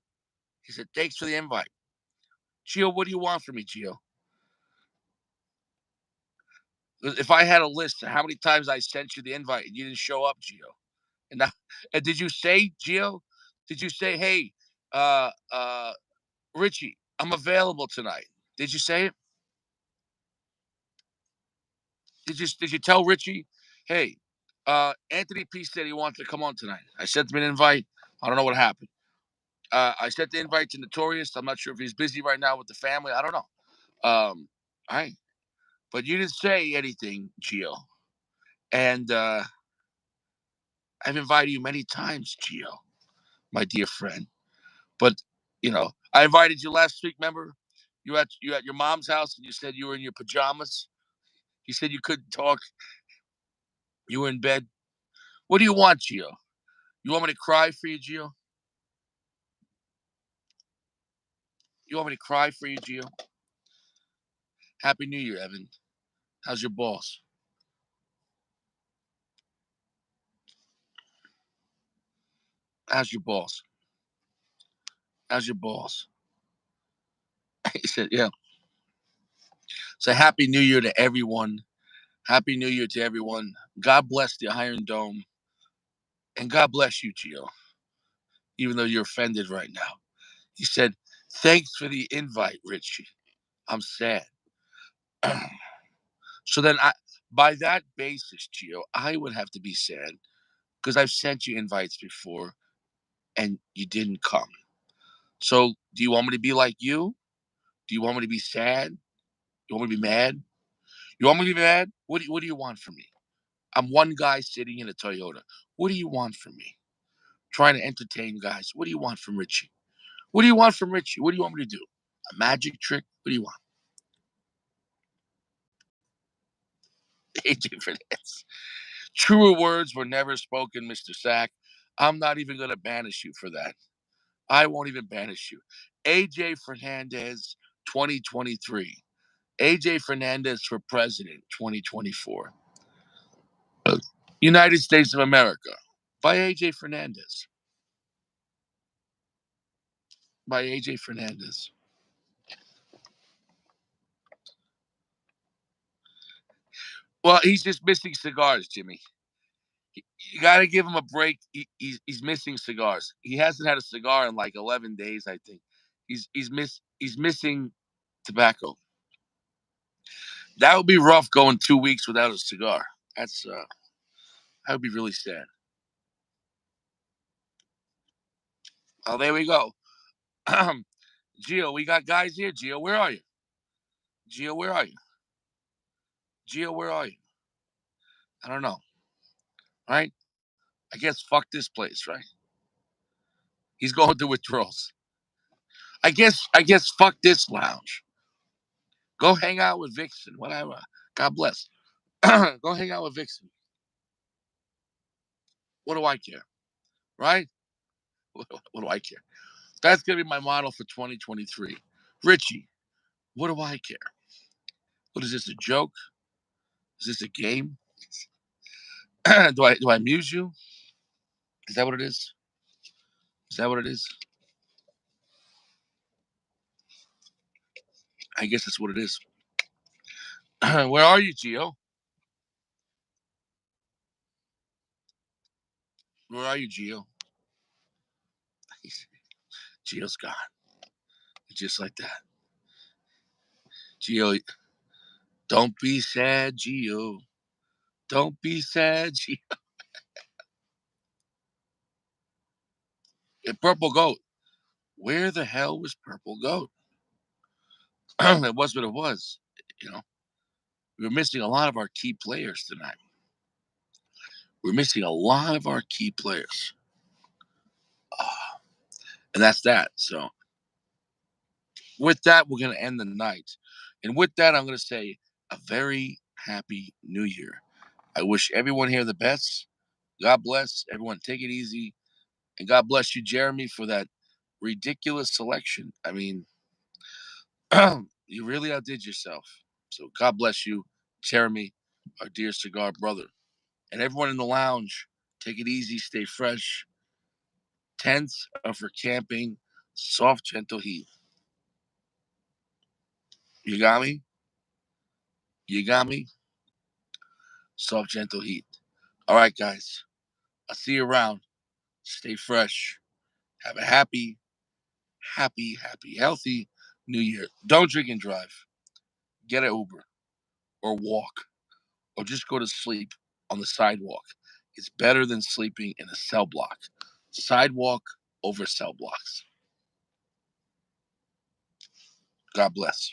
He said, "Thanks for the invite." Gio, what do you want from me, Gio? If I had a list of how many times I sent you the invite and you didn't show up, Gio, and now, and did you say, Gio? Did you say, "Hey, Richie, I'm available tonight"? Did you say it? Did you tell Richie, "Hey, Anthony P said he wanted to come on tonight"? I sent him an invite. I don't know what happened. I sent the invite to Notorious. I'm not sure if he's busy right now with the family. I don't know. All right. But you didn't say anything, Gio. And I've invited you many times, Gio, my dear friend. But I invited you last week. Remember, you at your mom's house, and you said you were in your pajamas. You said you couldn't talk. You were in bed. What do you want, Gio? You want me to cry for you, Gio? You want me to cry for you, Gio? Happy New Year, Evan. How's your balls? How's your balls? How's your balls? He said, yeah. So happy New Year to everyone. Happy New Year to everyone. God bless the Iron Dome. And God bless you, Gio, even though you're offended right now. He said, thanks for the invite, Richie. I'm sad. So then by that basis, Gio, I would have to be sad because I've sent you invites before and you didn't come. So do you want me to be like you? Do you want me to be sad? You want me to be mad? You want me to be mad? What do you want from me? I'm one guy sitting in a Toyota. What do you want from me? Trying to entertain guys. What do you want from Richie? What do you want from Richie? What do you want me to do? A magic trick? What do you want? AJ Fernandez. Truer words were never spoken, Mr. Sack. I'm not even going to banish you for that. I won't even banish you. AJ Fernandez 2023. AJ Fernandez for president 2024. United States of America by AJ Fernandez. By AJ Fernandez. Well, he's just missing cigars, Jimmy. You got to give him a break. He's missing cigars. He hasn't had a cigar in like 11 days, I think. He's missing tobacco. That would be rough going 2 weeks without a cigar. That would be really sad. Oh, there we go. Gio, we got guys here. Gio, where are you? Gio, where are you? Gio, where are you? I don't know. Right? I guess fuck this place, right? He's going through withdrawals. I guess fuck this lounge. Go hang out with Vixen, whatever. God bless. Go hang out with Vixen. What do I care? Right? What do I care? That's going to be my model for 2023. Richie, what do I care? What is this, a joke? Is this a game? do I amuse you? Is that what it is? Is that what it is? I guess that's what it is. Where are you, Gio? Where are you, Gio? Gio's gone. Just like that. Gio, don't be sad, Gio. Don't be sad, Gio. And Purple Goat. Where the hell was Purple Goat? It was what it was. You know, we were missing a lot of our key players tonight. We're missing a lot of our key players. And that's that. So with that, we're going to end the night. And with that, I'm going to say a very happy New Year. I wish everyone here the best. God bless. Everyone take it easy. And God bless you, Jeremy, for that ridiculous selection. I mean, you really outdid yourself. So God bless you, Jeremy, our dear cigar brother. And everyone in the lounge, take it easy, stay fresh. Tents are for camping, soft, gentle heat. You got me? You got me? Soft, gentle heat. All right, guys. I'll see you around. Stay fresh. Have a happy, healthy New Year. Don't drink and drive. Get an Uber or walk or just go to sleep on the sidewalk. It's better than sleeping in a cell block. Sidewalk over cell blocks. God bless.